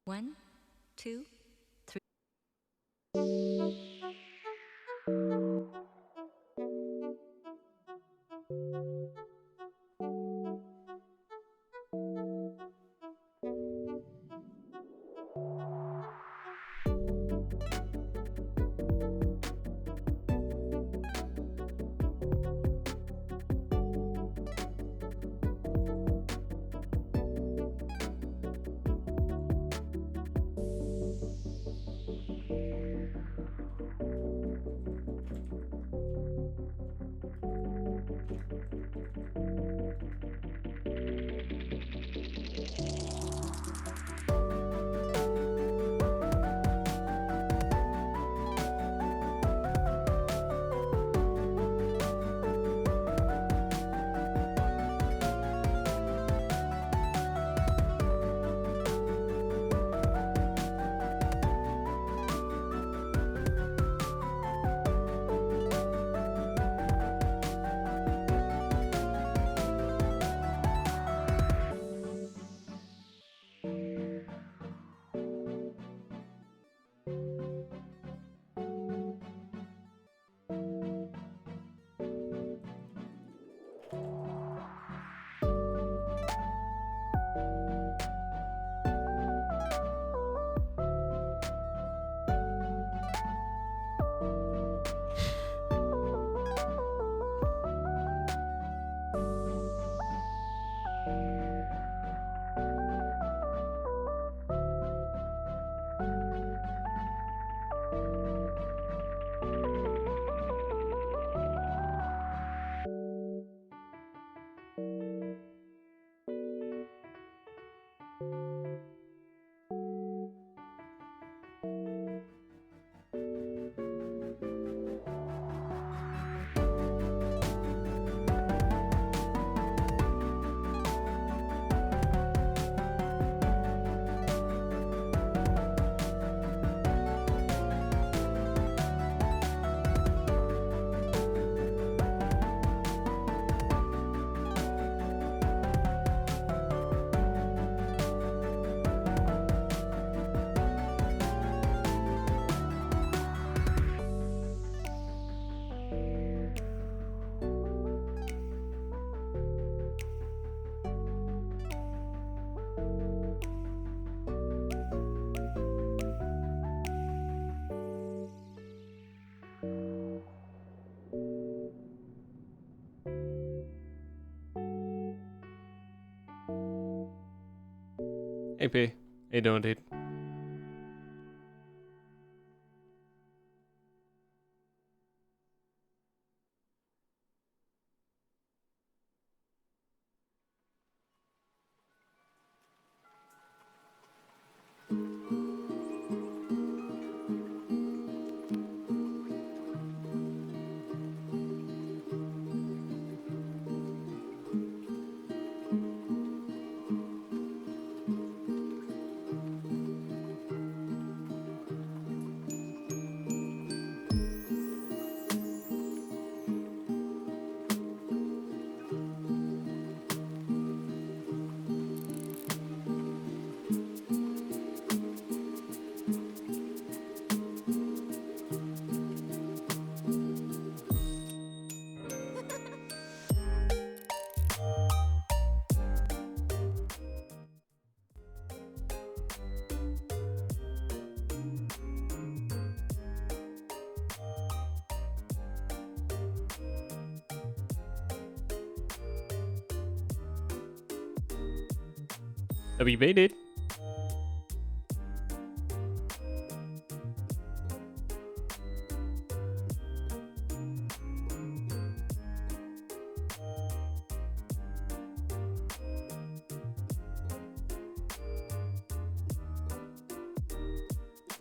One, two, three. Hey P, how you doing, dude? WB, dude.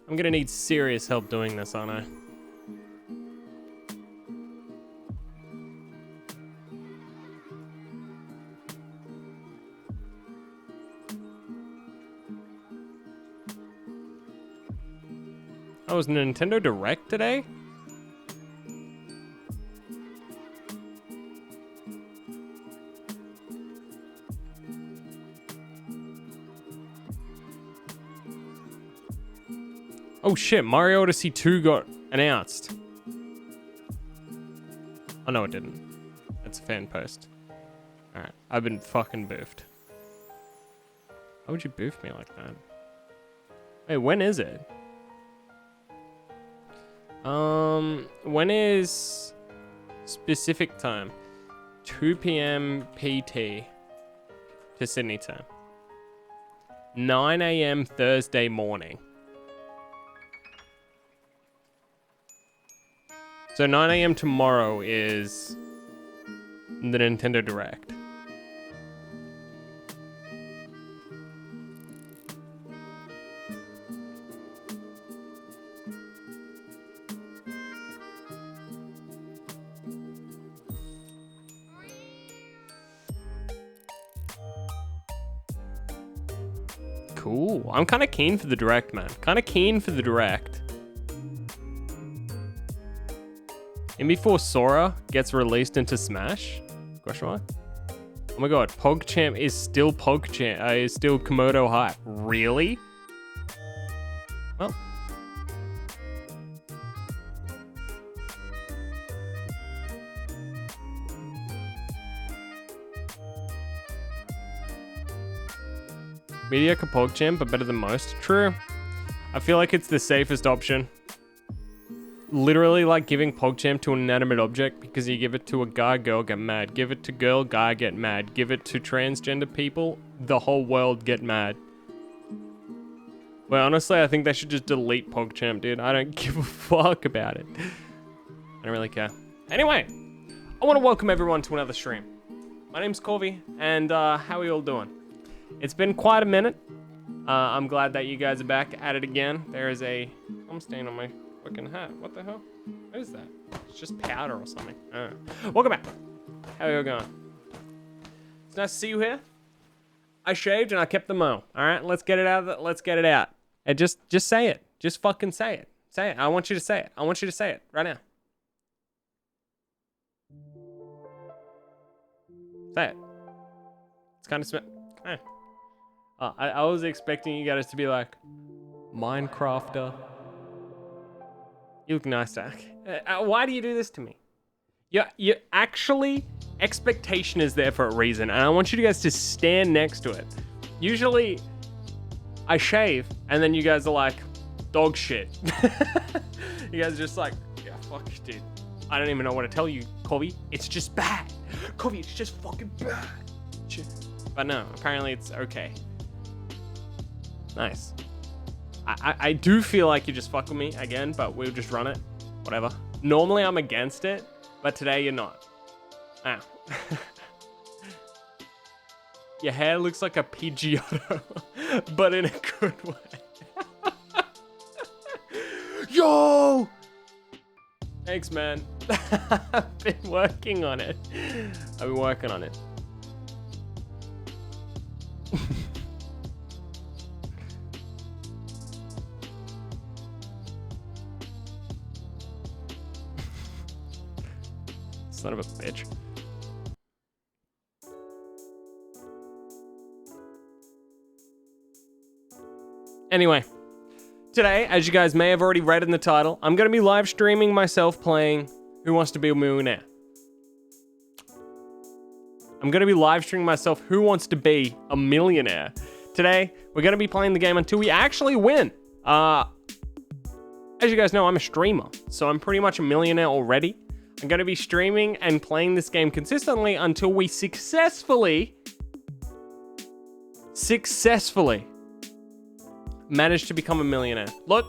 I'm gonna need serious help doing this, aren't I? Oh, was Nintendo Direct today? Oh shit, Mario Odyssey 2 got announced. Oh no, it didn't. That's a fan post. Alright, I've been fucking boofed. Why would you boof me like that? Wait, when is it? When is specific time? 2 p.m. PT to Sydney time. 9 a.m. Thursday morning. So 9 a.m. tomorrow is the Nintendo Direct. Cool. I'm kind of keen for the Direct, man. Kind of keen for the Direct. And before Sora gets released into Smash? Question mark? Oh my god, PogChamp is still PogChamp. Is still Komodo hype. Really? Well. Mediocre PogChamp, but better than most. True. I feel like it's the safest option. Literally like giving PogChamp to an inanimate object, because you give it to a guy, girl get mad. Give it to girl, guy get mad. Give it to transgender people, the whole world get mad. Well, honestly, I think they should just delete PogChamp, dude. I don't give a fuck about it. I don't really care. Anyway, I want to welcome everyone to another stream. My name's Corvy, and how are you all doing? It's been quite a minute. I'm glad that you guys are back at it again. There is a gum stain on my fucking hat. What the hell? What is that? It's just powder or something. Welcome back. How are you going? It's nice to see you here. I shaved and I kept the mo. All right, let's get it out. Let's get it out. And just say it. Just fucking say it. Say it. I want you to say it. I want you to say it right now. Say it. It's kind of I was expecting you guys to be like, Minecrafter. You look nice, Dak. Why do you do this to me? You actually, expectation is there for a reason, and I want you guys to stand next to it. Usually, I shave, and then you guys are like, dog shit. You guys are just like, yeah, fuck, dude. I don't even know what to tell you, Corby. It's just bad. Corby, it's just fucking bad. But no, apparently it's okay. Nice. I do feel like you just fuck with me again, but we'll just run it. Whatever. Normally I'm against it, but today you're not. Ah. Your hair looks like a Pidgeotto, but in a good way. Yo! Thanks, man. I've been working on it. Son of a bitch. Anyway, today, as you guys may have already read in the title, I'm going to be live streaming myself playing Who Wants to Be a Millionaire. I'm going to be live streaming myself Who Wants to Be a Millionaire. Today, we're going to be playing the game until we actually win. As you guys know, I'm a streamer, so I'm pretty much a millionaire already. I'm going to be streaming and playing this game consistently until we successfully manage to become a millionaire. Look,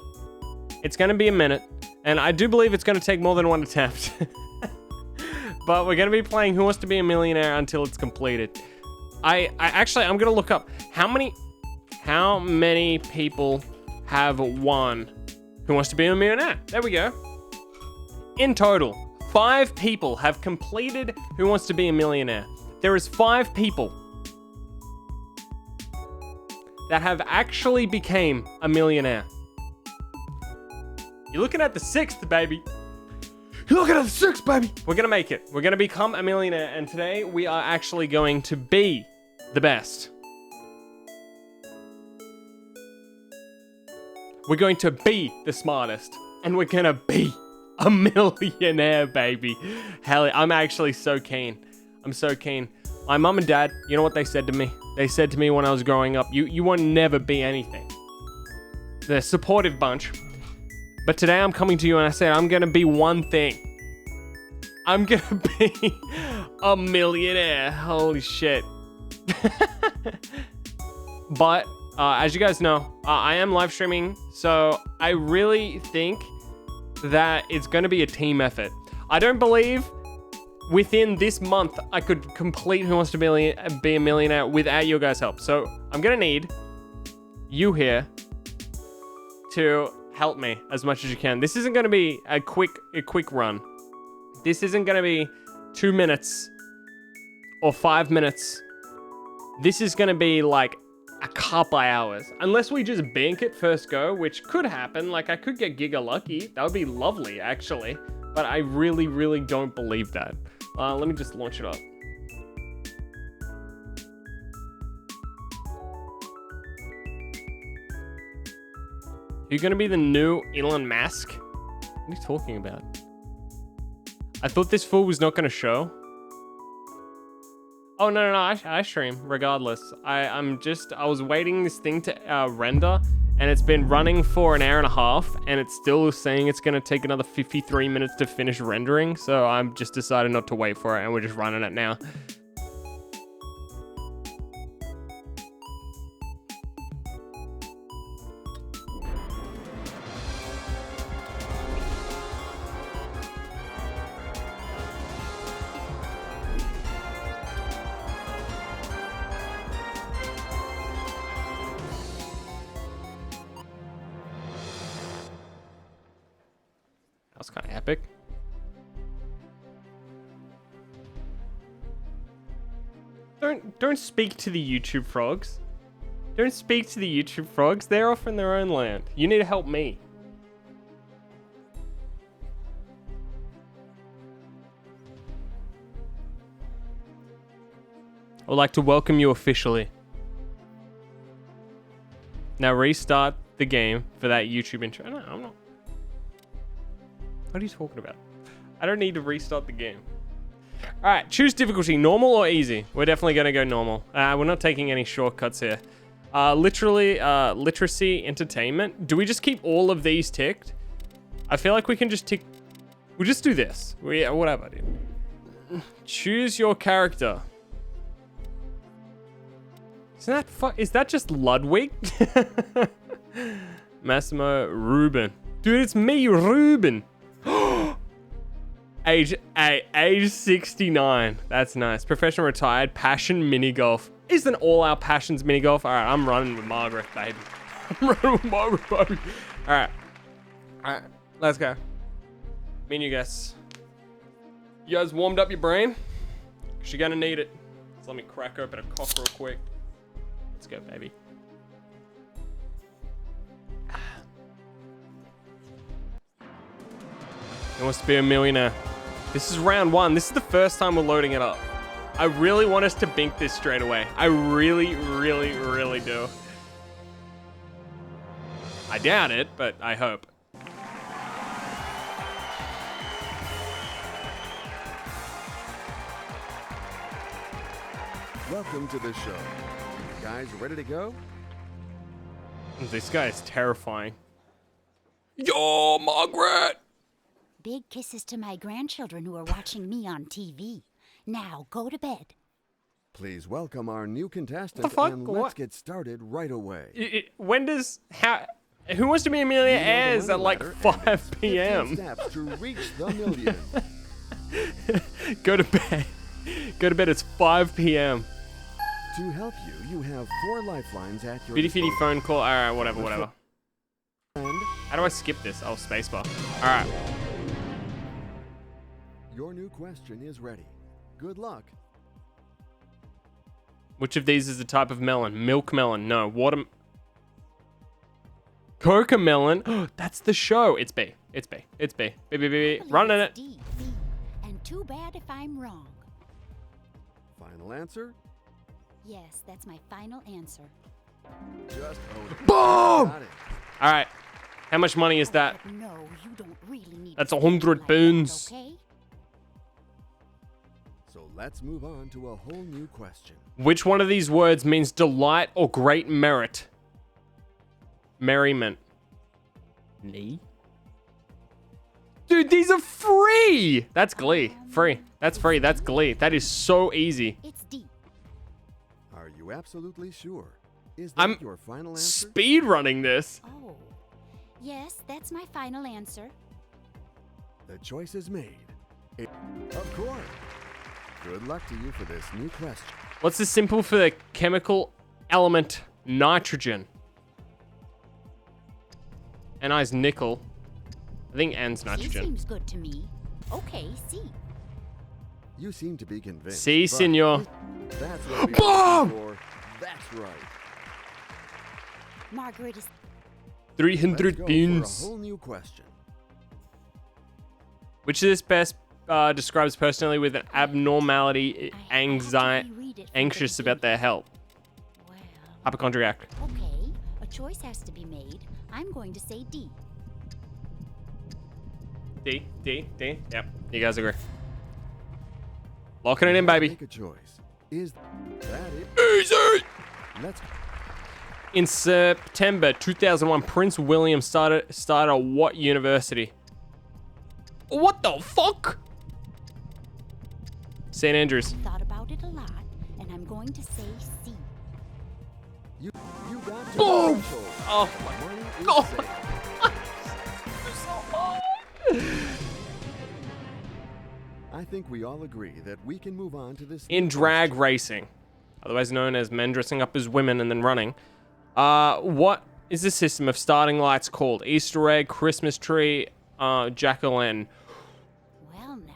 it's going to be a minute, and I do believe it's going to take more than one attempt. But we're going to be playing Who Wants to Be a Millionaire until it's completed. I'm going to look up how many people have won Who Wants to Be a Millionaire. There we go. In total, 5 people have completed Who Wants to Be a Millionaire. There is 5 people that have actually became a millionaire. You're looking at the 6th, baby. You're looking at the 6th, baby. We're gonna make it. We're gonna become a millionaire, and today we are actually going to be the best. We're going to be the smartest. And we're going to be a millionaire, baby. Hell, I'm actually so keen. I'm so keen. My mom and dad, you know what they said to me? They said to me when I was growing up, you will never be anything. They're a supportive bunch. But today I'm coming to you and I said, I'm going to be one thing. I'm going to be a millionaire. Holy shit. But as you guys know, I am live streaming. So I really think that it's going to be a team effort. I don't believe within this month I could complete Who Wants to Be a Millionaire without your guys' help. So I'm going to need you here to help me as much as you can. This isn't going to be a quick run. This isn't going to be 2 minutes or 5 minutes. This is going to be like a couple hours. Unless we just bank it first go, which could happen. Like I could get giga lucky. That would be lovely actually. But I really, really don't believe that. Let me just launch it up. You're going to be the new Elon Musk? What are you talking about? I thought this fool was not going to show. Oh, no, I stream regardless. I was waiting this thing to render and it's been running for an hour and a half and it's still saying it's going to take another 53 minutes to finish rendering. So I'm just decided not to wait for it and we're just running it now. That's kind of epic. Don't speak to the YouTube frogs. Don't speak to the YouTube frogs. They're off in their own land. You need to help me. I would like to welcome you officially. Now restart the game for that YouTube intro. No, I'm not. What are you talking about? I don't need to restart the game. All right, choose difficulty, normal or easy. We're definitely gonna go normal. We're not taking any shortcuts here. Literacy, entertainment. Do we just keep all of these ticked? I feel like we can just tick. We'll just do this. Whatever, dude. Choose your character. Is that just Ludwig? Massimo Ruben. Dude, it's me, Ruben. Age 69. That's nice. Professional retired. Passion mini golf. Isn't all our passions mini golf? All right, I'm running with Margaret, baby. I'm running with Margaret, baby. All right, let's go. Me and you guys. You guys warmed up your brain? Cause you're gonna need it. So let me crack open a cock real quick. Let's go, baby. Who wants to be a millionaire? This is round one. This is the first time we're loading it up. I really want us to bink this straight away. I really, really, really do. I doubt it, but I hope. Welcome to the show. You guys ready to go? This guy is terrifying. Yo, Margaret! Big kisses to my grandchildren who are watching me on TV. Now, go to bed. Please welcome our new contestant, The fuck? and What? let's get started right away. Who Wants to Be a Millionaire airs at like 5 p.m. Steps to reach the million. Go to bed. Go to bed, it's 5 p.m. To help you, you have 4 lifelines at your Bitty fitty disposal. phone call. Alright, whatever. And How do I skip this? Oh, spacebar. Alright. your new question is ready. Good luck. Which of these is the type of melon? Milk melon. No. Coca melon. That's the show. It's B. It's B. It's B. B. Running it. D, B. And too bad if I'm wrong. Final answer? Yes, that's my final answer. Just own it. Boom! Got it. Alright. How much money is that? But no, you don't really need That's to 100 think like that, pounds. okay? So let's move on to a whole new question. Which one of these words means delight or great merit? Merriment. Nee. Dude, these are free. That's Glee. Free. That's free. That's Glee. That is so easy. It's deep. Are you absolutely sure? Is that I'm your final answer? speed running this. Oh. Yes, that's my final answer. The choice is made. Of course. Good luck to you for this new question. What's the symbol for the chemical element nitrogen? Ni's nickel. I think N's C nitrogen. seems good to me. Okay, C. You seem to be convinced. Si, but senor. That's what we Boom! for. That's right. Margaret is 300 Let's go for a beans. whole new question. Which of this best describes personally with an abnormality, I have to anxiety, reread it from anxious the about their health? well. Hypochondriac. Okay, a choice has to be made. I'm going to say D. D. Yep, you guys agree. Locking it in, baby. Make a choice. Is that it? Easy! Let's In September 2001, Prince William started what university? What the fuck? St. Andrews. Thought about it a lot, and I'm going to say C. you got to Boom! the threshold. Oh Money is Oh. safe. I think we all agree that we can move on to this. In new drag question. racing, otherwise known as men dressing up as women and then running, what is the system of starting lights called? Easter egg, Christmas tree, jack-o'-lantern. Well, now.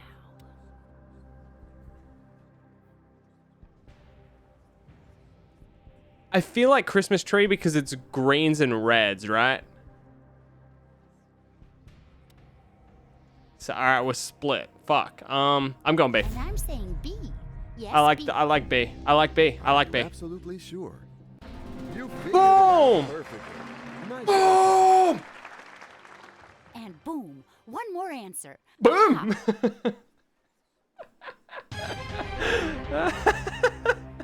I feel like Christmas tree because it's greens and reds, right? So, all right, we're split. Fuck. I'm going B. And I'm saying B. Yes, I like B. I like B. I like B. I like B. Absolutely sure. You figured Boom! it out perfectly. Nice. Boom! And boom, one more answer. Boom!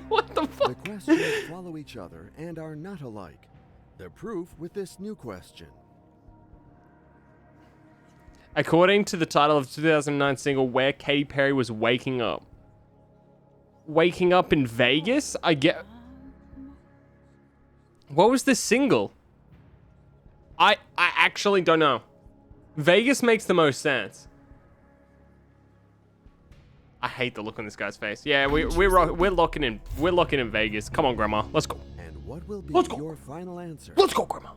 What the The fuck? questions follow each other and are not alike. The proof with this new question. According to the title of the 2009 single, Where Katy Perry Was Waking Up. Waking Up in Vegas? I get... What was the single? I actually don't know. Vegas makes the most sense. I hate the look on this guy's face. Yeah, we're locking in Vegas. Come on, Grandma. Let's go. And what will be Let's go. your final answer? Let's go, Grandma.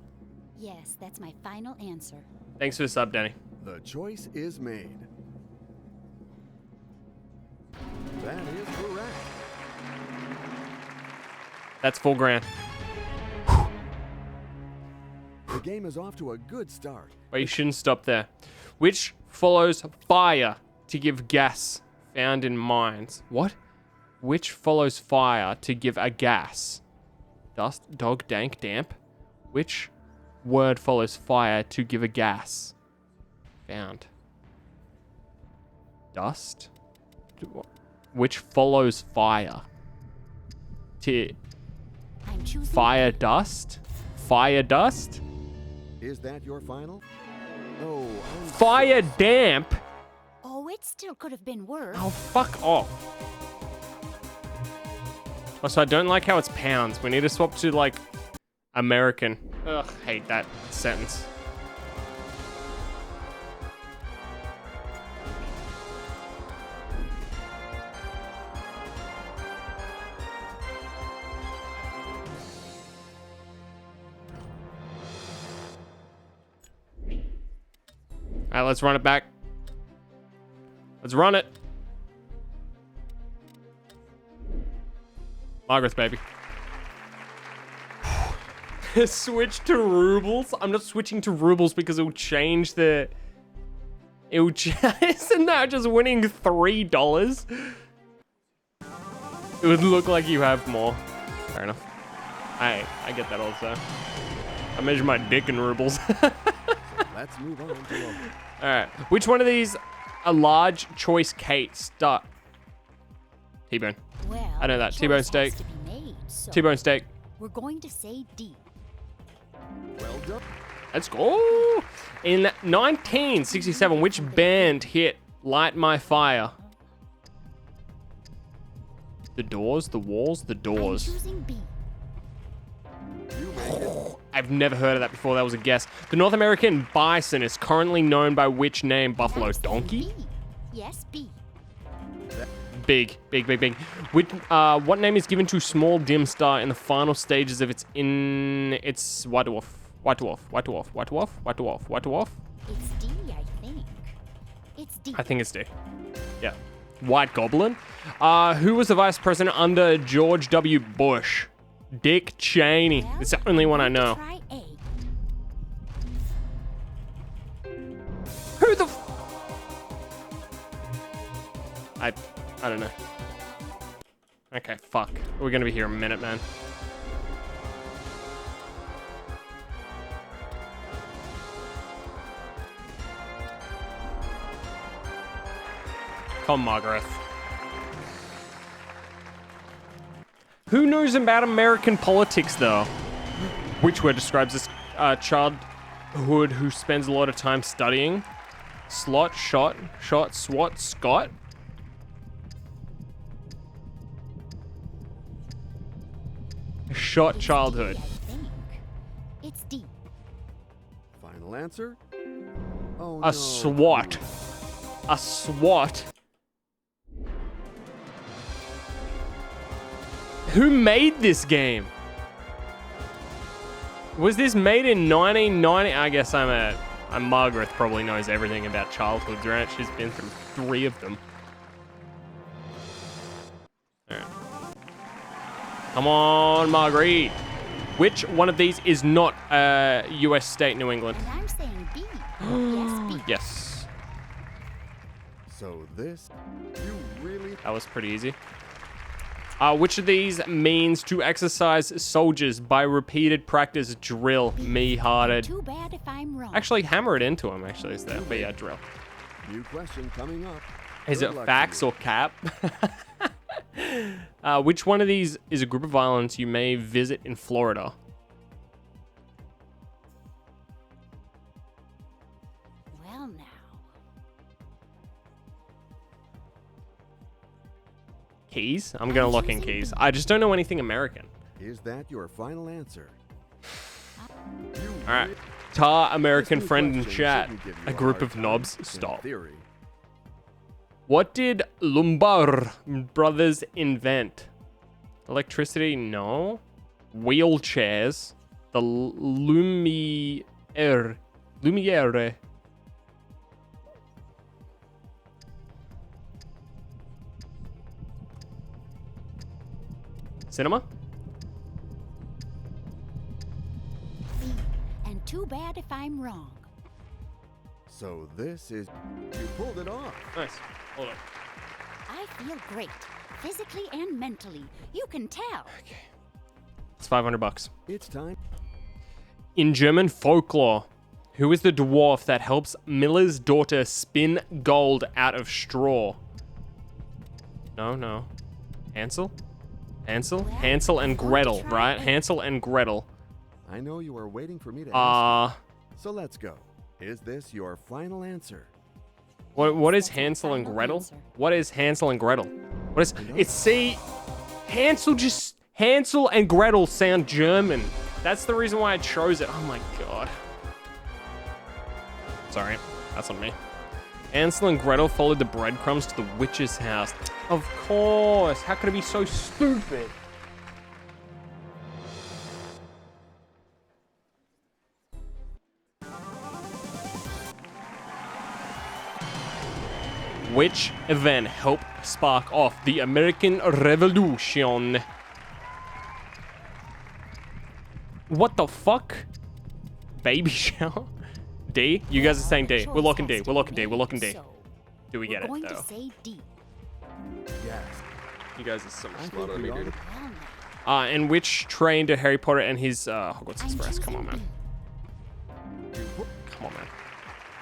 Yes, that's my final answer. Thanks for the sub, Danny. The choice is made. That is correct. That's $4,000. The game is off to a good start. But you shouldn't stop there. Which follows fire to give gas found in mines? What? Which follows fire to give a gas? Dust, dog, dank, damp. Which word follows fire to give a gas? Found. Dust? Which follows fire? To I'm choosing fire dust? Fire dust? Is that your final? Oh, I'm Fire damp? Oh, it still could have been worse. Oh, fuck off. Also, I don't like how it's pounds. We need to swap to, like, American. Ugh, hate that sentence. Alright, let's run it back. Let's run it. Margaret's baby. Switch to rubles. I'm not switching to rubles because it will change the... It will isn't that just winning $3? It would look like you have more. Fair enough. I get that also. I measure my dick in rubles. So Let's move on to a... All right. Which one of these a large choice cake start? T-bone. Well, I know that. choice T-bone has steak. to be made, so T-bone steak. we're going to say D. Well done. Let's go. In 1967, which band hit Light My Fire? The Doors, The Walls, The I'm Doors. choosing B. You made it. I've never heard of that before. That was a guess. The North American bison is currently known by which name? Buffalo I'm saying donkey? B. Yes, B. Big. What name is given to small dim star in the final stages of its White Dwarf? It's D, I think. It's D. I think it's D. Yeah. White Goblin. Who was the vice president under George W. Bush? Dick Cheney. Well, It's the only one I I'm going to know. Try A. Who the? I don't know. Okay, fuck. We're gonna be here a minute, man. Come, Margaret. Who knows about American politics, though? Which word describes this childhood who spends a lot of time studying? Slot, shot, swat, Scott? Shot It's childhood. D, I think. It's D. Final answer? Oh, A no. SWAT. A SWAT. Who made this game? Was this made in 1990? I guess Margaret probably knows everything about childhoods, right? She's been through 3 of them. Alright. Come on, Marguerite. Which one of these is not US state, New England? And I'm saying B. Yes, B. Yes. So this, you really... That was pretty easy. Which of these means to exercise soldiers by repeated practice drill me hearted? Too bad if I'm wrong. Actually, hammer it into him, actually, is that? But yeah, drill. New question coming up. Is Good it luck to facts you. or cap? Which one of these is a group of islands you may visit in Florida? Well, now. Keys? I'm gonna look in Keys. I just don't know anything American. Is that your final answer? You Alright. really- Tar This American new friend in question chat. shouldn't give you A group hard of time, knobs. in Stop. theory. What did Lumbar brothers invent? Electricity? No. Wheelchairs. The Lumiere. Cinema? B. And too bad if I'm wrong. So this is... You pulled it off. Nice. Hold on. I feel great. Physically and mentally. You can tell. It's 500 bucks. It's time. In German folklore, who is the dwarf that helps Miller's daughter spin gold out of straw? No. Hansel? Hansel and Gretel, right? Hansel and Gretel. I know you are waiting for me to ask. Uh, So let's go. Is this your final answer? what is That's my Hansel and final Gretel? answer. What is Hansel and Gretel? What is it's see Hansel and Gretel sound German. That's the reason why I chose it. Oh my god. Sorry, that's on me. Hansel and Gretel followed the breadcrumbs to the witch's house. Of course. How could it be so stupid? Which event helped spark off the American Revolution? What the fuck? Baby shower? D? You guys are saying D. We're looking D. We're looking D. We're looking D. So, Do we get we're it going to though? say D. Yes. You guys are so much I think smarter than we me, all... dude. Well, now. And which train did Harry Potter and his Hogwarts I'm Express? Come on, choosing man. B. Come on, man.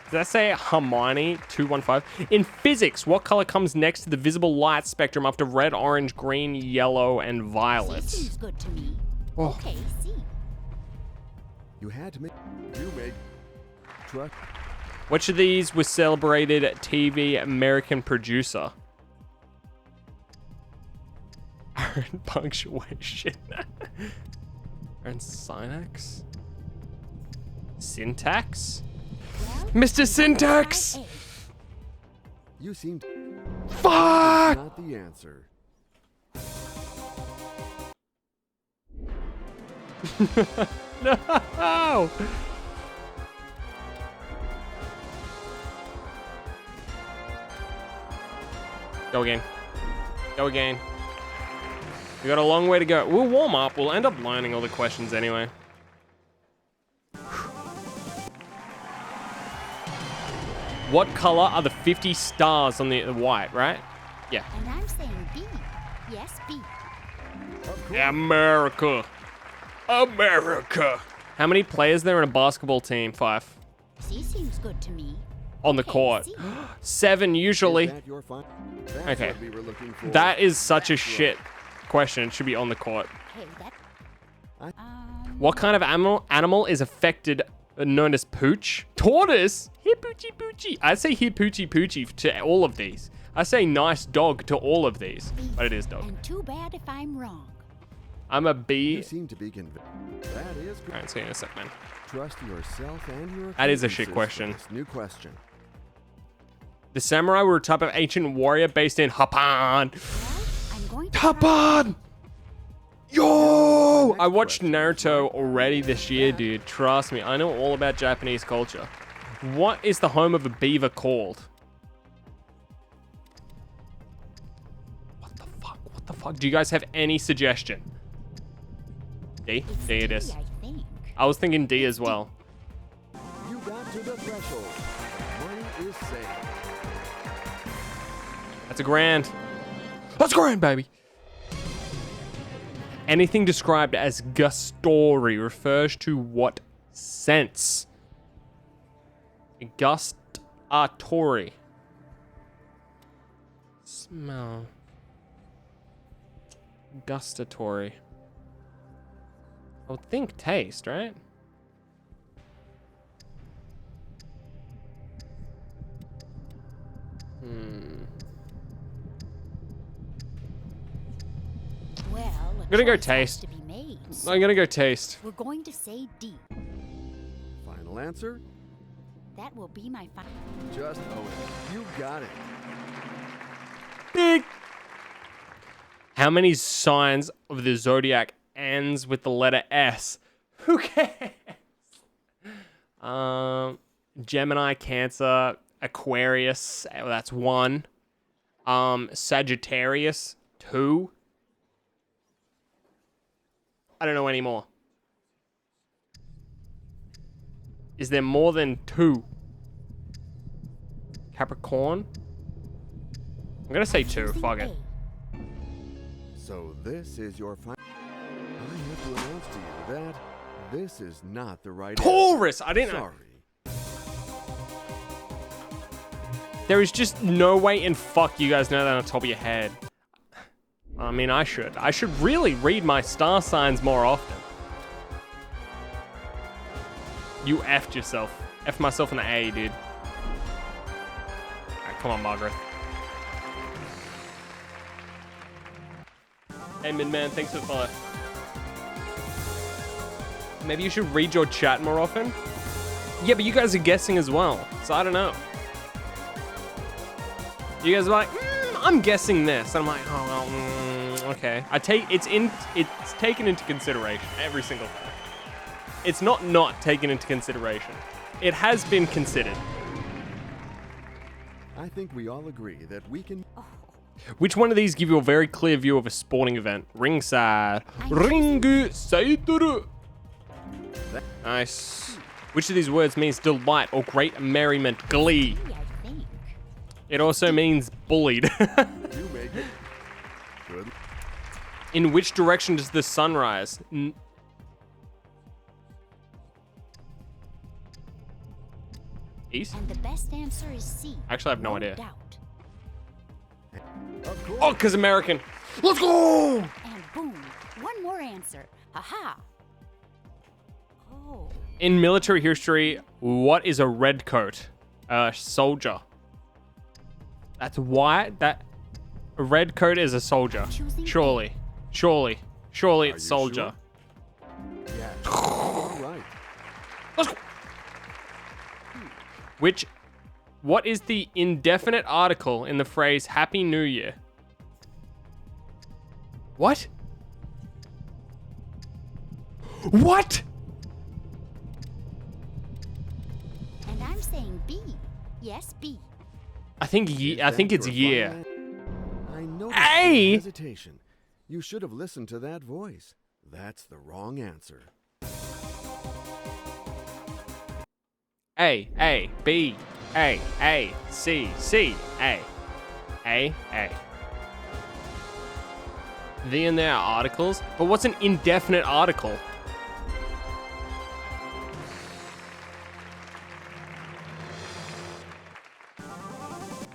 Does that say Hermione 215? In physics, what color comes next to the visible light spectrum after red, orange, green, yellow, and violet? C seems good to me. Oh. Okay, C. You had to make. You make. Trust. Which of these was celebrated TV American producer? Aaron Punctuation. Aaron Synax? Syntax? Well, Mr. Syntax! A. You seem. Fuck! Not the answer. No! Go again. Go again. We got a long way to go. We'll warm up. We'll end up learning all the questions anyway. What color are the 50 stars on the white, right? Yeah. And I'm saying B. Yes, B. America. America. How many players there in a basketball team? 5. C seems good to me. On the Okay, court. C. 7 usually. Is that your That's Okay. what we were looking for. That is such a That's shit question. It should be on the court. Hey, that. I- What kind of animal is affected, known as pooch? Tortoise? Hippoochie poochie. I say hippoochie poochie to all of these. I say nice dog to all of these, B. but it is dog. And too bad if I'm wrong. I'm a bee. You seem to be convinced. That is good. Alright, see you in a sec, man. Trust yourself and your. That is a shit acquaintances for question. this new question. The samurai were a type of ancient warrior based in Japan. Well, I'm going to. Japan! Yo! Next I watched question. Naruto already this year, dude. Trust me, I know all about Japanese culture. What is the home of a beaver called? What the fuck? What the fuck? Do you guys have any suggestion? D? It's D it is. I think. I was thinking D as well. You got to the threshold. Money is safe. That's a grand. That's a grand, baby. Anything described as gustory refers to what sense? Gustatory. Smell. Gustatory. I would think taste, right? Well, I'm gonna go choice has taste. to be made, so I'm gonna go taste. we're going to say D. Final answer? That will be my final. Just own it. You got it. Big. How many signs of the zodiac ends with the letter S? Who cares? Gemini, Cancer, Aquarius. Well, that's 1. Sagittarius, 2. I don't know anymore. Is there more than 2? Capricorn? I'm gonna say 2. Choosing Fuck it. A. So this is your final. I have to announce to you that this is not the right Taurus! I answer. didn't know. Sorry. There is just no way in fuck you guys know that on top of your head. I mean, I should. I should really read my star signs more often. You effed yourself. Effed myself in the A, dude. Alright, come on, Margaret. Hey, Midman, thanks for the follow. Maybe you should read your chat more often? Yeah, but you guys are guessing as well, so I don't know. You guys are like, I'm guessing this. And I'm like, oh, well, okay. It's taken into consideration every single time. It's not taken into consideration. It has been considered. I think we all agree that we can. Which one of these give you a very clear view of a sporting event? Ringside. Ringu Saituru. Nice. Which of these words means delight or great merriment, glee? D, I think. It also means bullied. You make it. Good. In which direction does the sun rise? East? And the best answer is C. Actually, I have no idea. Doubt. Of course. Oh, because American. Let's go! And boom, one more answer. Ha-ha. Oh, In military history, what is a redcoat? A soldier. That's why that a redcoat is a soldier. Choosing Surely Are it's you soldier. sure? Yes. All right. Let's go. What is the indefinite article in the phrase Happy New Year? What? What? and I'm saying B. Yes, B. I think Is I think that it's your year. final an- I noticed Hey! your hesitation. You should have listened to that voice. That's the wrong answer. A, B, A, C, A. The and there are articles, but what's an indefinite article?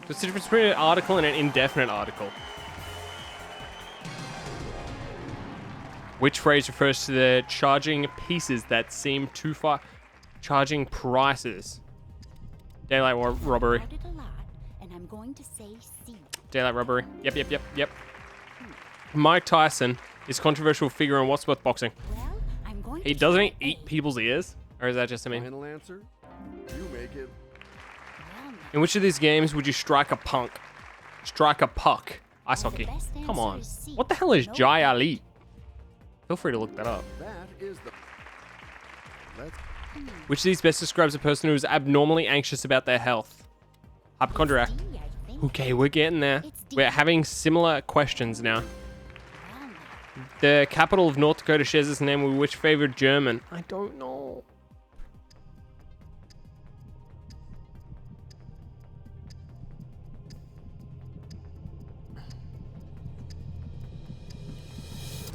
What's the difference between an article and an indefinite article? Which phrase refers to the charging pieces that seem too far? Charging prices. Daylight robbery. Doubt it a lot, and I'm going to say C. Daylight robbery. Yep. Mike Tyson is a controversial figure in what's worth boxing. Well, I'm going He to doesn't try eat A. people's ears? Or is that just me? Final answer? You make it. Well, now, In which of these games would you strike a puck? Strike a puck. Ice Well, the hockey. best Come answer on. is C. What the hell is No Jai doubt. Ali? Feel free to look that up. That is the. Let's. Which of these best describes a person who is abnormally anxious about their health? Hypochondriac. D, I think. Okay, we're getting there. It's D. We're having similar questions now. Well, now, The capital of North Dakota shares its name with which favorite German? I don't know.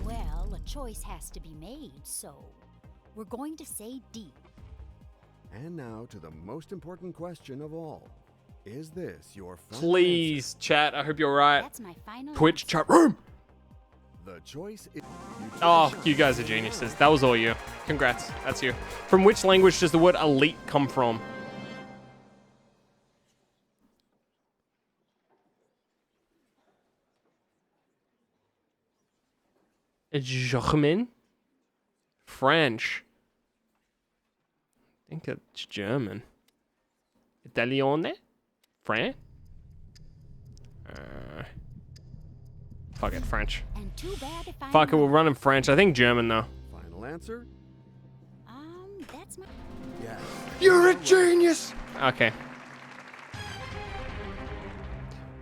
well, a choice has to be made, so we're going to say D. And now to the most important question of all. Is this your final Please, chat. I hope you're right. That's my final Twitch answer. chat room. answer? The choice is. Oh, you guys are geniuses. That was all you. Congrats. That's you. From which language does the word elite come from? German? French? I think it's German. Italiano? French? Fuck it, French. And too bad if I'm Fuck it, we're wrong. running French. I think German though. Final answer? That's my. Yes. You're a genius! Okay.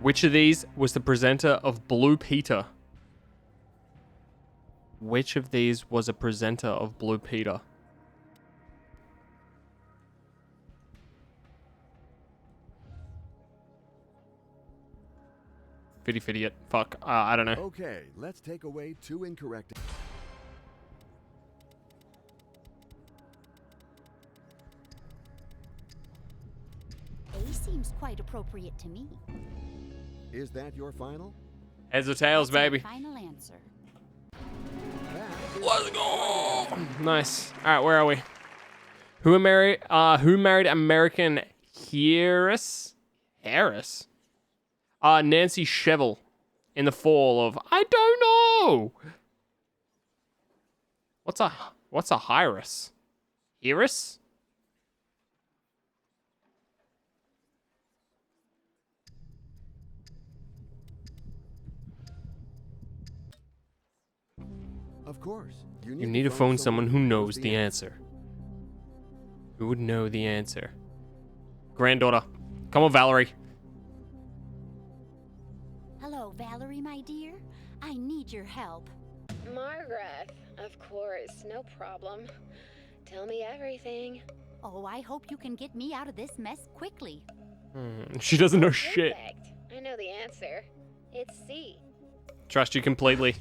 Which of these was the presenter of Blue Peter? Which of these was a presenter of Blue Peter? Fitty it. Fuck. I don't know. Okay, let's take away two incorrect. A seems quite appropriate to me. Is that your final? Heads or tails, That's my baby. final answer. That is Let's go. Nice. All right, where are we? Who married American Harris? Nancy Shevell in the fall of I don't know. What's a Iris? Iris? Of course. You need to phone someone who knows the answer. Who would know the answer? Granddaughter. Come on, Valerie. Hello, Valerie, my dear. I need your help. Margaret, of course, no problem. Tell me everything. Oh, I hope you can get me out of this mess quickly. She doesn't know shit. Perfect. I know the answer. It's C. Trust you completely.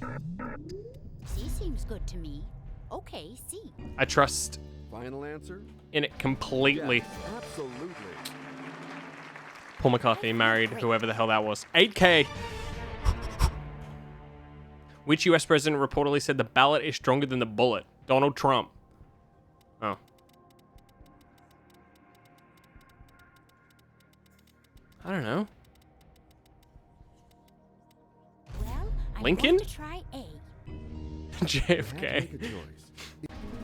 C seems good to me. Okay, C. I trust final answer? in it completely. Yes, absolutely. Paul McCarthy married whoever the hell that was. 8K. Which US president reportedly said the ballot is stronger than the bullet? Donald Trump. Oh. I don't know. Well, I'm Lincoln? going to try A. Had to JFK. make a choice.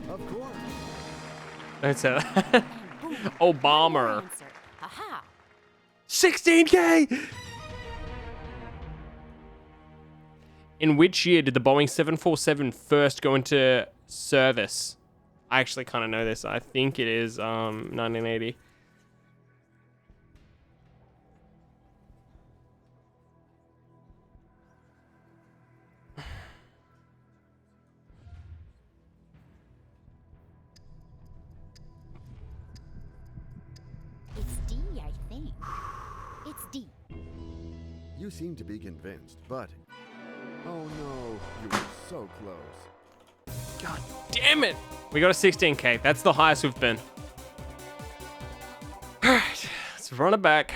Of course. Don't say that. And boom. Obama. Answer. Aha. 16K! In which year did the Boeing 747 first go into service? I actually kind of know this. I think it is 1980. It's D, I think. It's D. You seem to be convinced, but... Oh no, you were so close. God damn it! We got a 16K. That's the highest we've been. Alright, let's run it back.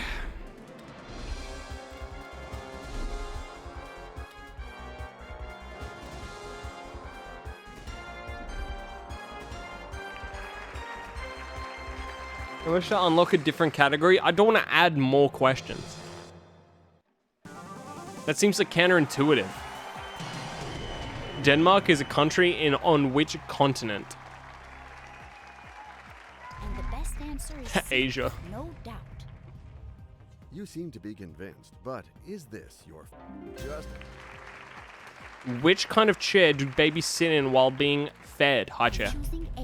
I wish to unlock a different category. I don't want to add more questions. That seems like counterintuitive. Denmark is a country on which continent? And the best answer is C, Asia. no doubt. You seem to be convinced, but is this your... Just... Which kind of chair do babies sit in while being fed? High chair. Choosing A.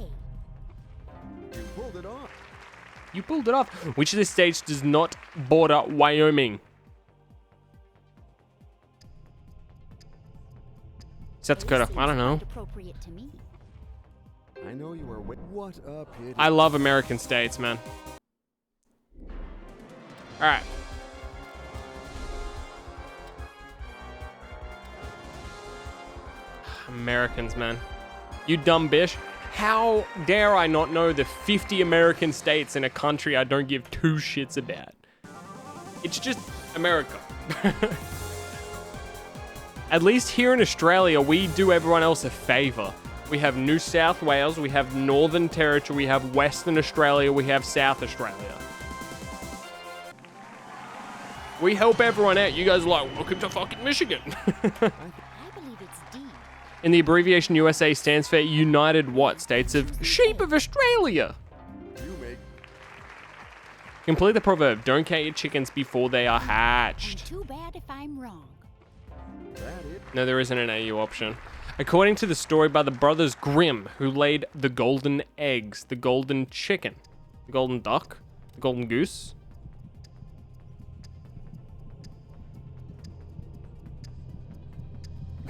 You pulled it off. You pulled it off. Which of the states does not border Wyoming? South Dakota. I don't know. Quite appropriate to me. I know you were... What a pity. I love American states, man. All right. Americans, man. You dumb bitch. How dare I not know the 50 American states in a country I don't give two shits about? It's just America. At least here in Australia, we do everyone else a favor. We have New South Wales, we have Northern Territory, we have Western Australia, we have South Australia. We help everyone out. You guys are like, welcome to fucking Michigan. I believe it's D. And the abbreviation USA stands for United what? States of Sheep of Australia. You make... Complete the proverb, don't count your chickens before they are And hatched. too bad if I'm wrong. That it? No, there isn't an AU option. According to the story by the brothers Grimm, who laid the golden eggs, the golden chicken, the golden duck, the golden goose.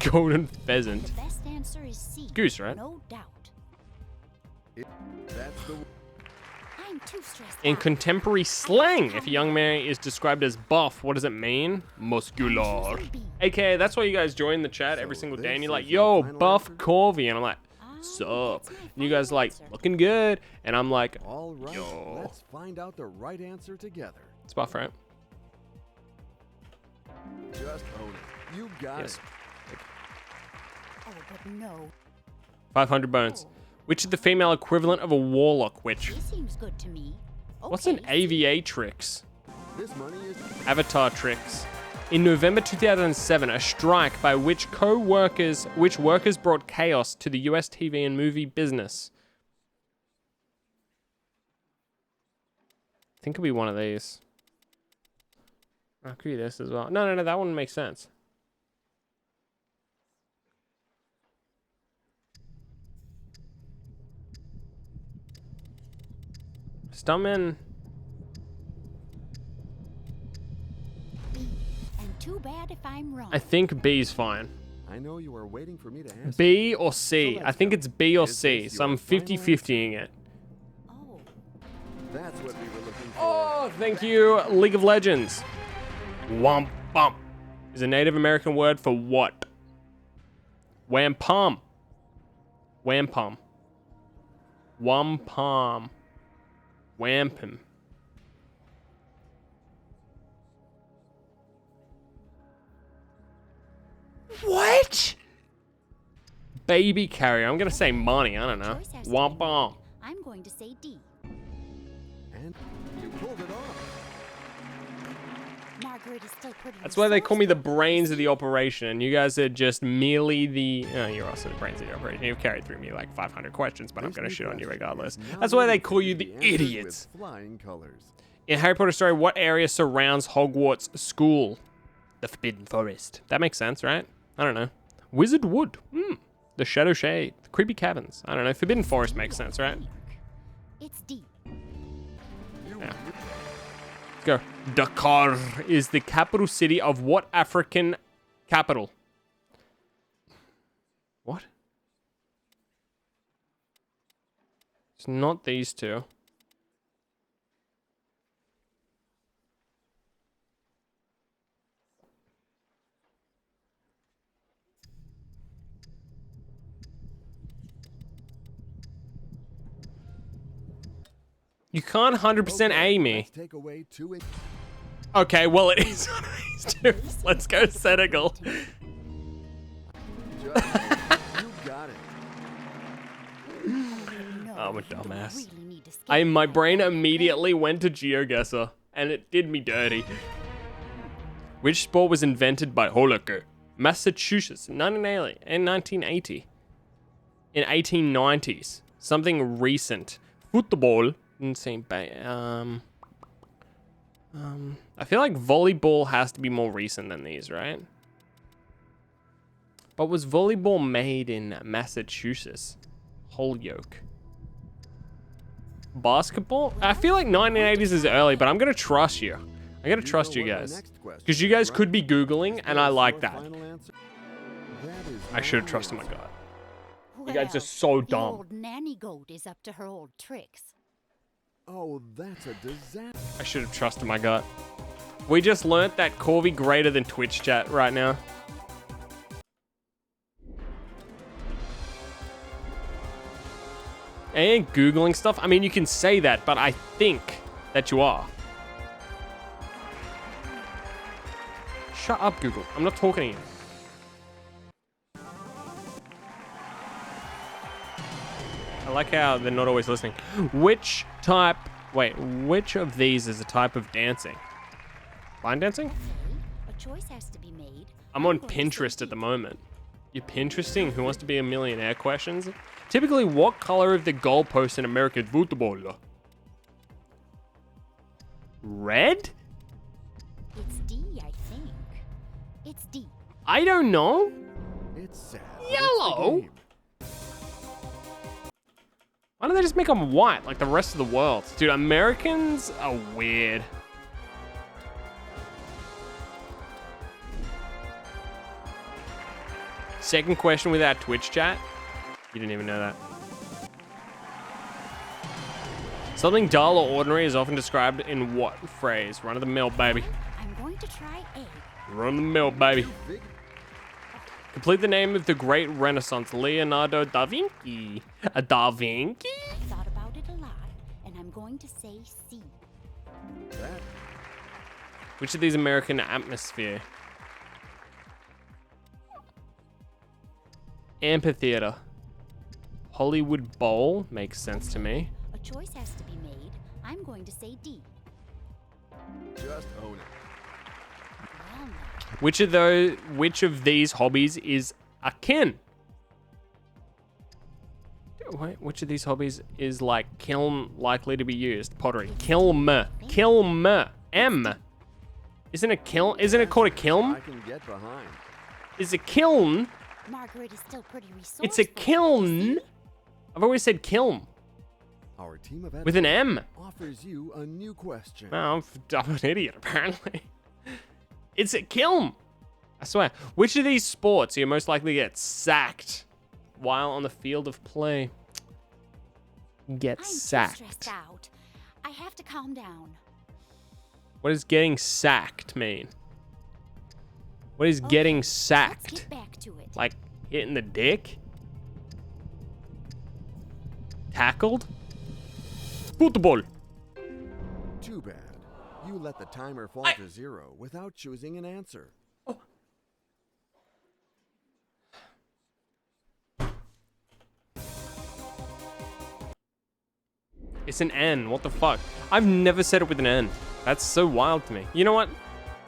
Golden pheasant. The best answer is C. Goose, right? No doubt. That's the... I'm too stressed In out. contemporary slang, if a young man is described as buff, what does it mean? Muscular. AKA, that's why you guys join the chat every single day and you're like, yo, buff Corvy. And I'm like, sup? And you guys are like, looking good. And I'm like, All right, Yo. let's find out the right answer together. it's buff, right? Just own it. You got Yes. it. Oh, but no. 500 bones. Which is the female equivalent of a warlock witch? This seems good to me. What's an Okay, aviatrix? This money is... Avatar tricks. In November 2007, a strike by which workers brought chaos to the US TV and movie business. I think it'll be one of these. Oh, it could be this as well. No, that one makes sense. Stuntman. B. And too bad if I'm wrong. I think B's fine. I know you are waiting for me to ask. B or C? So I let's think go. it's B or Is C, this so I'm your final 50-50ing it. Oh, That's what we were looking for. Oh, thank you, League of Legends. Womp bump is a Native American word for what? Wampum. Wampum. Wampum. Wampum. What? Baby carrier. I'm gonna say money. I don't know. Choice has to be Wampum. made. I'm going to say D. And you pulled it off. Margaret is still pretty. That's why they call me the resourceful. brains of the operation, and you guys are just merely the. Oh, you're also the brains of the operation. You've carried through me like 500 questions, but I'm This gonna new shit on you question regardless. is now That's why they going call to you be the answered with idiots. Flying colors. In Harry Potter story, what area surrounds Hogwarts School? The Forbidden Forest. That makes sense, right? I don't know. Wizard Wood. The Shadow Shade. The Creepy Caverns. I don't know. Forbidden Forest makes sense, right? It's D. Yeah. Let's go. Dakar is the capital city of what African capital? What? It's not these two. You can't 100% A me. Let's take away 2 in- Okay, well it is one of these two. Let's go Senegal. Just, you got it. No, I'm a you don't dumbass. really need to skip My that, brain okay? immediately went to GeoGuessr, and it did me dirty. Which sport was invented by Holker? Massachusetts, 1980. In 1890s. Something recent. Football. Didn't seem I feel like volleyball has to be more recent than these, right? But was volleyball made in Massachusetts? Holyoke. Basketball? I feel like 1980s is early, but I'm gonna trust you. I'm gonna trust you know what the guys. next question Because you is, guys right? could be Googling, Is and I this like your that. final answer? That is I should have my trusted my answer. gut. You guys are Well, so the dumb. old nanny goat is up to her old tricks. Oh, that's a disaster. I should have trusted my gut. We just learnt that Corby greater than Twitch chat right now. And Googling stuff. I mean, you can say that, but I think that you are. Shut up, Google. I'm not talking to you. I like how they're not always listening. Which of these is a type of dancing? Line dancing? Okay, a choice has to be made. I'm on going to say Pinterest at the D. moment. You're Pinteresting Who Wants to Be a Millionaire questions? Typically, what color of the goalpost in American football? Red? It's D, I think. It's D. I don't know. It's sad. but it's the Yellow? game. Why don't they just make them white like the rest of the world? Dude, Americans are weird. Second question without Twitch chat. You didn't even know that. Something dull or ordinary is often described in what phrase? Run of the mill, baby. I'm going to try A. Run of the mill, baby. Big Complete the name of the great Renaissance, Leonardo da Vinci. Da Vinci? I thought about it a lot, and I'm going to say C. that. Which of these American atmosphere? Amphitheater. Hollywood Bowl makes sense to me. A choice has to be made. I'm going to say D. Just own it. Well, now, Which of these hobbies is akin? Wait, which of these hobbies is like kiln likely to be used? Pottery. Kiln. Kiln. M. Isn't it called a kiln? I can get behind. Is a kiln? Margaret is still pretty resourceful. It's a kiln. I've always said kiln Our team of with an M. offers you a new question. No, I'm an idiot apparently. It's a kiln. I swear. Which of these sports are you most likely to get sacked while on the field of play? Get I'm sacked. too stressed out. I have to calm down. What does getting sacked mean? What is Okay, getting Let's sacked? get back to it. Like hitting the dick? Tackled? Football. Too bad. You let the timer fall to 0 without choosing an answer. It's an N. What the fuck? I've never said it with an N. That's so wild to me. You know what?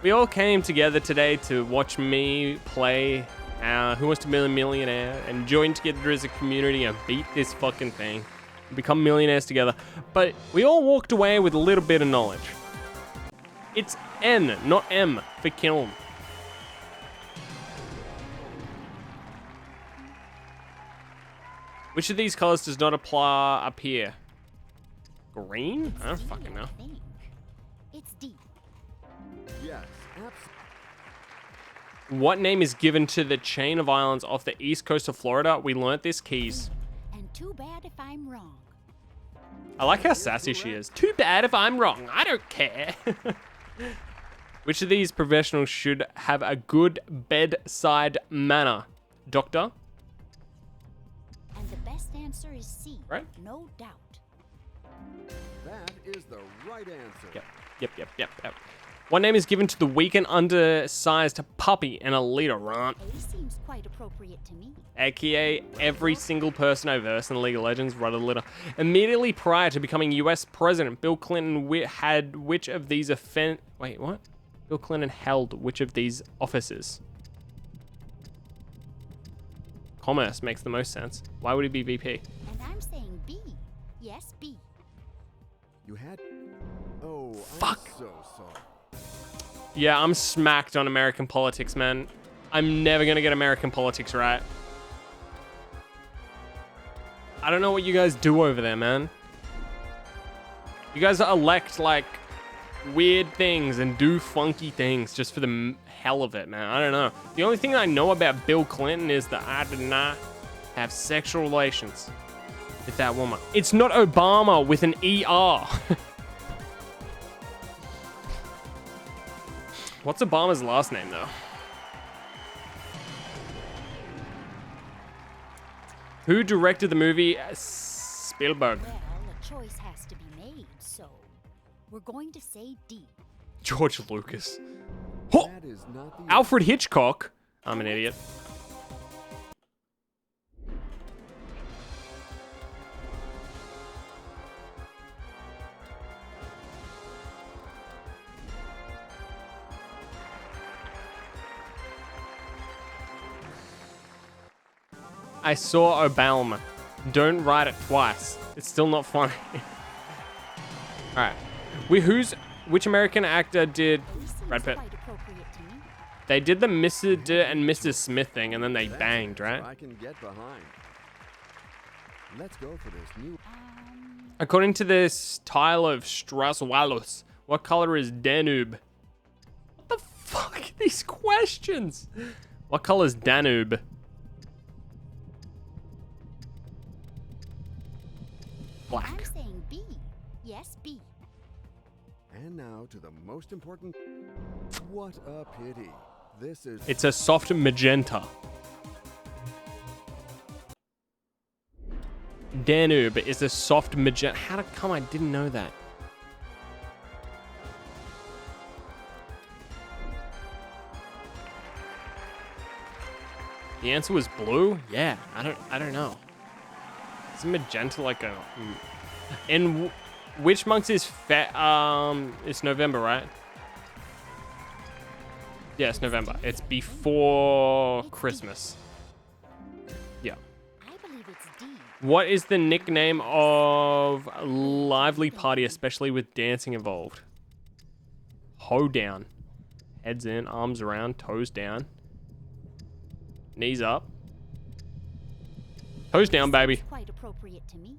We all came together today to watch me play Who Wants to Be a Millionaire and join together as a community and beat this fucking thing. Become millionaires together. But we all walked away with a little bit of knowledge. It's N, not M, for kiln. Which of these colors does not apply up here? Green? I don't fucking know. It's D. Yes, absolutely. What name is given to the chain of islands off the east coast of Florida? We learnt this, Keys. And too bad if I'm wrong. I like how sassy she is. Too bad if I'm wrong. I don't care. Which of these professionals should have a good bedside manner? Doctor? And the best answer is C. Right? No doubt. That is the right answer. Yep. What name is given to the weak and undersized puppy in a leader rant? A seems quite appropriate to me. AKA every single person I verse in League of Legends wrote a letter. Immediately prior to becoming US president, Bill Clinton had which of these Wait, what? Bill Clinton held which of these offices? Commerce makes the most sense. Why would he be VP? And I'm saying B. Yes, B. You had... Oh, Fuck. I'm so sorry. Yeah, I'm smacked on American politics, man. I'm never gonna get American politics right. I don't know what you guys do over there, man. You guys elect, like, weird things and do funky things just for the hell of it, man. I don't know. The only thing I know about Bill Clinton is that I did not have sexual relations with that woman. It's not Obama with an ER. What's Obama's last name, though? Who directed the movie Spielberg? Well, a choice has to be made, so we're going to say D. George Lucas. Oh, That is not the... Alfred Hitchcock. I'm an idiot. I saw Obama. Don't write it twice. It's still not funny. Alright. Which American actor did A seems Brad Pitt? quite appropriate to me. They did the Mr. and Mrs. Smith thing and then they banged, right? I can get behind. Let's go for this new... According to this tile of Strauss-Wallis, what color is Danube? What the fuck are these questions? What color is Danube? Black. I'm saying B. Yes, B. And now to the most important... What a pity. This is... It's a soft magenta. Danube is a soft magenta. How come I didn't know that? The answer was blue? Yeah, I don't know. Is magenta like a... In which month is it's November, right? Yeah, it's November. It's before Christmas. Yeah. I believe it's D. What is the nickname of a lively party, especially with dancing involved? Hoedown. Heads in, arms around, toes down. Knees up. Toes down, baby. Seems quite appropriate to me.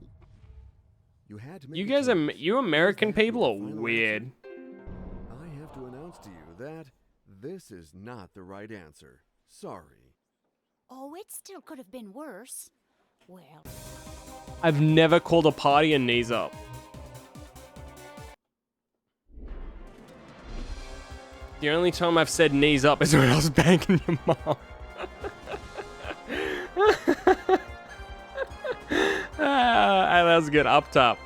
You had to make You a guys choice. you American Is that people are your final weird. answer? I have to announce to you that this is not the right answer. Sorry. Oh, it still could have been worse. Well, I've never called a party a knees up. The only time I've said knees up is when I was banging your mom. I that was good. Up top.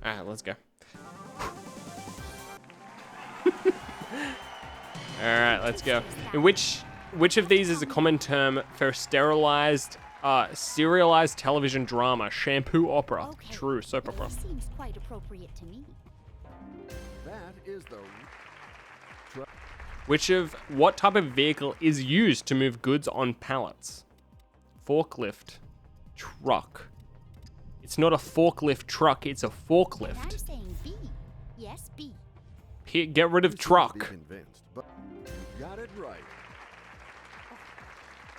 Alright, let's go. Alright, let's go. In which of these is a common term for serialized television drama? Shampoo opera. Okay. True, soap opera. This seems quite appropriate to me. That is the What type of vehicle is used to move goods on pallets? Forklift. Truck. It's not a forklift truck, it's a And I'm forklift. saying B. Yes, B. Get rid of You seem to be truck. convinced, but you got it right.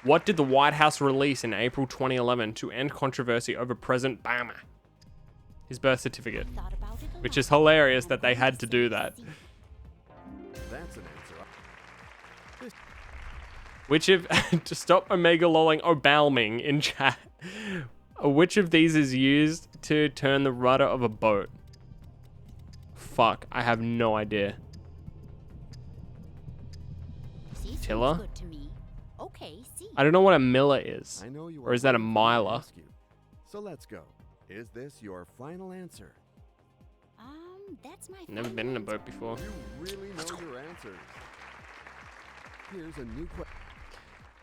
What did the White House release in April 2011 to end controversy over President Obama? His birth certificate. Thought about it a Which lot, is hilarious and that I'm they going had to do say that. C. That's an answer. Which of to stop Omega lolling or balming in chat? Which of these is used to turn the rudder of a boat? Fuck, I have no idea. C seems Tiller? good to me. Okay, C. I don't know what a miller is. I know you Or is that a waiting for me to miler? ask you. So let's go. Is this your final answer? That's my Never final been in a answer. boat before. You really know your answers. Here's a new question.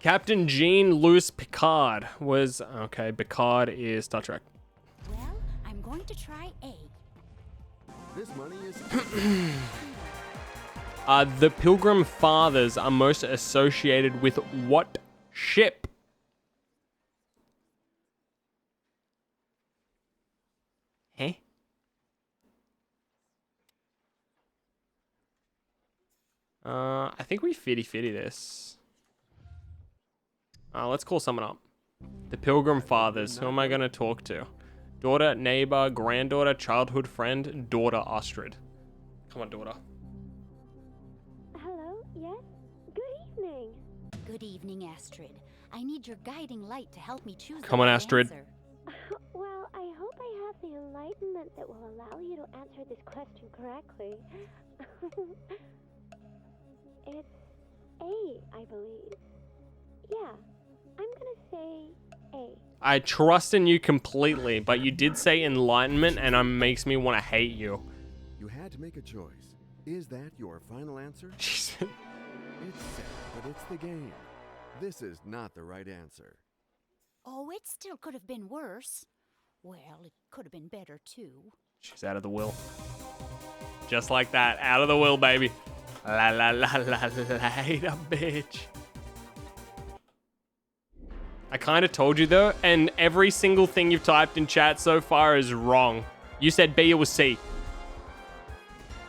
Captain Jean-Louis Picard was... Okay, Picard is Star Trek. Well, I'm going to try A. This money is The Pilgrim Fathers are most associated with what ship? Huh? I think we fitty this. Let's call someone up. The Pilgrim Fathers. Who am I going to talk to? Daughter, neighbor, granddaughter, childhood friend, daughter, Astrid. Come on, daughter. Hello? Yes? Good evening. Good evening, Astrid. I need your guiding light to help me choose Come the on, right Astrid. answer. Well, I hope I have the enlightenment that will allow you to answer this question correctly. It's A, I believe. Yeah, I'm gonna say A. I trust in you completely, but you did say enlightenment and it makes me want to hate you. You had to make a choice. Is that your final answer? Jeez. It's sad, but it's the game. This is not the right answer. Oh, it still could have been worse. Well, it could have been better, too. She's out of the will. Just like that. Out of the will, baby. La la la la later, bitch. I kind of told you though, and every single thing you've typed in chat so far is wrong. You said B, it was C.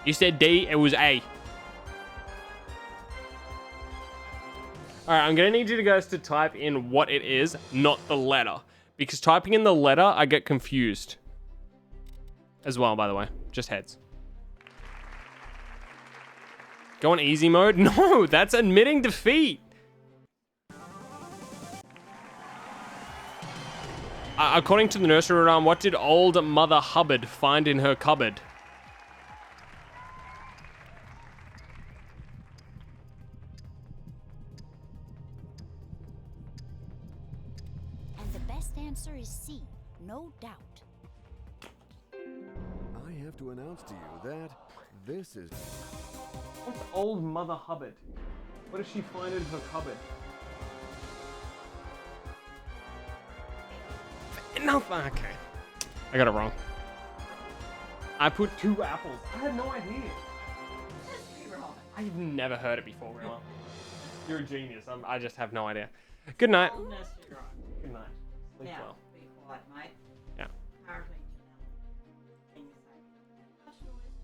You said D, it was A. Alright, I'm gonna need you guys to type in what it is, not the letter. Because typing in the letter, I get confused. As well, by the way. Just heads. Go on easy mode? No, that's admitting defeat. According to the nursery rhyme, what did old Mother Hubbard find in her cupboard? And the best answer is C, no doubt. I have to announce to you that this is What's old Mother Hubbard? What does she find in her cupboard? No, okay. I got it wrong. I put 2 apples. I had no idea. I've never heard it before, Rilla. You're a genius. I just have no idea. Good night. Good night. Sleep Now, well. be quiet, mate. Yeah. How's me now? Can you say? Hush noise.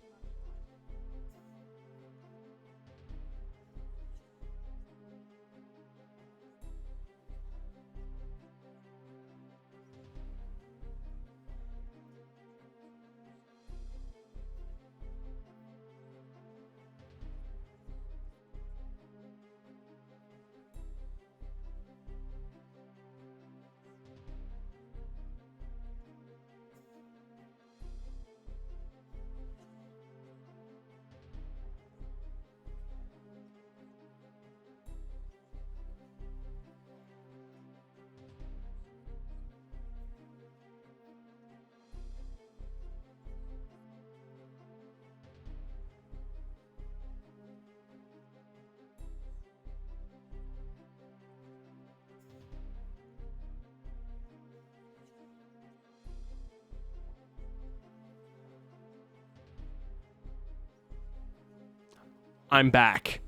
I'm back.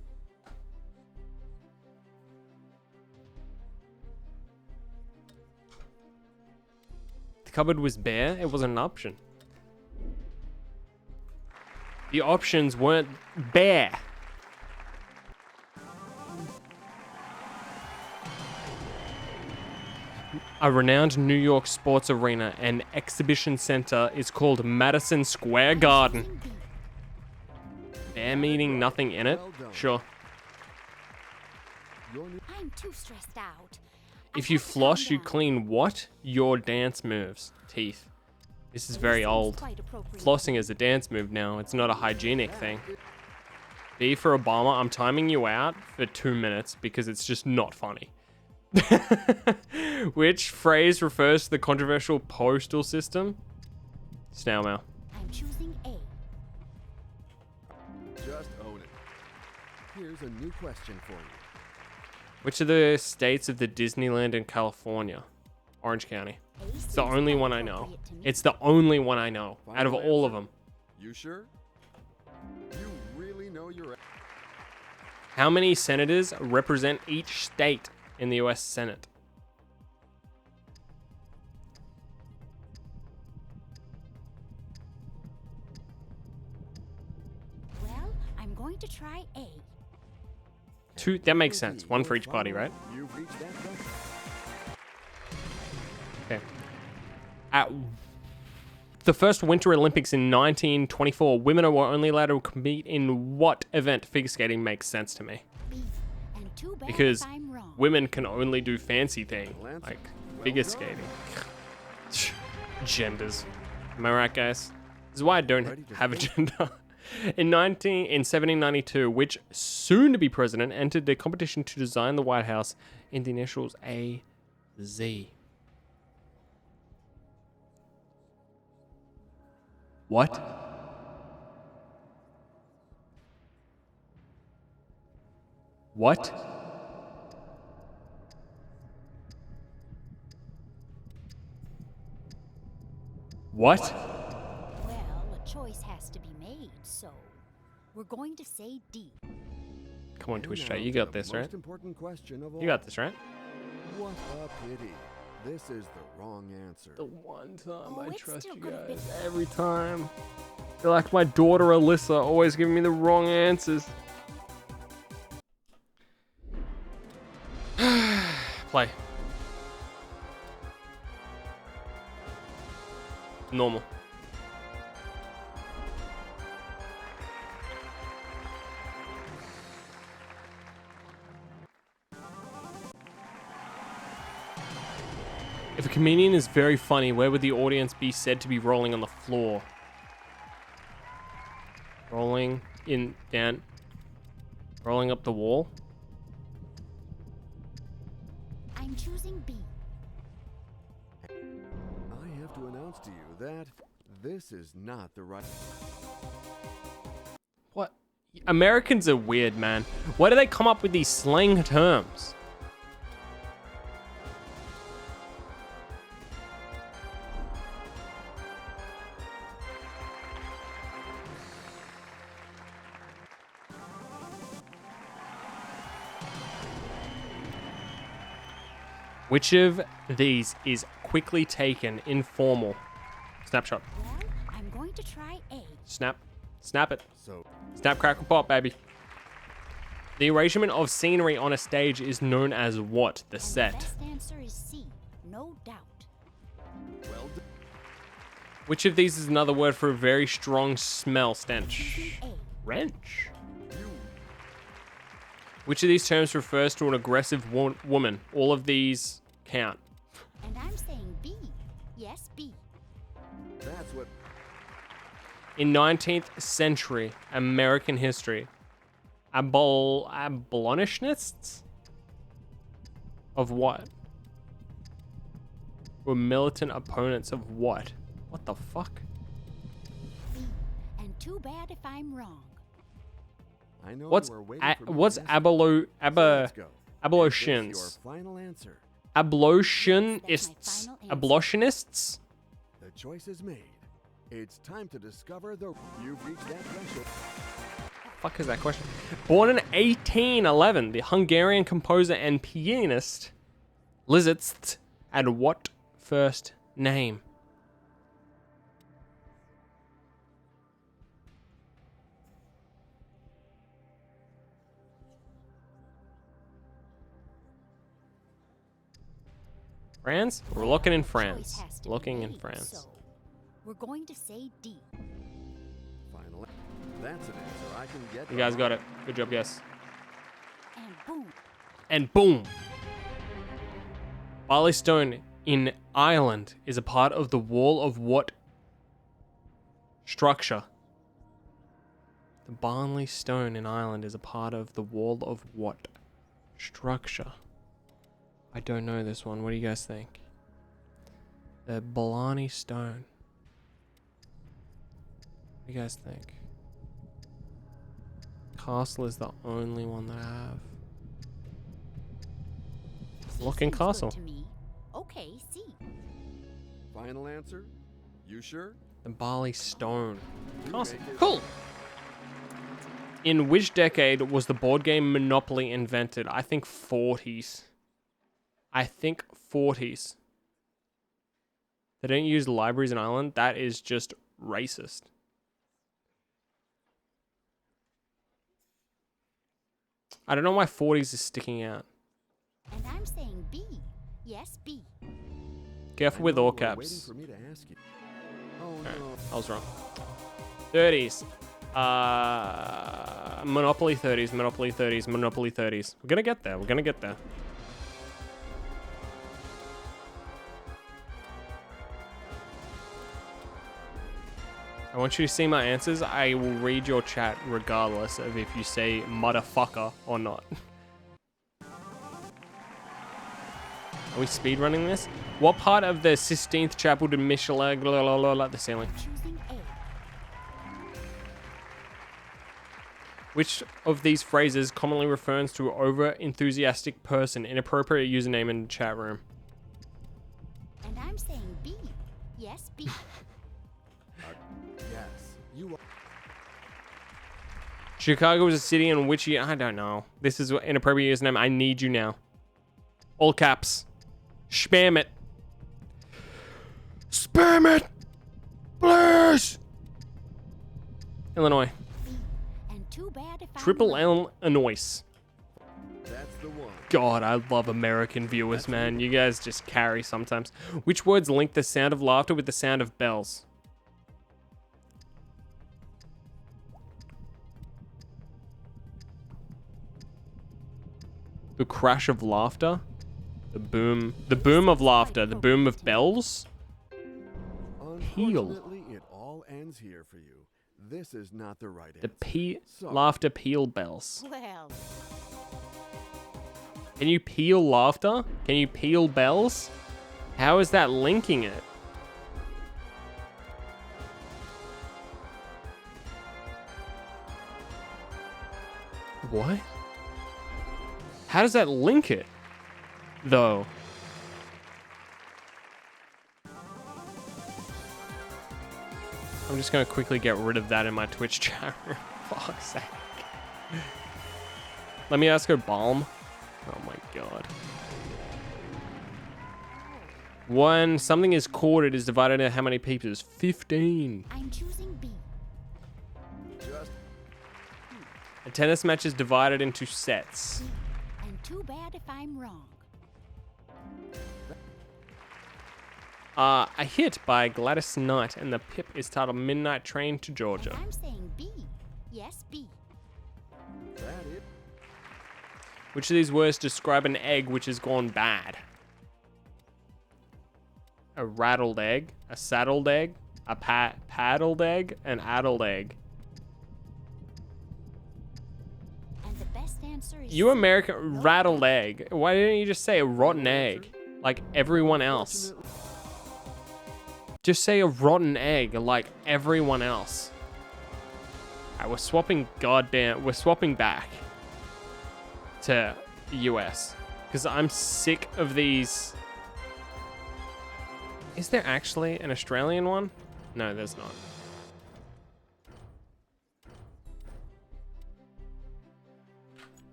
The cupboard was bare. It wasn't an option. The options weren't bare. A renowned New York sports arena and exhibition center is called Madison Square Garden. Bare meaning nothing in it? Sure. I'm too stressed out. If you floss, you clean what? Your dance moves. Teeth. This is very old. Flossing is a dance move now. It's not a hygienic thing. B for Obama, I'm timing you out for 2 minutes because it's just not funny. Which phrase refers to the controversial postal system? Snail mail. I'm choosing A. Just own it. Here's a new question for you. Which of the states of the Disneyland in California? Orange County. It's the only one I know. It's the only one I know out of all of them. You sure? You really know your... How many senators represent each state in the US Senate? Well, I'm going to try A. 2, that makes sense. 1 for each party, right? You've reached that threshold. Okay. At the first Winter Olympics in 1924, women were only allowed to compete in what event? Figure skating makes sense to me. B. And too bad Because if I'm wrong. women can only do fancy thing, like figure skating. Genders. Am I right, guys? This is why I don't have a gender. In 1792, which soon-to-be president entered the competition to design the White House in the initials A-Z. What? What? What? Well, a choice has to be made, so we're going to say D. Come on, Twitch And chat, now you to got the this, right? most important question of all. You got this, right? What a pity. This is the wrong answer. The one time Oh, I it's trust still you gonna guys. be- Every time. You're like my daughter Alyssa, always giving me the wrong answers. Play. Normal. If a comedian is very funny, where would the audience be said to be rolling on the floor? Rolling in, down, rolling up the wall? I'm choosing B. I have to announce to you that this is not the right... What? Americans are weird, man. Why do they come up with these slang terms? Which of these is quickly taken informal? Snapshot. Well, I'm going to try A. Snap. Snap it. So, Snap, crackle, pop, baby. The arrangement of scenery on a stage is known as what? The And set. the best answer is C, no doubt. well done. Which of these is another word for a very strong smell stench? Choosing A. Wrench. Which of these terms refers to an aggressive woman? All of these count. And I'm saying B. Yes, B. That's what... In 19th century American history, abolitionists of what? Were militant opponents of what? What the fuck? B. And too bad if I'm wrong. I know What's you were waiting for me to what's guess. So let's go. Is abolitionists? this your final answer? Abolitionists? answer. Abolitionists? The choice is made. It's time to discover the... You've reached that threshold. fuck is that question? Born in 1811, the Hungarian composer and pianist Liszt had what first name? France? We're looking in France. Choice has to be Looking in made, France. so we're going to say D. Final. That's an answer I can get. You guys got it. Good job, guys. And boom. And boom! Barley Stone in Ireland is a part of the wall of what structure? The Barley Stone in Ireland is a part of the wall of what structure? I don't know this one. What do you guys think? The Blarney Stone. What do you guys think? Castle is the only one that I have. C Looking seems good Castle. to me. Okay, C. Final answer? You sure? The Barley Stone. You Castle. make it. Cool. In which decade was the board game Monopoly invented? I think 40s. I think 40s. They don't use libraries in Ireland. That is just racist. I don't know why 40s is sticking out. And I'm saying B. Yes, B. Careful I with know all you were caps. waiting for me to ask you. Oh Alright, no. I was wrong. 30s. Monopoly 30s, Monopoly 30s, Monopoly 30s. We're gonna get there. We're gonna get there. I want you to see my answers. I will read your chat regardless of if you say motherfucker or not. Are we speedrunning this? What part of the Sistine Chapel did Michelin the ceiling? Choosing A. Which of these phrases commonly refers to over-enthusiastic person? Inappropriate username in the chat room. And I'm saying B. Yes, B. Yes. You are. Chicago is a city in which year? I don't know. This is inappropriate username. I need you now. All caps. Spam it. Spam it! Please! Illinois. B. And too bad if Triple I'm wrong. Illinois. That's the one. God, I love American viewers, man. You guys just carry sometimes. Which words link the sound of laughter with the sound of bells? The crash of laughter? The boom of laughter, the boom of bells? Peal. Unfortunately, it all ends here for you. This is not the right The answer. Sorry. laughter peal bells. Well, Can you peel laughter? Can you peel bells? How is that linking it? What? How does that link it, though? I'm just gonna quickly get rid of that in my Twitch chat room. Fuck's sake. Let me ask her balm. Oh my god. When something is quartered, is divided into how many pieces? 15. I'm choosing B. Just A tennis match is divided into sets. And too bad if I'm wrong. A hit by Gladys Knight, and the pip is titled Midnight Train to Georgia. And I'm saying B. Yes, B. that it. Which of these words describe an egg which has gone bad? A rattled egg, a saddled egg, a paddled egg, an addled egg. And the best answer is You C. American rattled egg. Why didn't you just say a rotten egg like everyone else? Unfortunately, Just say a rotten egg like everyone else. Alright, we're swapping back to US. Because I'm sick of these. Is there actually an Australian one? No, there's not.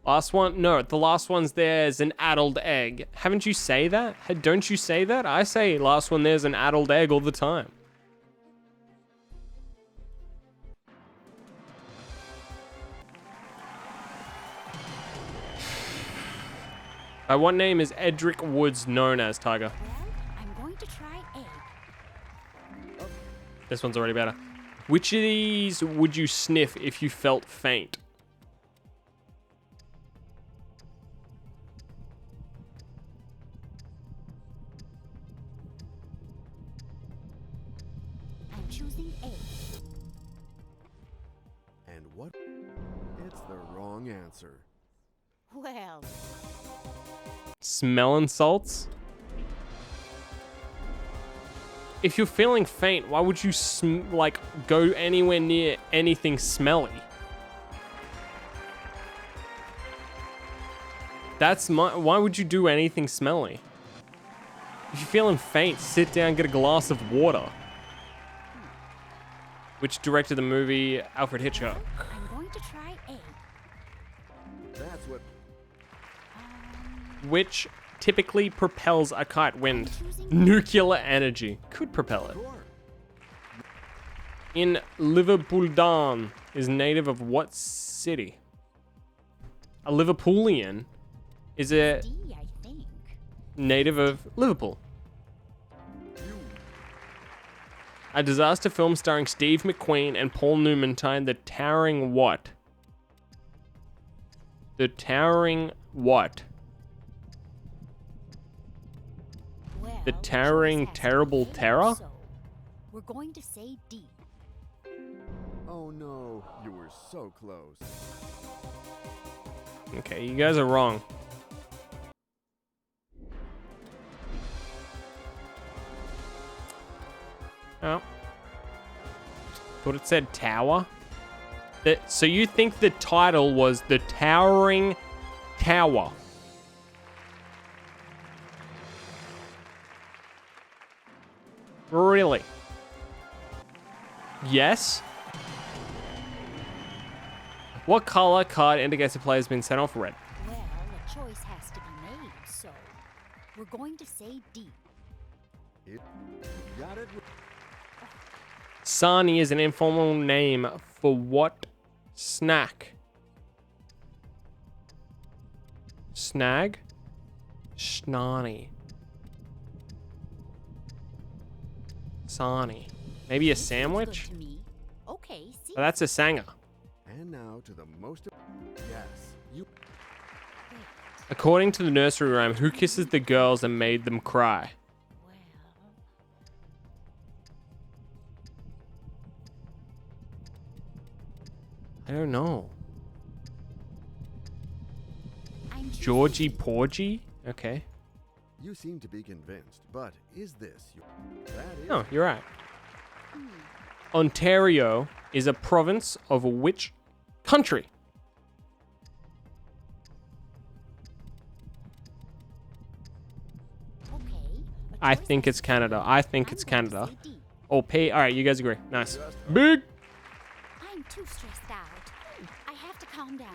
Last one? No, the last one's there's an addled egg. Haven't you say that? Don't you say that? I say last one there's an addled egg all the time. By what name is Edric Woods known as, Tiger? Well, I'm going to try egg. This one's already better. Which of these would you sniff if you felt faint? I'm choosing egg. And what? It's the wrong answer. Well, Smelling salts? If you're feeling faint, why would you like go anywhere near anything smelly? Why would you do anything smelly? If you're feeling faint, sit down, get a glass of water. Which directed the movie Alfred Hitchcock? I'm going to try egg. That's what. Which typically propels a kite? Wind. Nuclear energy could propel it. Sure. In Liverpool is native of what city? A Liverpoolian is a D, I think. native of Liverpool. A disaster film starring Steve McQueen and Paul Newman titled The Towering what? The Towering what? Well, The choice Towering has to be Terrible egg, Terror? so we're going to say D. Oh no, you were so close. Okay, you guys are wrong. Oh. Thought it said tower. So you think the title was The Towering Tower? Really? Yes? What color card indicates a player's been sent off? Red. Well, a choice has to be made, so we're going to say D. You got it. Sani is an informal name for what snack? Snag? Schnani. Sani. Maybe a Seems sandwich? good to me. Okay, see. Oh, that's a sanger. And now to the most. Yes, you. According to the nursery rhyme, who kisses the girls and made them cry? Well, I don't know. I'm choosing Georgie D. Porgy? Okay. You seem to be convinced, but is this your? That is. Oh, you're right. Ontario is a province of which country? Okay. a I choice think has it's to be Canada. made. I think I'm it's going to Canada. say D. Oh, P. All right, you guys agree. Nice. Big. I'm too stressed out. I have to calm down.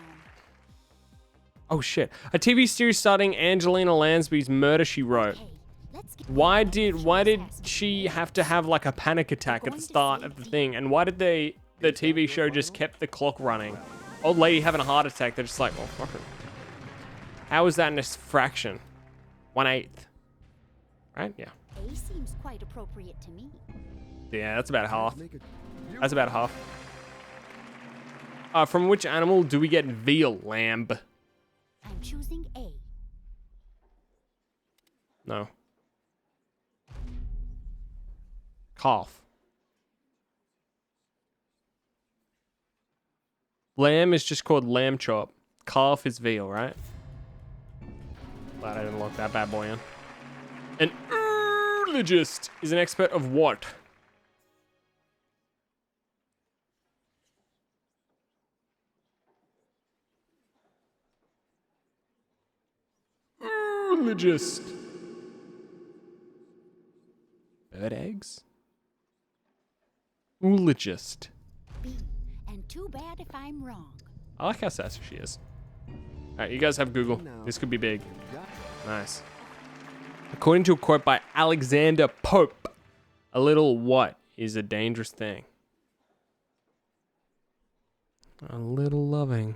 Oh shit. A TV series starring Angelina Lansbury's Murder She Wrote. Okay, let's get Why going. did Choice has to be she made. have to have like a panic attack at the start of the thing? And why did the TV show just kept the clock running? Old lady having a heart attack, they're just like, well, fuck it. How is that in a fraction? 1/8. Right? Yeah. A seems quite appropriate to me. Yeah, that's about half. Make it. That's about half. From which animal do we get veal? Lamb. I'm choosing A. No. Calf. Lamb is just called lamb chop. Calf is veal, right? Glad I didn't lock that bad boy in. An urologist is an expert of what? Urologist. Bird eggs? Oologist. B. And too bad if I'm wrong. I like how sassy she is. Alright, you guys have Google. This could be big. You got Nice. According to a quote by Alexander Pope, a little what is a dangerous thing? A little loving.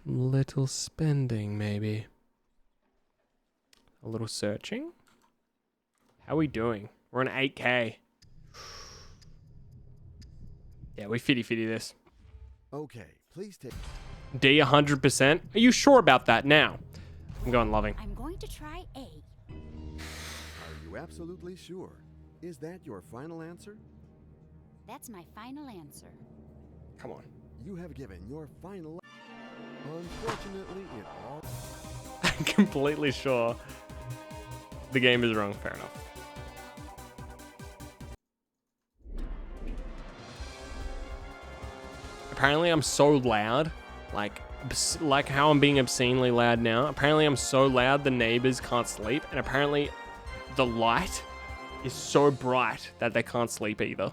Little spending, maybe. A little searching? How are we doing? We're on 8K. Yeah, we fitty this. Okay, please take. D 100%? Are you sure about that now? I'm going loving. I'm going to try A. Are you absolutely sure? Is that your final answer? That's my final answer. Come on. You have given your final. Unfortunately, it all. I'm completely sure the game is wrong. Fair enough. Apparently I'm so loud, like how I'm being obscenely loud now. Apparently I'm so loud the neighbors can't sleep, and apparently the light is so bright that they can't sleep either.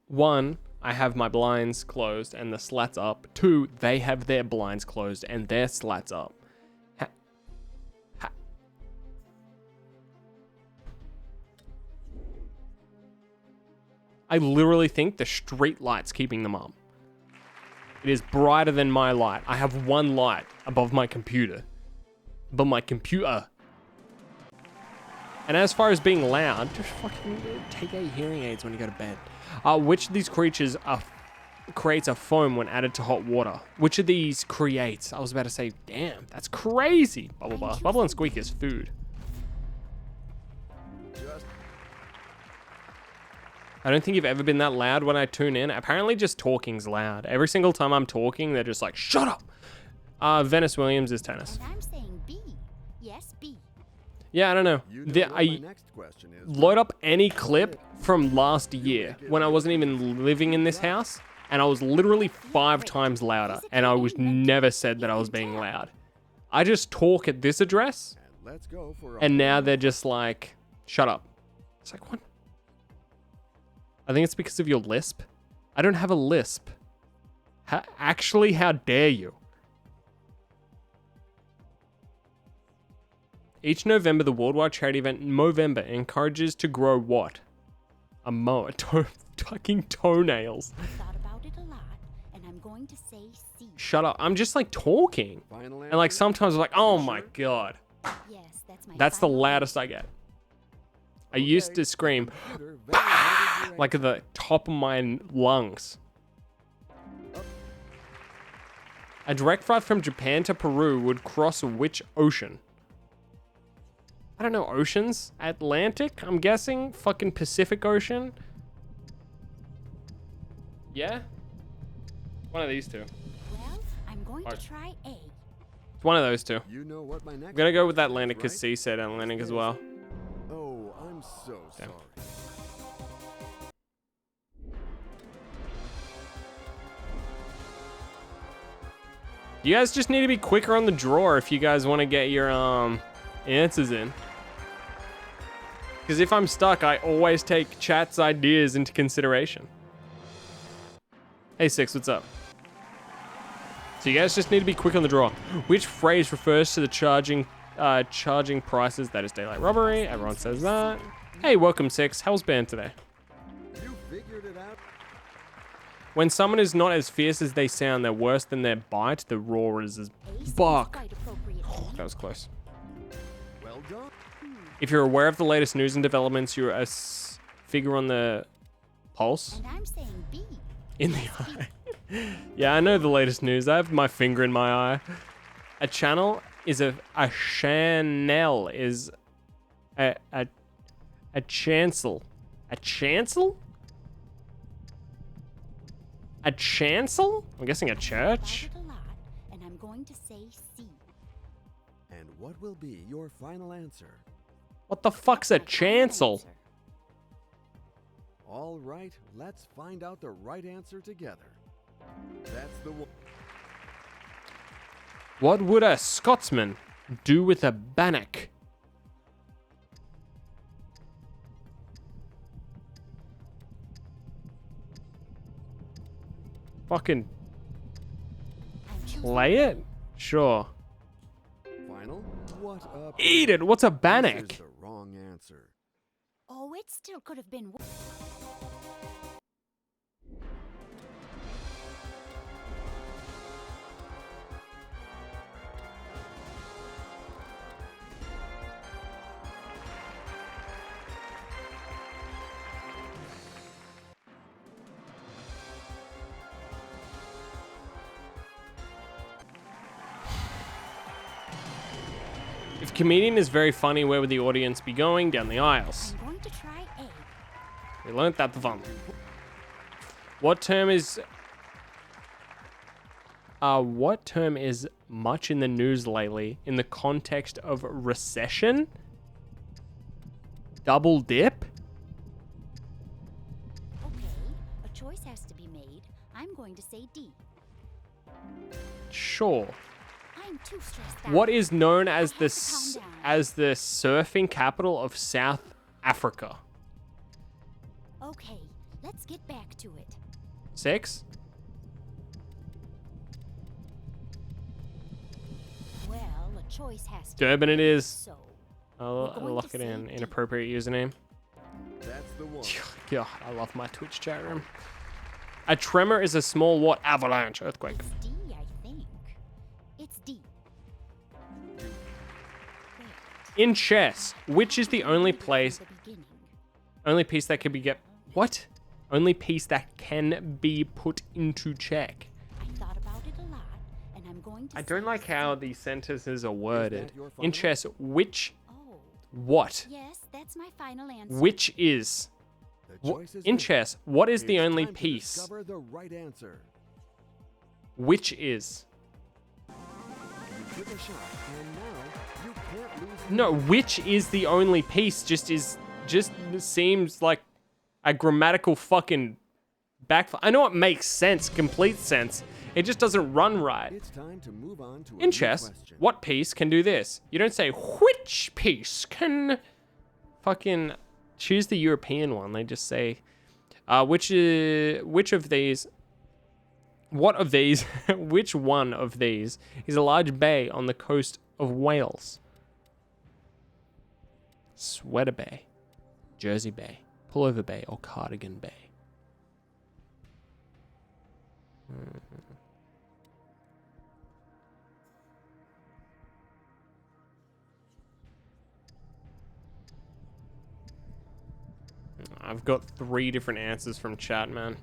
One, I have my blinds closed and the slats up. Two, they have their blinds closed and their slats up. I literally think the street light's keeping them up. It is brighter than my light. I have one light above my computer. And as far as being loud, just fucking take out your hearing aids when you go to bed. Which of these creatures creates a foam when added to hot water? Which of these creates? I was about to say, damn, that's crazy. Bubble bath. Bubble and squeak is food. I don't think you've ever been that loud when I tune in. Apparently just talking's loud. Every single time I'm talking, they're just like, shut up. Venus Williams is tennis. And I'm saying B. Yes, B. Yeah, I don't know. You know what my next question is. Load up any clip from last year when I wasn't even living in this house, and I was literally 5 times louder, and I was never said that I was being loud. I just talk at this address, And let's go for a and now they're just like, shut up. It's like, what? I think it's because of your lisp. I don't have a lisp. Actually, how dare you? Each November, the worldwide charity event Movember encourages to grow what? Fucking toenails. I thought about it a lot, and I'm going to say C. Shut up. I'm just like talking. final And like answer? sometimes I'm like, oh my God. Yes, that's my That's the final loudest I get. I used to scream Computer validated your like at the top of my lungs. A direct flight from Japan to Peru would cross which ocean? I don't know, oceans? Atlantic, I'm guessing? Fucking Pacific Ocean? Yeah? One of these two. Well, I'm going Right. to try A. It's one of those two. You know what my next I'm gonna go with question is, Atlantic because right? C said Atlantic as well. Oh, I'm so Damn. sorry. You guys just need to be quicker on the drawer if you guys want to get your answers in. Because if I'm stuck, I always take chat's ideas into consideration. Hey Six, what's up? So you guys just need to be quick on the draw. Which phrase refers to the charging prices? That is daylight robbery. Everyone says that. Hey, welcome Six. How's band today? You figured it out. When someone is not as fierce as they sound, they're worse than their bite. The roar is as A seems buck. quite appropriate to me. That was close. Well done. If you're aware of the latest news and developments, you're a figure on the pulse And I'm saying B. in the eye. Yeah, I know the latest news. I have my finger in my eye. A channel is a channel is a chancel. A chancel? A chancel? I'm guessing a church. Thought it a lot, and I'm going to say C. And what will be your final answer? What the fuck's a My final chancel? answer. All right, let's find out the right answer together. That's the one. What would a Scotsman do with a bannock? fucking I'm choosing play it? Sure. Final? What a Eat it! What's a This is bannock? the wrong answer. Oh, it still could have been. If comedian is very funny, where would the audience be going? Down the aisles. I'm going to try A. We learnt that the fun. What term is much in the news lately in the context of recession? Double dip? Okay, a choice has to be made. I'm going to say D. Sure. I'm too stressed out. What is known as I the have to calm down. as the surfing capital of South Africa? Okay, let's get back to it. 6? Well, a choice has to Durban be it made, is. So, I'll going lock to it in. say D. Inappropriate username. That's the one. God, I love my Twitch chat room. A tremor is a small what? Avalanche. Earthquake. it's D, I think. It's D. Wait, In chess, which is the only place, the beginning. only piece that can be get, what? Only piece that can be put into check. I thought about it a lot, and I'm going to I don't say like how C. these sentences are worded. your In final? chess, which, Oh, what? yes, that's my final answer. Which is, The choice is in made. chess, what is the It's only time to piece? discover the right answer. Which is? You took a shot, and now you can't lose. No, which is the only piece just seems like a grammatical fucking backfire. I know it makes sense, complete sense. It just doesn't run right. It's time to move on to a In new chess, question. what piece can do this? You don't say which piece can fucking choose the European one. They just say which of these, what of these, which one of these is a large bay on the coast of Wales? Sweater Bay, Jersey Bay, Pullover Bay, or Cardigan Bay? I've got 3 different answers from chat, man.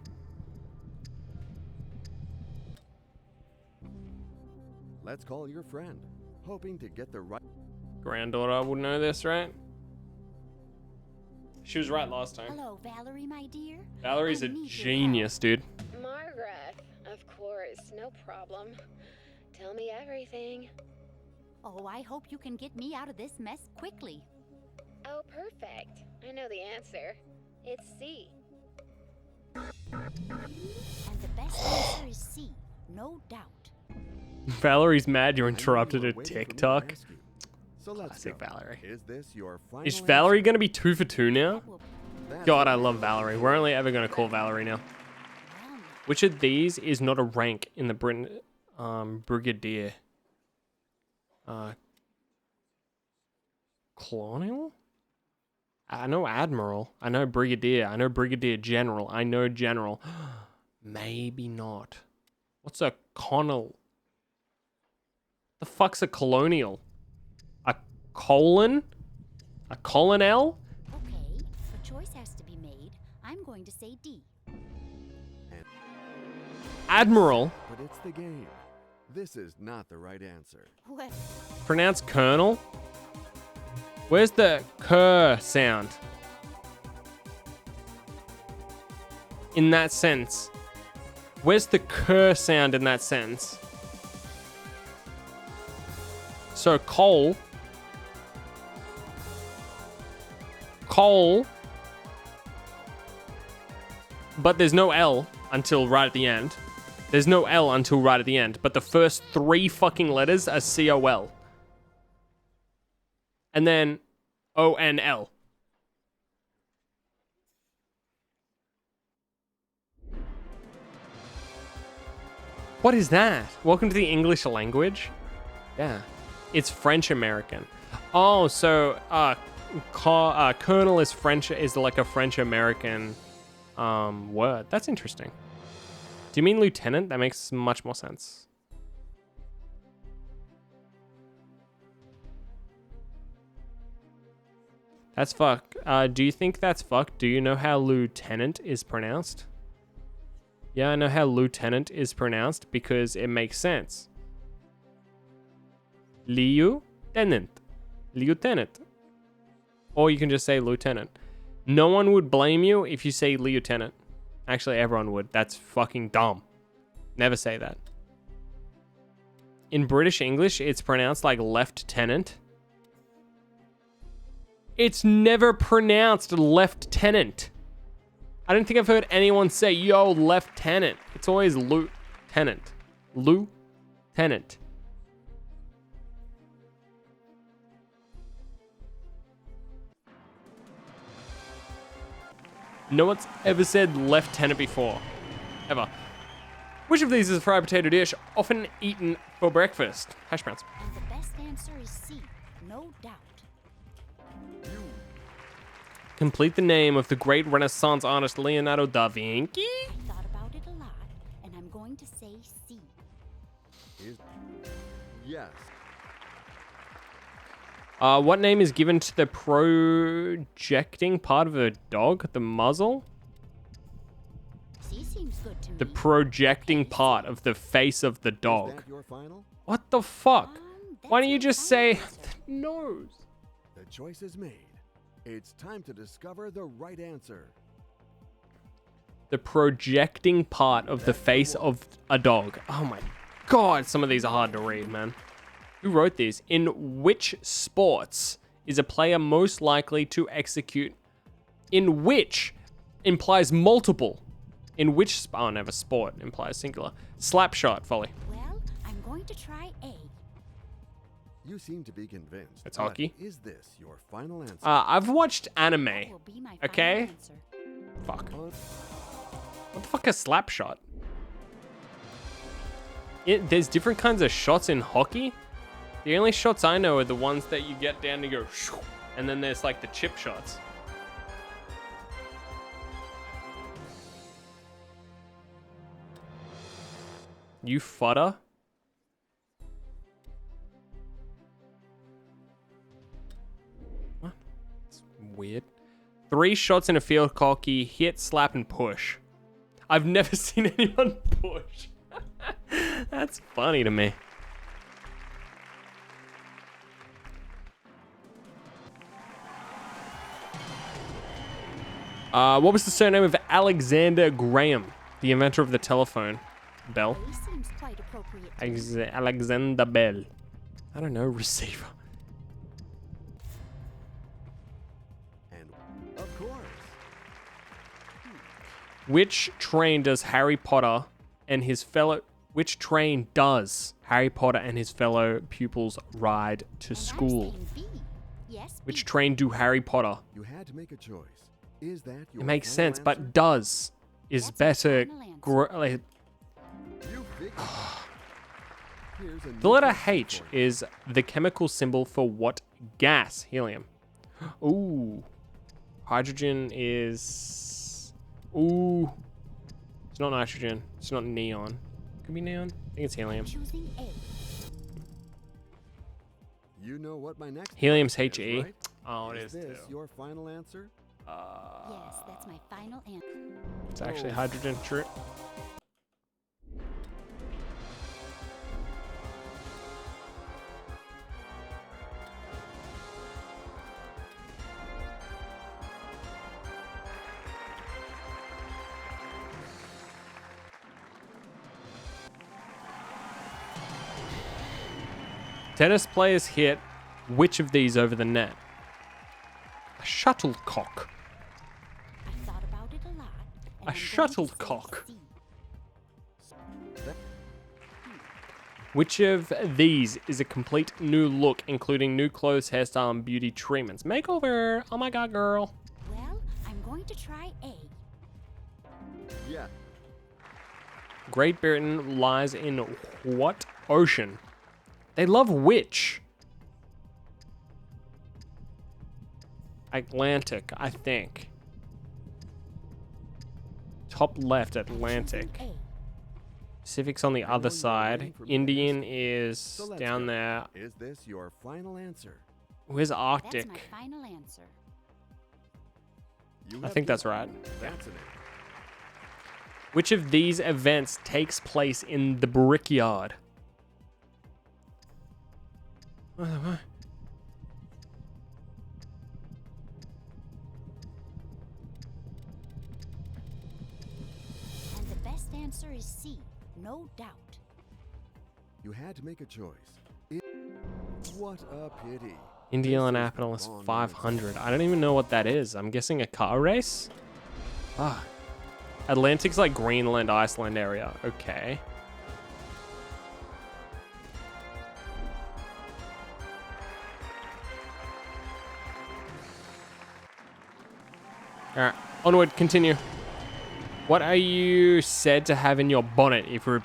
Let's call your friend, hoping to get the right. Granddaughter would know this, right? She was right last time. Hello, Valerie, my dear. Valerie's I a need your genius, dude. Margaret, of course, no problem. Tell me everything. help. Oh, I hope you can get me out of this mess quickly. Oh, perfect. I know the answer. It's C. And the best answer is C, no doubt. Valerie's mad you I know interrupted you a were waiting for me to TikTok. ask you. So let's Classic go. Valerie. Is this your final Is Valerie answer? gonna be 2 for 2 now? That will That's God, I it. love Valerie. We're only ever gonna call Valerie now. well now. Which of these is not a rank in the Britain brigadier? Colonial? I know admiral. I know brigadier. I know brigadier general. I know general. Maybe not. What's a colonel? The fuck's a colonial? A colon? A colonel? Okay, a choice has to be made. I'm going to say D. Admiral? But it's the game. This is not the right answer. What? Pronounced colonel? Where's the cur sound? In that sense. Where's the cur sound in that sentence? So coal. Coal. But there's no L until right at the end. There's no L until right at the end. But the first 3 fucking letters are C-O-L. And then O-N-L. What is that? Welcome to the English language? Yeah. It's French American. Oh, so colonel is French, is like a French American word. That's interesting. Do you mean lieutenant? That makes much more sense. That's fuck. Do you think that's fuck? Do you know how lieutenant is pronounced? Yeah, I know how lieutenant is pronounced because it makes sense. Lieutenant. Lieutenant. Or you can just say lieutenant. No one would blame you if you say lieutenant. Actually, everyone would. That's fucking dumb. Never say that. In British English, it's pronounced like lieutenant. It's never pronounced lieutenant. I don't think I've heard anyone say, yo, lieutenant. It's always lieutenant. Lieutenant. No one's ever said lieutenant before. Ever. Which of these is a fried potato dish often eaten for breakfast? Hash browns. And the best answer is C, no doubt. Complete the name of the great Renaissance artist Leonardo da Vinci. I thought about it a lot, and I'm going to say C. Yes. What name is given to the projecting part of a dog? The muzzle? C seems good to me. The projecting part of the face of the Is dog. that your final? What the fuck? Why That's don't you my just final say answer. nose? The choice is made. It's time to discover the right answer. The projecting part of the face of a dog. Oh my god, some of these are hard to read, man. Who wrote these? In which sports is a player most likely to execute? In which implies multiple. In which, oh, never sport implies singular. Slap shot, volley. Well, I'm going to try A. You seem to be convinced. It's but hockey. Is this your final answer? I've watched anime. That will be my final Okay. answer. Fuck. What the fuck is slap shot? There's different kinds of shots in hockey. The only shots I know are the ones that you get down to go, shoo, and then there's like the chip shots. You fodder? What? It's weird. 3 shots in a field hockey, hit, slap, and push. I've never seen anyone push. That's funny to me. What was the surname of Alexander Graham, the inventor of the telephone? Bell? A seems quite appropriate. to me. Alexander Bell. I don't know, receiver. And of course. Which train does Harry Potter and his fellow pupils ride to And school? I'm saying B. Yes, Which B. train do Harry Potter? You had to make a choice. Is that your It makes final sense, answer? but does is That's my better. final answer. You figured. Here's a The new letter question H for you. is the chemical symbol for what gas? Helium. Ooh. Hydrogen is... Ooh. It's not nitrogen. It's not neon. Could be neon. I think it's helium. Choosing A. You know what my next Helium's question HE. is, right? Oh, it is this too. your final answer? Yes, that's my final answer. It's actually Oh. hydrogen. True. Tennis players hit which of these over the net? A shuttlecock. I thought about it a lot. A And I'm going to say shuttlecock. C. Which of these is a complete new look, including new clothes, hairstyle, and beauty treatments? Makeover. Oh my god, girl. Well, I'm going to try A. Yeah. Great Britain lies in what ocean? They love which? Atlantic, I think. Top left, Atlantic. A. Pacific's on the other side. Indian is So let's down go. there. Is this your final answer? Where's That's Arctic? my final answer. You I have think the- that's right. That's an Which of these events takes place in the Brickyard? And the best answer is C. No doubt. You had to make a choice. What a pity. Indianapolis 500. I don't even know what that is. I'm guessing a car race? Ah. Atlantic's like Greenland, Iceland area. Okay. Alright, onward, continue. What are you said to have in your bonnet if you're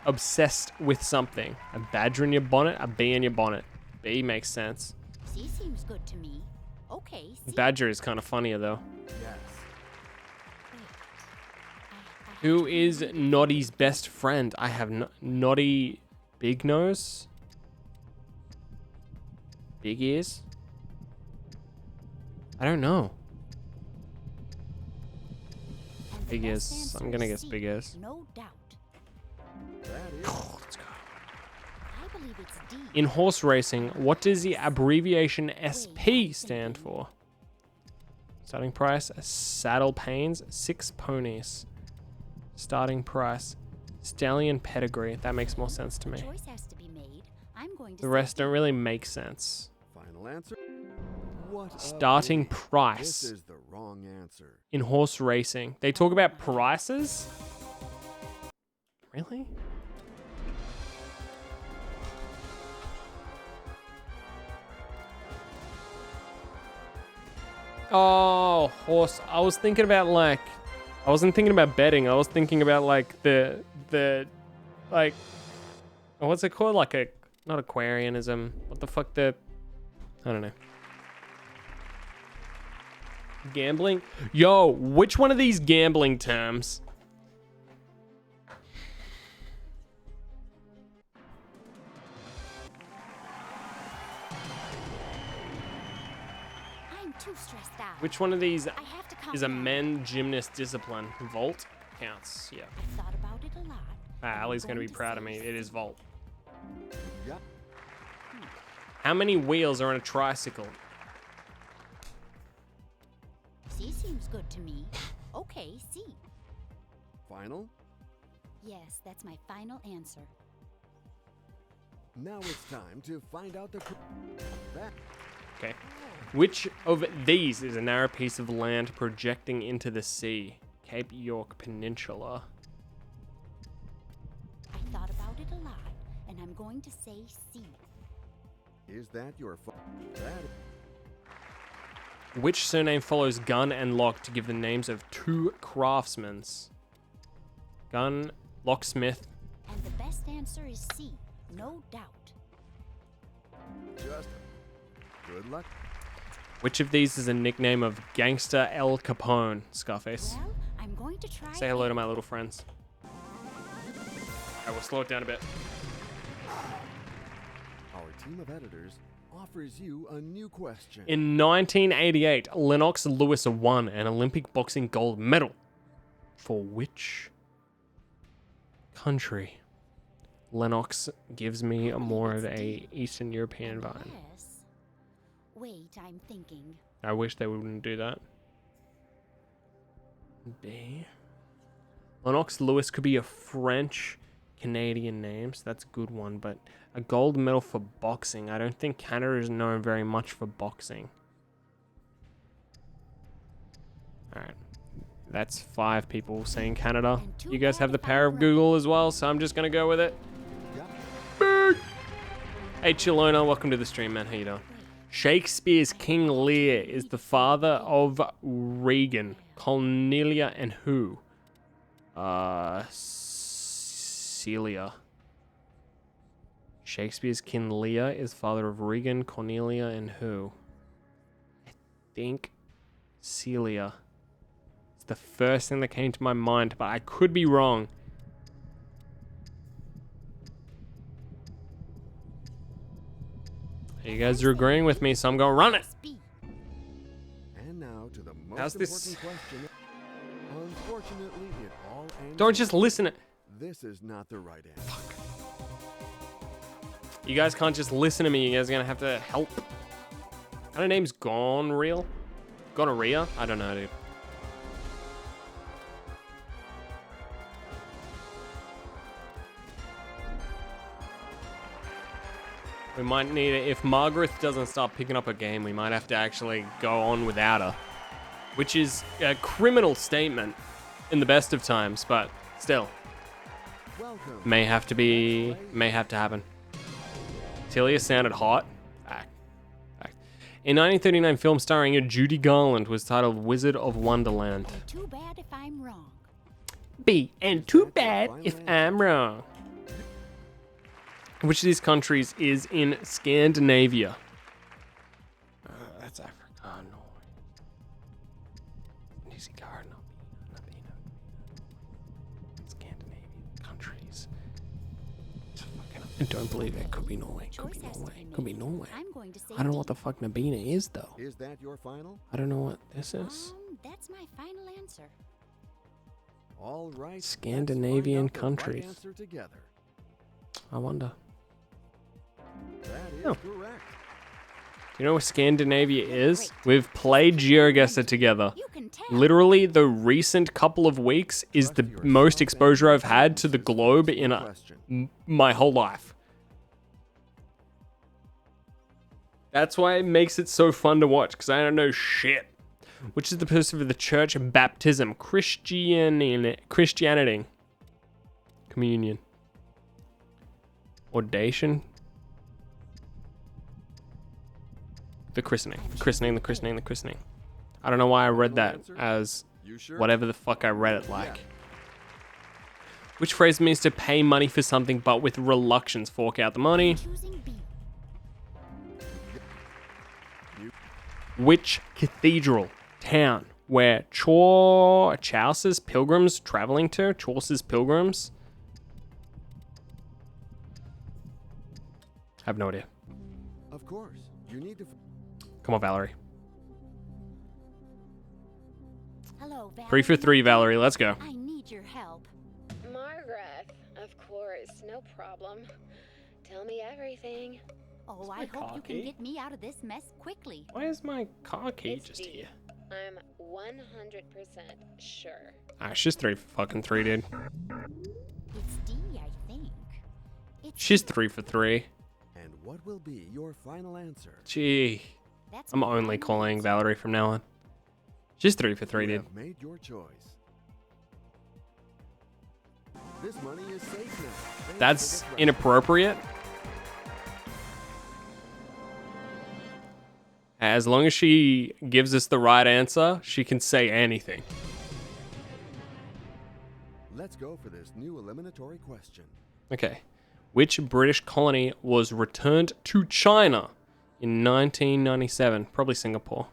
obsessed with something? A badger in your bonnet, a bee in your bonnet. Bee makes sense. C seems good to me. Okay, C. Badger is kind of funnier though. Yes. Wait. I Who is Noddy's best friend? I have Noddy Big Nose? Big Ears? I don't know. And the Big best Ears. answer I'm gonna is guess C. Big Ears. No doubt. That is Let's go. I believe it's D. In horse racing, what does the abbreviation SP stand for? Starting price, saddle pains, 6 ponies. Starting price, stallion pedigree. That makes more sense to me. Choice has to be made. I'm going to The say rest D. don't really make sense. final answer. What a Starting pity. price This is the wrong answer. in horse racing. They talk about prices? Really? Oh, horse. I was thinking about like, I wasn't thinking about betting. I was thinking about like like, what's it called? Like not Aquarianism. What the fuck I don't know. Gambling? Yo, which one of these gambling terms? I'm too stressed out. Which one of these I have to calm is a down. men gymnast discipline? Vault counts. Yeah. I've thought about it a lot. Ah, and I'm Ali's gonna be going proud of say me. C. It is vault. Yeah. How many wheels are on a tricycle? C seems good to me. Okay, C. Final. Yes, that's my final answer. Now it's time to find out the. That. Okay. Which of these is a narrow piece of land projecting into the sea? Cape York Peninsula. I thought about it a lot, and I'm going to say C. Is that your? That. Which surname follows Gun and Lock to give the names of two craftsmen? Gun, Locksmith. And the best answer is C. No doubt. Just. Good luck. Which of these is a nickname of Gangster El Capone? Scarface. Well, I'm going to try. Say hello A. to my little friends. I will slow it down a bit. Our team of editors offers you a new question. In 1988, Lennox Lewis won an Olympic boxing gold medal. For which country? Lennox gives me more of a Eastern European vibe. Yes. Wait, I'm thinking. I wish they wouldn't do that. B. Lennox Lewis could be a French Canadian name, so that's a good one, but a gold medal for boxing. I don't think Canada is known very much for boxing. Alright. That's 5 people saying Canada. And too You guys bad have the if I'm power of wrong. Google as well, so I'm just gonna go with it. Yeah. Hey Chilona, welcome to the stream, man. How you doing? Wait. Shakespeare's King Lear is the father of Regan, Cornelia, and who? Celia. Shakespeare's kin Lear is father of Regan, Cornelia, and who? I think Celia. It's the first thing that came to my mind, but I could be wrong. You guys are agreeing with me, so I'm gonna run it. And now to the most How's this? important question. Unfortunately, it all ends. Don't just listen to... This is not the right answer. You guys can't just listen to me. You guys are gonna have to help. Kind of name's Goneril? Gonorrhea? I don't know, dude. We might need it. If Margaret doesn't start picking up a game, we might have to actually go on without her. Which is a criminal statement in the best of times, but still. Welcome. May have to happen. Celia sounded hot. Fact. In 1939 film starring Judy Garland was titled Wizard of Wonderland. And too bad if I'm wrong. B. And too bad if I'm wrong. Which of these countries is in Scandinavia? That's Africa. Norway. New Zealand. Scandinavian countries. I don't believe it. Could be Norway. Could be Norway. Could be Norway. I'm going to say I don't know what the fuck Nabina is, though. Is that your final? I don't know what this is. That's my final answer. All right. let's Scandinavian find out the countries. Right answer together. I wonder. That is Oh. correct. Do you know what Scandinavia is? We've played GeoGuessr together. You can tell. Literally, the recent couple of weeks is the most exposure I've had to the globe in my whole life. That's why it makes it so fun to watch, because I don't know shit. Which is the pursuit of the church and baptism, Christianity, communion, ordation, the christening. I don't know why I read that as You sure? whatever the fuck I read it like. Which phrase means to pay money for something but with reluctance? Fork out the money. Choosing B. Which cathedral town where Chaucer's pilgrims traveling to? Chaucer's pilgrims? I have no idea. Of course. You need to. Come on, Valerie. Hello, Valerie. 3 for 3, Valerie. Let's go. I need your help. Margaret, of course, no problem. Tell me everything. Oh, my I hope car you key? can get me out of this mess quickly. Why is my car key It's just D. here? I'm 100% sure. Ah, she's 3 for fucking 3, dude. It's D, I think. It's She's D. 3 for 3. And what will be your final answer? Gee. That's I'm my only final calling answer. Valerie from now on. She's 3 for 3, You dude. have made your choice. This money is safe now. Thanks That's for the inappropriate. As long as she gives us the right answer, she can say anything. Let's go for this new eliminatory question. Okay. Which British colony was returned to China in 1997? Probably Singapore.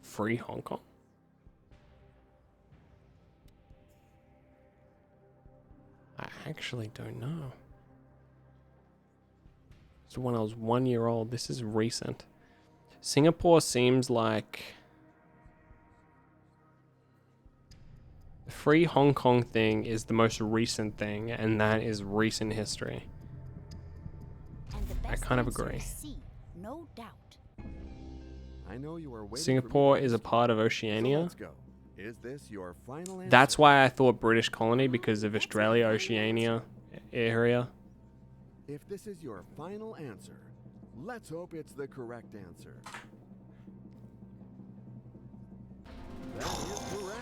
Free Hong Kong? I actually don't know. So when I was 1 year old, this is recent. Singapore seems like the free Hong Kong thing is the most recent thing, and that is recent history. And the I best kind of answer agree. is C, no doubt. I know you are waiting Singapore for me is a next. part of So Oceania. let's go. Is this your final answer? That's why I thought British colony, because of Australia, Oceania area. If this is your final answer, let's hope it's the correct answer. That is correct.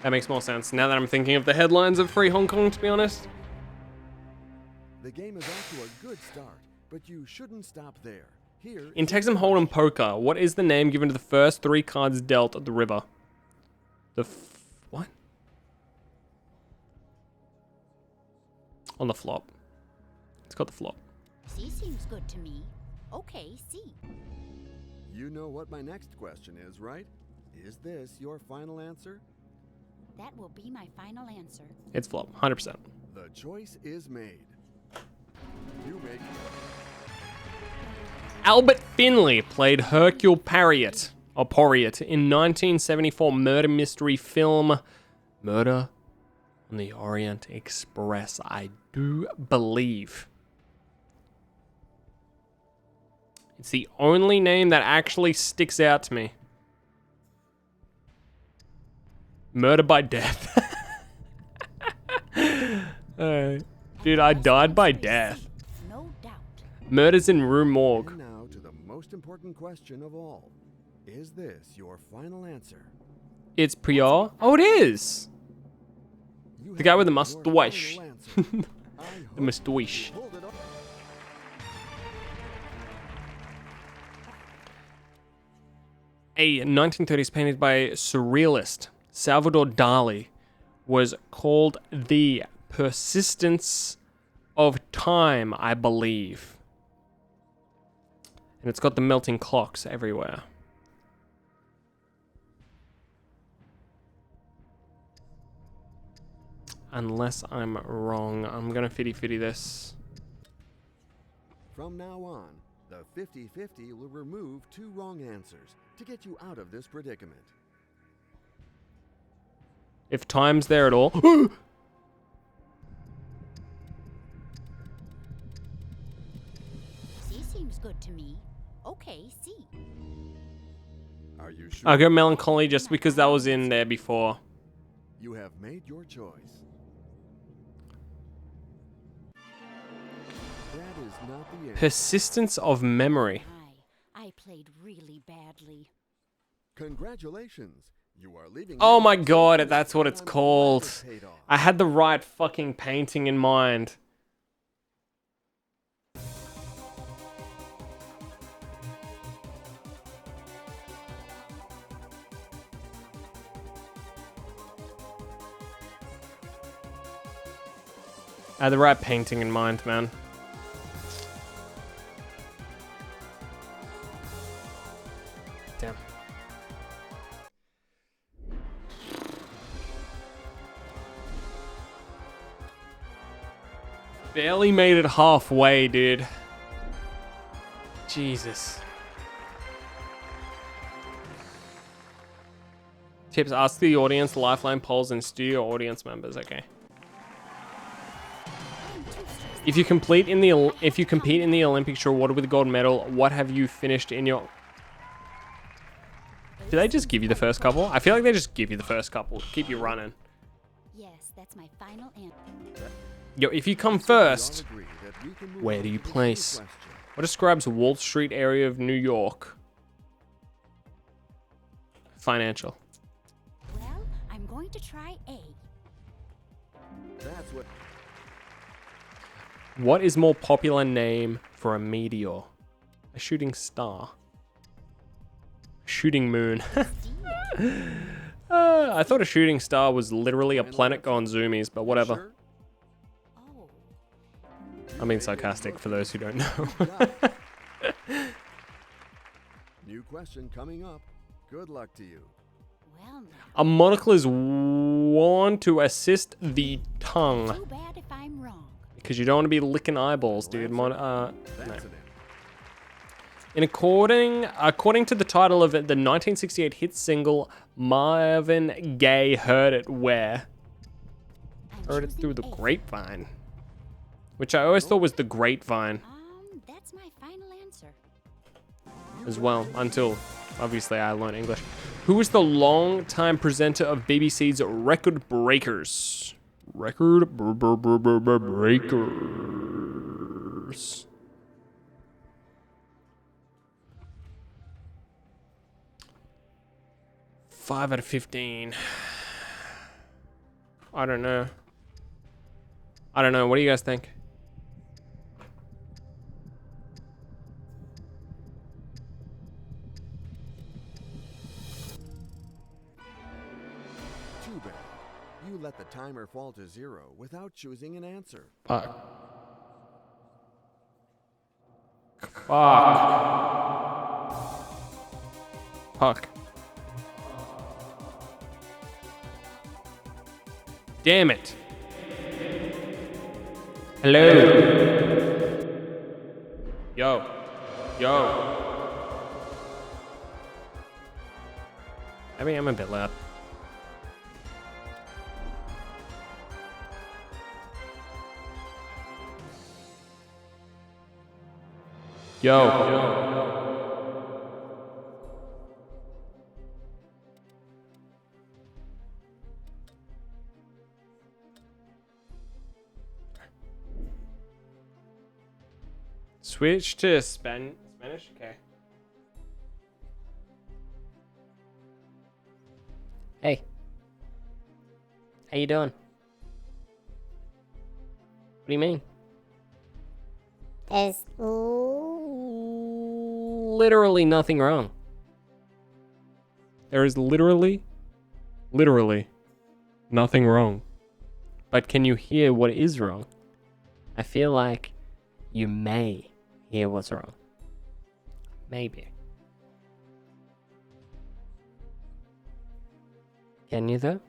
That makes more sense now that I'm thinking of the headlines of Free Hong Kong, to be honest. The game is off to a good start, but you shouldn't stop there. Here In is Texas the Hold'em question. poker, what is the name given to the first 3 cards dealt at the river? What? On the flop. It's got the flop. C seems good to me. Okay, C. You know what my next question is, right? Is this your final answer? That will be my final answer. It's flop, 100%. The choice is made. You make Albert Finley played Hercule Poirot in 1974 murder mystery film Murder on the Orient Express, I do believe. It's the only name that actually sticks out to me. Murder by death. Dude, I died by death. No doubt. Murders in Rue Morgue. And now to the most important question of all. Is this your final answer? It's Prior. Oh, it is. You The guy have with the made your moustache. final answer. I hope The moustache. you pulled it off. A 1930s painted by surrealist Salvador Dali was called The Persistence of Time, I believe. And it's got the melting clocks everywhere. Unless I'm wrong. I'm gonna fitty this. From now on, the 50-50 will remove 2 wrong answers to get you out of this predicament. If time's there at all. C seems good to me. Okay, C. Are you sure? I'll go melancholy just because that was in there before. You have made your choice. That is not the end. Persistence of memory. I played really badly. Congratulations. You are leaving. Oh your my house god, and that's what it's on called. is paid off. I had the right fucking painting in mind. I had the right painting in mind, man. Damn. Barely made it halfway, dude. Jesus. Tips, ask the audience, lifeline polls, and studio audience members. Okay. If you compete in the Olympics, you're awarded with a gold medal. What have you finished in your? Did they just give you the first couple? I feel like they just give you the first couple. Keep you running. Yes, that's my final answer. Yo, if you come We all first, agree that we can move where on do you to the place? second question. What describes Wall Street area of New York? Financial. Well, I'm going to try A. That's what. What is more popular name for a meteor? A shooting star. Shooting moon. I thought a shooting star was literally a planet gone zoomies, but whatever. Sure? Oh, I'm being sarcastic for those who don't know. New question coming up. Good luck to you. well, now. A monocle is one to assist the tongue. Too bad if I'm wrong. Because you don't want to be licking eyeballs, dude. No. That's an According to the title of it, the 1968 hit single, Marvin Gaye heard it where? I'm Heard it choosing through the A. grapevine. Which I always thought was the grapevine That's my final answer. as well, until obviously I learned English. Who is the long-time presenter of BBC's Record Breakers? Breakers. Five out of 15. I don't know. What do you guys think? You let the timer fall to 0 without choosing an answer. Fuck. Fuck. Fuck. Damn it. Hello. Yo. Yo. Maybe I'm a bit loud. Yo. Switch to Spanish? Okay. Hey. How you doing? What do you mean? There's literally nothing wrong. There is literally nothing wrong. But can you hear what is wrong? I feel like you may hear what's wrong. Maybe. Can you though?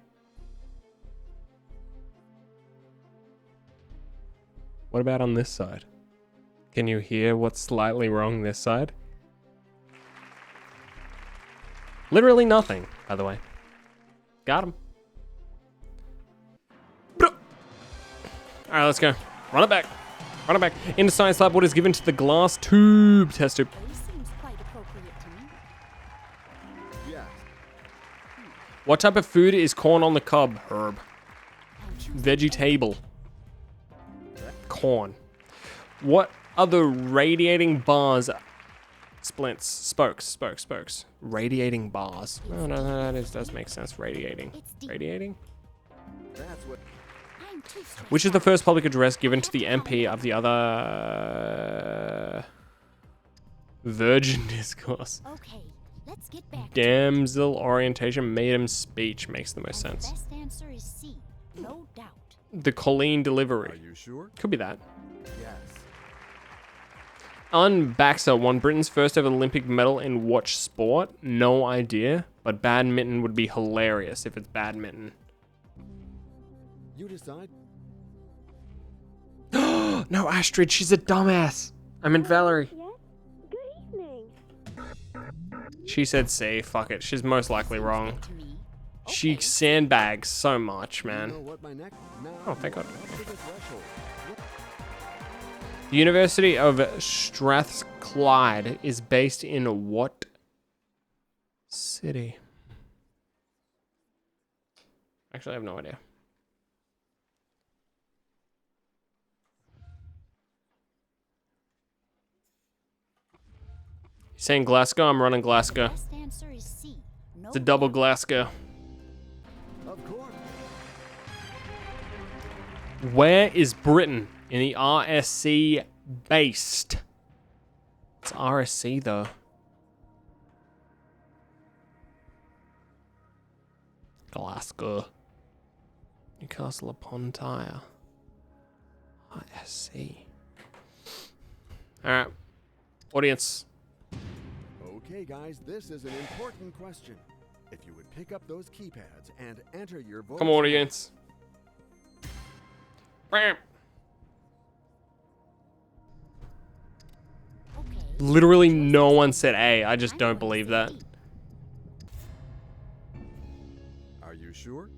What about on this side? Can you hear what's slightly wrong this side? Literally nothing, by the way. Got him. Alright, let's go. Run it back. Run it back. In the science lab, what is given to the glass tube test tube? This seems quite appropriate to me. Yes. What type of food is corn on the cob? Herb. I'm choosing Vegetable. Corn. What are the radiating bars? Spokes. Radiating bars. No, that does make sense. Radiating. It's deep. Radiating? That's what. I'm too stressed Which is the out. first public address given to the MP of the other Virgin Discourse? Okay, let's get back to Damsel orientation maiden speech makes the most and the sense. best answer is C, no doubt. The Colleen Are delivery. you sure? Could be that. Yes. Alan Baxter won Britain's first ever Olympic medal in watch sport. No idea, but badminton would be hilarious if it's badminton. You decide. No, Astrid, she's a dumbass. I meant Valerie. Yes? Good evening. She said C. Fuck it. She's most likely wrong. To me. She Okay. sandbags so much, You know man. what my next. Now Oh, thank God. up to the threshold. The University of Strathclyde is based in what city? Actually, I have no idea. You saying Glasgow? I'm running Glasgow. Best answer is C, no It's a double doubt. Glasgow. Of course. Where is Britain in the RSC based? It's RSC though. Glasgow. Newcastle upon Tyre. RSC. Alright. Audience. Okay, guys, this is an important question. If you would pick up those keypads and enter your vote. Come audience. Bam. Okay. Literally no one said A. I just don't believe that. Are you sure?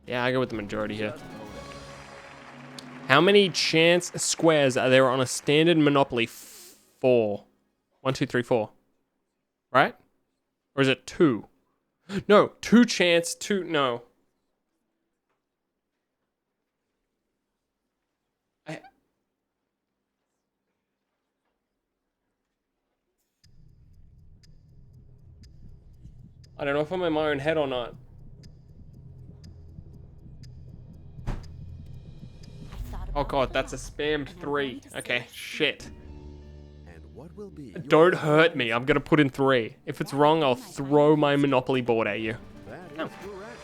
Yeah, I go with the majority here. How many chance squares are there on a standard Monopoly? 4. 1, 2, 3, 4. Right? Or is it 2? No, 2 chance, 2. No. I don't know if I'm in my own head or not. Oh god, that's a spammed 3. Okay, shit. And what will be? your Don't final hurt me. I'm gonna put in 3. If it's wrong, I'll throw my Monopoly board at you. That is No. correct.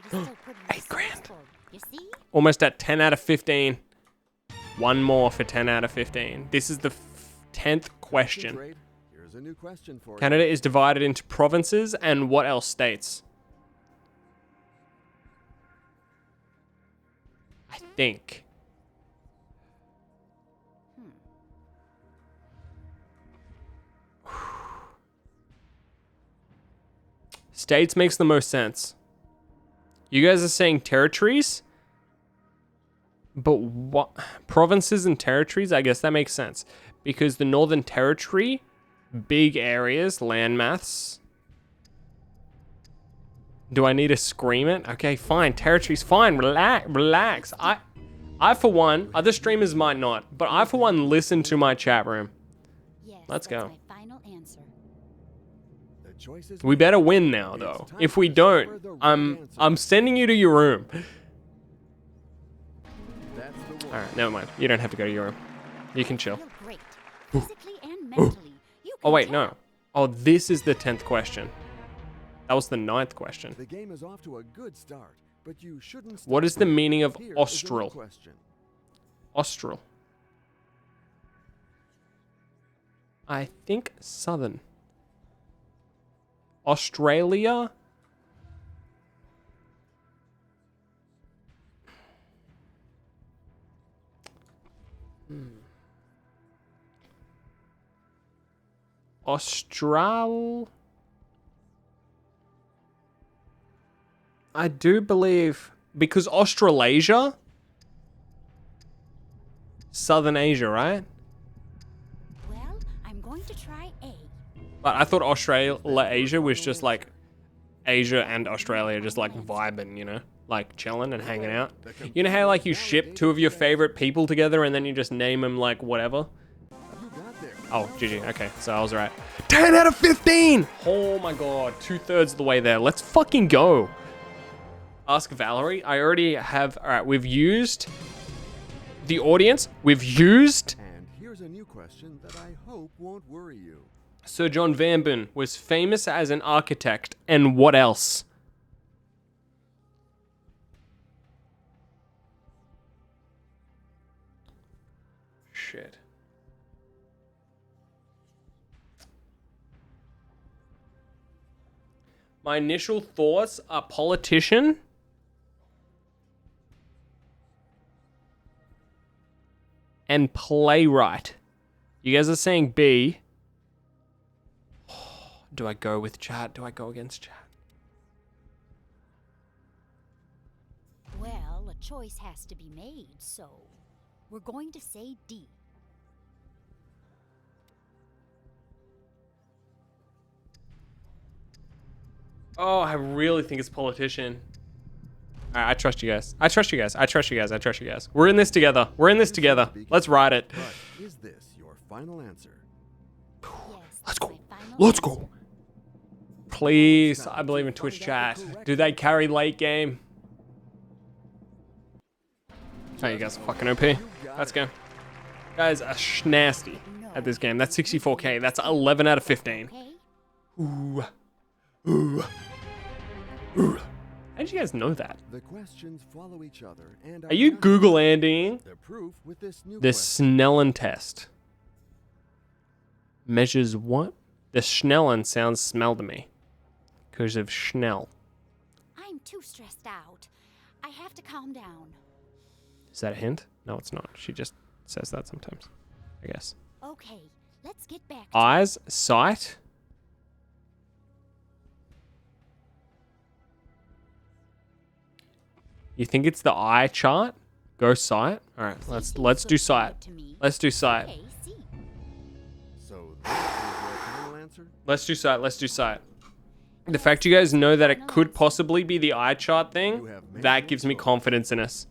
Android is still pretty 8 grand. resourceful, you see? Almost at 10 out of 15. One more for 10 out of 15. This is the 10th question. Trade. Here's a new question for Canada is divided into provinces and what else states? I think. States makes the most sense. You guys are saying territories? But what? Provinces and territories? I guess that makes sense. Because the Northern Territory, big areas, land maths. Do I need to scream it? Okay, fine. Territories, fine. Relax. I for one, other streamers might not, but I for one listen to my chat room. Yes, Let's that's go. my final answer. The choice is We better win now, though. If we don't, I'm sending you to your room. That's the one. All right, never mind. You don't have to go to your room. You can chill. Feel great, physically and mentally. You Oh can wait, tell. no. Oh, this is the 10th question. That was the 9th question. The game is off to a good start, but you shouldn't. What stop is the there. meaning of Here is a new austral? question. Austral. I think southern. Australia? Austral? I do believe, because Australasia? Southern Asia, right? Well, I'm going to try A. But I thought Australasia was just like Asia and Australia just like vibing, you know? Like chilling and hanging out. You know how like you ship two of your favorite people together and then you just name them like whatever? You got there. Oh, GG. Okay, so I was right. 10 out of 15! Oh my god, 2/3 of the way there. Let's fucking go. Ask Valerie. I already have... Alright, we've used the audience. We've used... And here's a new question that I hope won't worry you. Sir John Vanburn was famous as an architect. And what else? Shit. My initial thoughts are politician. And playwright. You guys are saying B. Do I go with chat? Do I go against chat? Well, a choice has to be made, so we're going to say D. Oh, I really think it's politician. All right, I trust you guys. I trust you guys. I trust you guys. I trust you guys. We're in this together. We're in this together. Let's ride it. But is this your final answer? Yes, Let's that's go. my final Let's answer. go. Please, I believe in Twitch chat. Do they carry late game? Oh, you guys are fucking OP. Let's go. Guys are schnasty at this game. That's 64k. That's 11 out of 15. Okay? Ooh. Ooh. Ooh. How did you guys know that? The questions follow each other and Are you not- Google Andying? The proof with this new The question. Snellen test. Measures what? The Schnellen sounds smell to me. Because of Schnell. I'm too stressed out. I have to calm down. Is that a hint? No, it's not. She just says that sometimes. I guess. Okay, let's get back to Eyes, sight. You think it's the eye chart? Go sight. All right, let's do sight. to me. Let's do sight. Okay, see. So this is your final answer? Let's do sight. Let's do sight. The fact you guys know that it could possibly be the eye chart thing, that gives me confidence in us.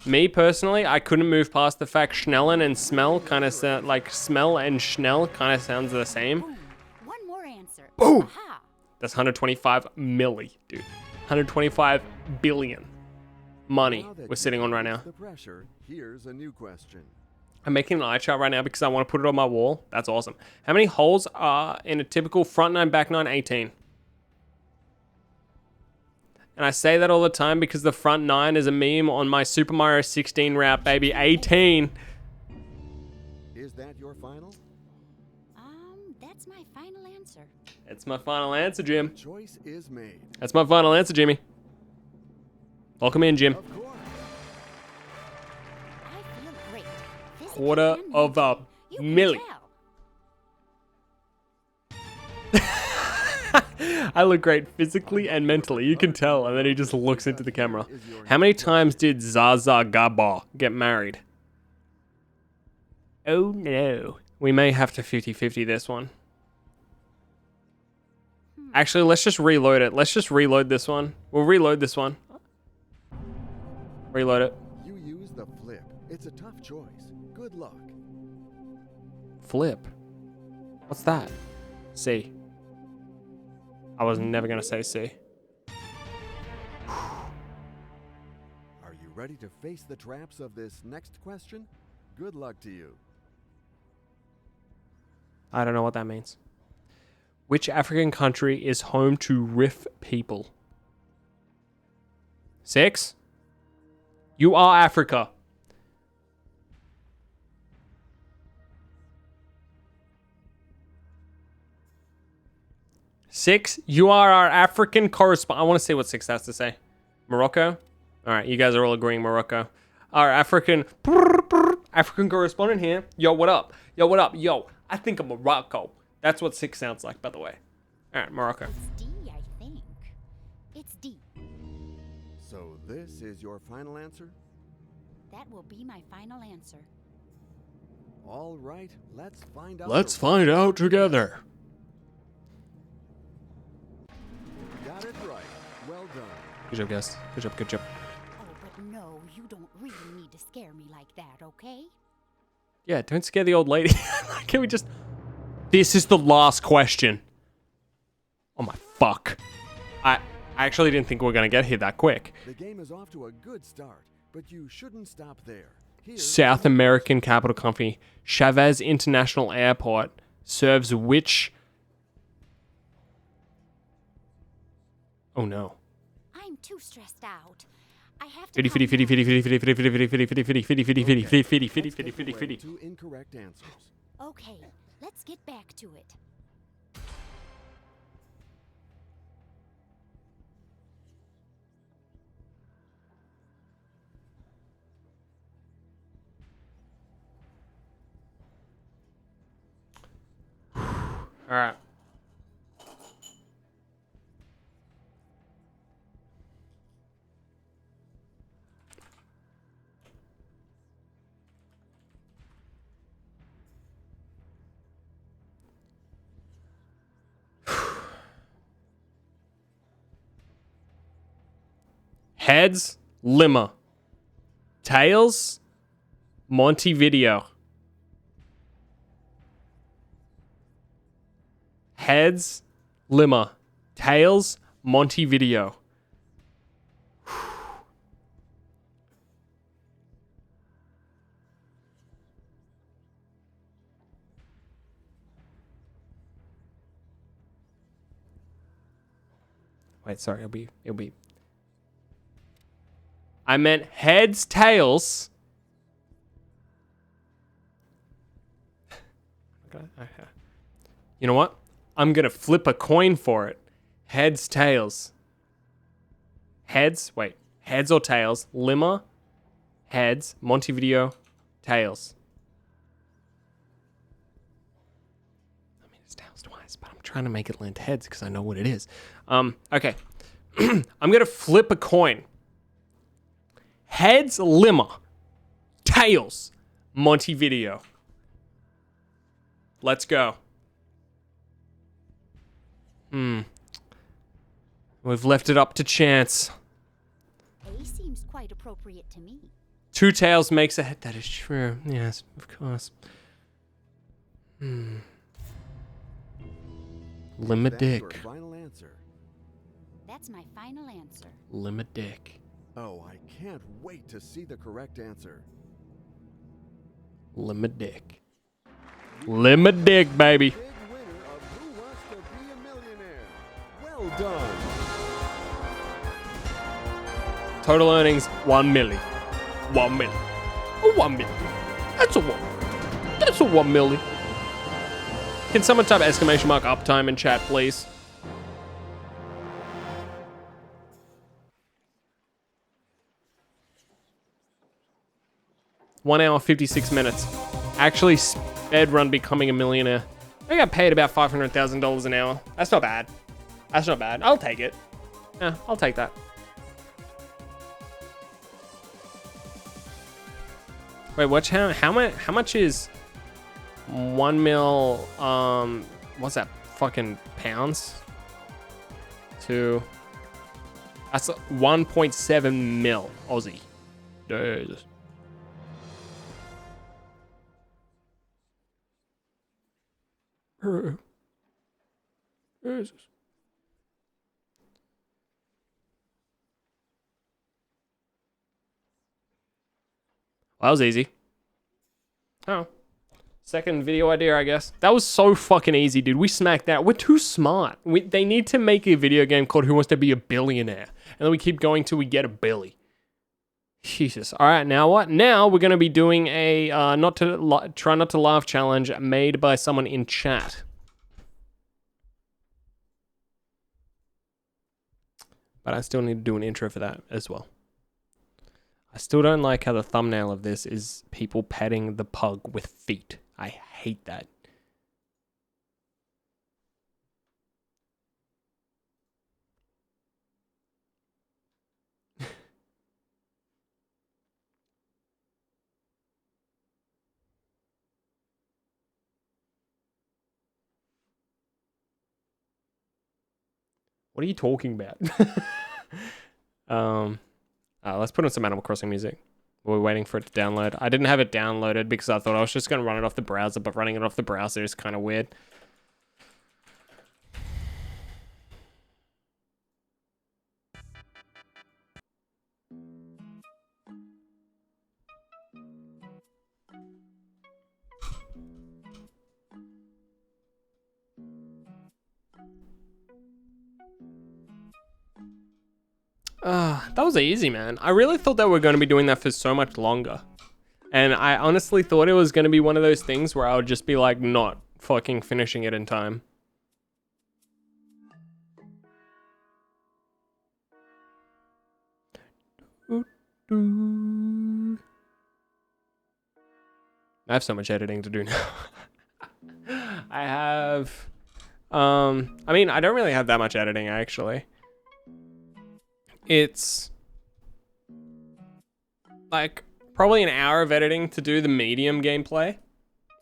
Me personally, I couldn't move past the fact Schnellen and smell kind of sound like smell and Schnell kind of sounds the same. Boom. One more answer. Boom. Aha. That's 125 milli, dude. 125 billion money Now that we're sitting on right you've now. The pressure. Here's a new question. I'm making an eye chart right now because I want to put it on my wall. That's awesome. How many holes are in a typical front nine, back nine, 18? And I say that all the time because the front 9 is a meme on my Super Mario 16 route, baby. 18. Is that your final? That's my final answer. It's my final answer, Jim. Choice is made. That's my final answer, Jimmy. Welcome in, Jim. Of course. I feel great. Physically Quarter and of a mentally. You can milli. tell. I look great physically and mentally. You can tell. And then he just looks into the camera. How many times did Zaza Gabba get married? Oh, no. We may have to 50-50 this one. Actually, let's just reload it. Let's just reload this one. We'll reload this one. Reload it. You use the flip. It's a tough choice. Good luck. Flip. What's that? C. I was never going to say C. Are you ready to face the traps of this next question? Good luck to you. I don't know what that means. Which African country is home to Rif people? 6? You are Africa. 6, you are our African correspondent. I want to see what 6 has to say. Morocco? All right, you guys are all agreeing Morocco. Our African correspondent here. Yo, what up? Yo, what up? Yo, I think of Morocco. That's what 6 sounds like, by the way. All right, Morocco. It's D, I think. It's D. So this is your final answer? That will be my final answer. All right, let's find out. Let's find out together. Got it right. Well done. Good job, guys. Good job, good job. Oh, but no, you don't really need to scare me like that, okay? Yeah, don't scare the old lady. Can we just... This is the last question. Oh my fuck. I actually didn't think we were going to get here that quick. The game is off to a good start, but you shouldn't stop there. South American capital company Chavez International Airport serves which... Oh no. I'm too stressed out. I have to. Fitty fitty fitty fitty fitty fitty fitty fitty fitty fitty fitty fitty fitty fitty fitty fitty fitty fitty fitty fitty. Two incorrect answers. Okay, let's get back to it. All right. Heads, Lima. Tails, Montevideo. Heads, Lima. Tails, Montevideo. Wait, sorry, it'll be. I meant heads, tails. You know what? I'm gonna flip a coin for it. Heads, tails. Heads, wait. Heads or tails? Lima, heads. Montevideo, tails. I mean, it's tails twice, but I'm trying to make it land heads because I know what it is. Okay. I'm gonna flip a coin. Heads, Lima. Tails, Montevideo. Let's go. We've left it up to chance. A seems quite appropriate to me. 2 tails makes a head. That is true. Yes, of course. Lima That's your dick. final answer. That's my final answer. Lima dick. Oh, I can't wait to see the correct answer. Lima dick. Lima dick, baby. Big winner of Who Wants to Be a Millionaire? Well done. Total earnings, 1 million. 1 million. Oh, 1 million. That's a 1. That's a 1 million. Can someone type exclamation mark uptime in chat, please? One hour, 56 minutes. Actually, sped run becoming a millionaire. I got paid about $500,000 an hour. That's not bad. That's not bad. I'll take it. Yeah, I'll take that. Wait, watch how much is 1 mil, what's that, fucking pounds? That's 1.7 mil Aussie. Jesus. Jesus. Well, that was easy. Oh. Second video idea, I guess. That was so fucking easy, dude. We smacked that. We're too smart. They need to make a video game called Who Wants to Be a Billionaire? And then we keep going till we get a billy. Jesus. All right, now what? Now we're going to be doing a try not to laugh challenge made by someone in chat. But I still need to do an intro for that as well. I still don't like how the thumbnail of this is people petting the pug with feet. I hate that. What are you talking about? Let's put on some Animal Crossing music. We're waiting for it to download. I didn't have it downloaded because I thought I was just going to run it off the browser, but running it off the browser is kind of weird. That was easy, man. I really thought that we were going to be doing that for so much longer. And I honestly thought it was going to be one of those things where I would just be like not fucking finishing it in time. I have so much editing to do now. I have... I mean, I don't really have that much editing, actually. It's like probably an hour of editing to do the medium gameplay,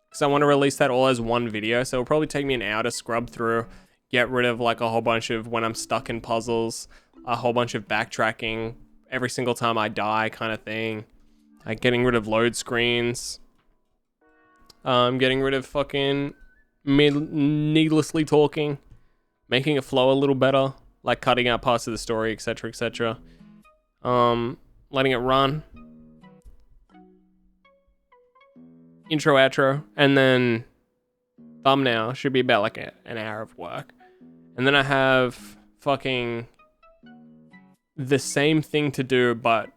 because I want to release that all as one video. So it'll probably take me an hour to scrub through, get rid of like a whole bunch of when I'm stuck in puzzles, a whole bunch of backtracking every single time I die kind of thing, like getting rid of load screens, getting rid of fucking needlessly talking, making it flow a little better, like cutting out parts of the story, etc., etc. Letting it run. Intro, outro, and then thumbnail should be about like an hour of work. And then I have fucking the same thing to do, but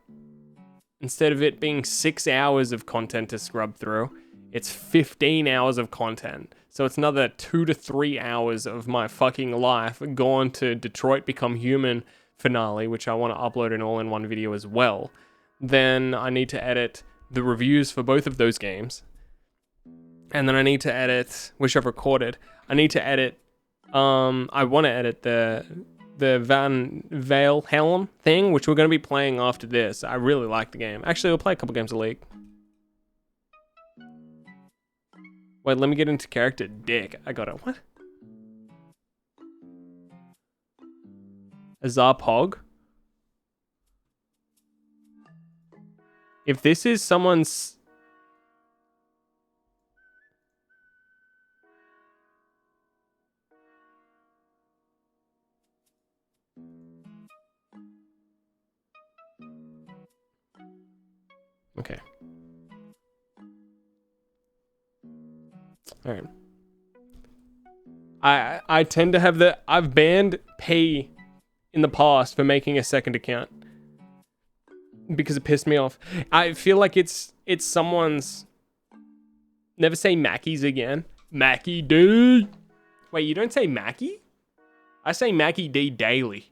instead of it being 6 hours of content to scrub through, it's 15 hours of content. So it's another 2 to 3 hours of my fucking life gone to Detroit Become Human finale, which I want to upload in all in one video as well. Then I need to edit the reviews for both of those games. And then I need to edit, which I've recorded. I need to edit, I want to edit the Van Helm thing, which we're going to be playing after this. I really like the game. Actually, we'll play a couple games a league. Wait, let me get into character. Dick. I got it. What? Azar Pog? If this is someone's... Okay. All right. I tend to have I've banned P in the past for making a second account. because it pissed me off. I feel like it's someone's. Never say Mackies again. Mackie D. Wait, you don't say Mackie? I say Mackie D daily.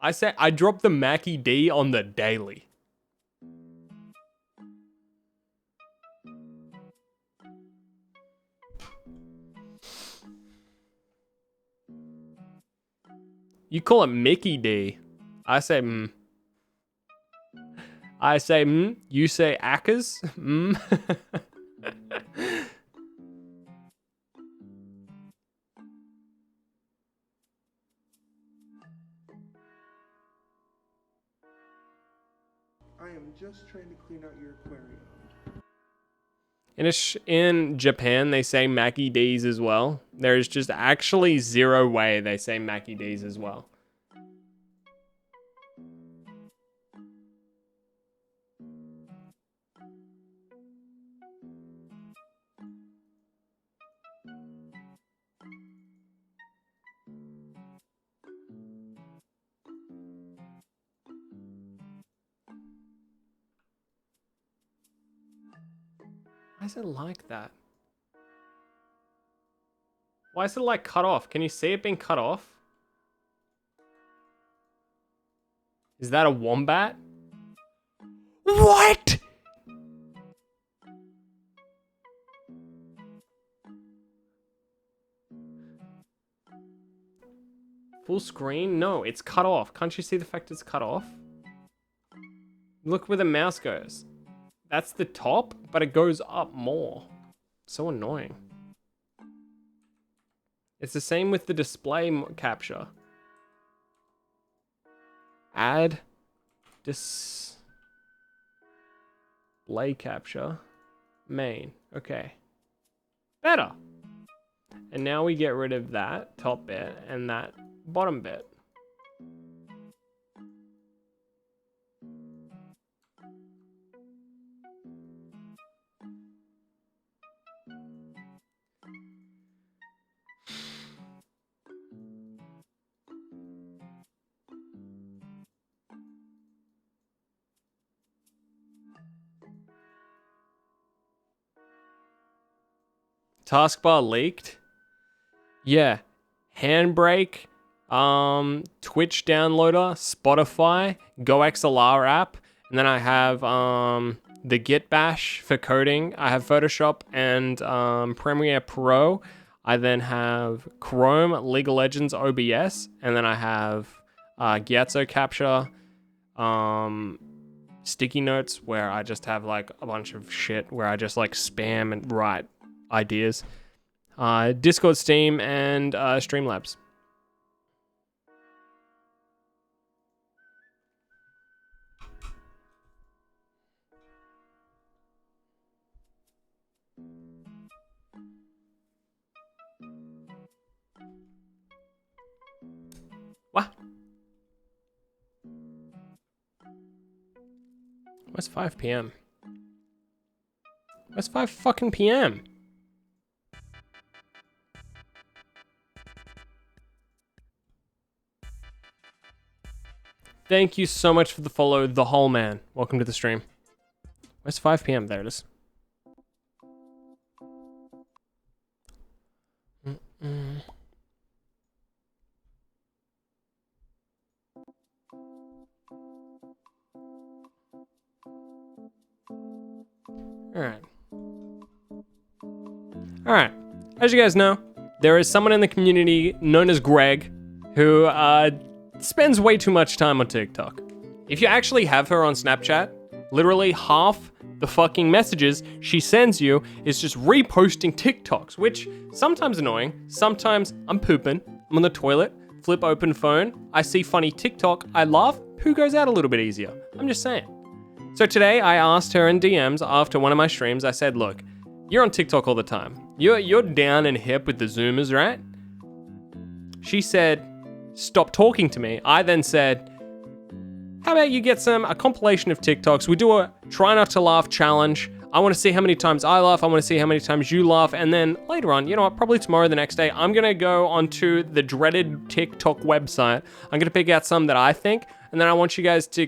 I drop the Mackie D on the daily. You call it Mickey D. I say I say You say Ackers. I am just trying to clean out your aquarium. In Japan, they say Mackie D's as well. There's just actually zero way they say Mackie D's as well. Why is it like that? Why is it like cut off? Can you see it being cut off? Is that a wombat? What? Full screen? No, it's cut off. Can't you see the fact it's cut off? Look where the mouse goes. That's the top, but it goes up more. So annoying. It's the same with the display capture. Add display capture main. Okay. Better. And now we get rid of that top bit and that bottom bit. Taskbar leaked. Yeah. Handbrake, Twitch downloader, Spotify, GoXLR app, and then I have the Git Bash for coding. I have Photoshop and Premiere Pro. I then have Chrome, League of Legends, OBS, and then I have Gyatso Capture, Sticky Notes, where I just have like a bunch of shit where I just like spam and write ideas. Discord, Steam, and Streamlabs. What? What's 5 p.m.? What's 5 fucking p.m.? Thank you so much for the follow, The Whole Man. Welcome to the stream. Where's 5 p.m.? There it is. Alright. As you guys know, there is someone in the community known as Greg who spends way too much time on TikTok. If you actually have her on Snapchat, literally half the fucking messages she sends you is just reposting TikToks, which sometimes annoying, sometimes I'm pooping, I'm on the toilet, flip open phone, I see funny TikTok, I laugh, poo goes out a little bit easier. I'm just saying. So today I asked her in DMs after one of my streams, I said, look, you're on TikTok all the time. You're down and hip with the Zoomers, right? She said, stop talking to me. I then said, how about you get a compilation of TikToks? We do a try not to laugh challenge. I want to see how many times I laugh. I want to see how many times you laugh. And then later on, you know what, probably tomorrow, the next day, I'm going to go onto the dreaded TikTok website. I'm going to pick out some that I think. And then I want you guys to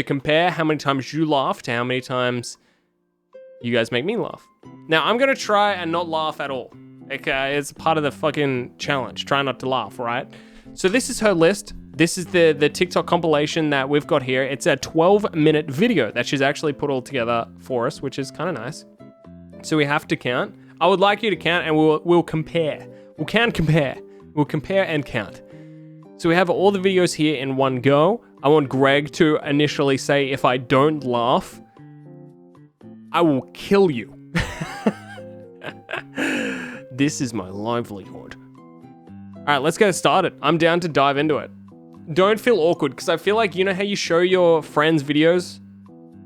compare how many times you laugh to how many times you guys make me laugh. Now, I'm going to try and not laugh at all. Okay, it's part of the fucking challenge. Try not to laugh, right? So this is her list. This is the TikTok compilation that we've got here. It's a 12-minute video that she's actually put all together for us, which is kind of nice. So we have to count. I would like you to count, and we'll compare. We can compare. We'll compare and count. So we have all the videos here in one go. I want Greg to initially say, if I don't laugh, I will kill you. This is my livelihood. All right, let's get started. I'm down to dive into it. Don't feel awkward, because I feel like, you know how you show your friends videos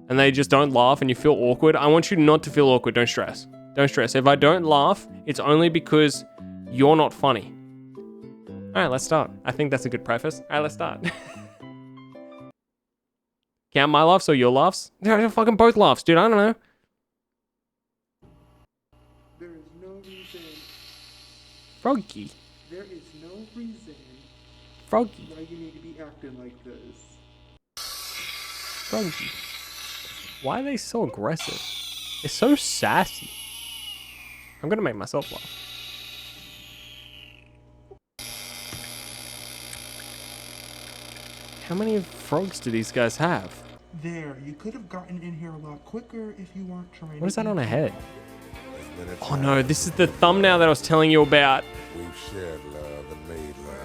and they just don't laugh and you feel awkward? I want you not to feel awkward. Don't stress. Don't stress. If I don't laugh, it's only because you're not funny. All right, let's start. I think that's a good preface. All right, let's start. Count my laughs or your laughs? They're fucking both laughs, dude. I don't know. There is no reason. Froggy. There is no reason Froggy. why you need to be acting like this. Froggy. Why are they so aggressive? They're so sassy. I'm gonna make myself laugh. How many frogs do these guys have? There, you could have gotten in here a lot quicker if you weren't trying What is to that on eat her head? There's been a Oh time no, this is the thumbnail that I was telling you about. we've shared love and made love.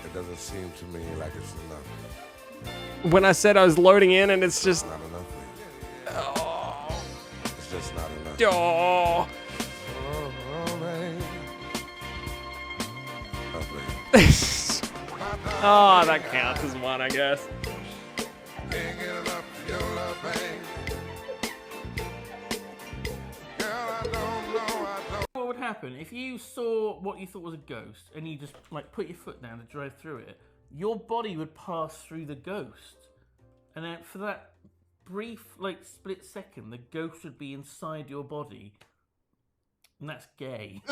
It doesn't seem to me like it's enough. When I said I was loading in and it's just... Not enough for you. It's just not enough. Oh. Oh, babe. Oh, babe. Oh, that counts as one, I guess. Can't get enough of your love, babe. Girl, I don't know. What would happen if you saw what you thought was a ghost and you just like put your foot down to drive through it? Your body would pass through the ghost, and then for that brief like split second, the ghost would be inside your body, and that's gay.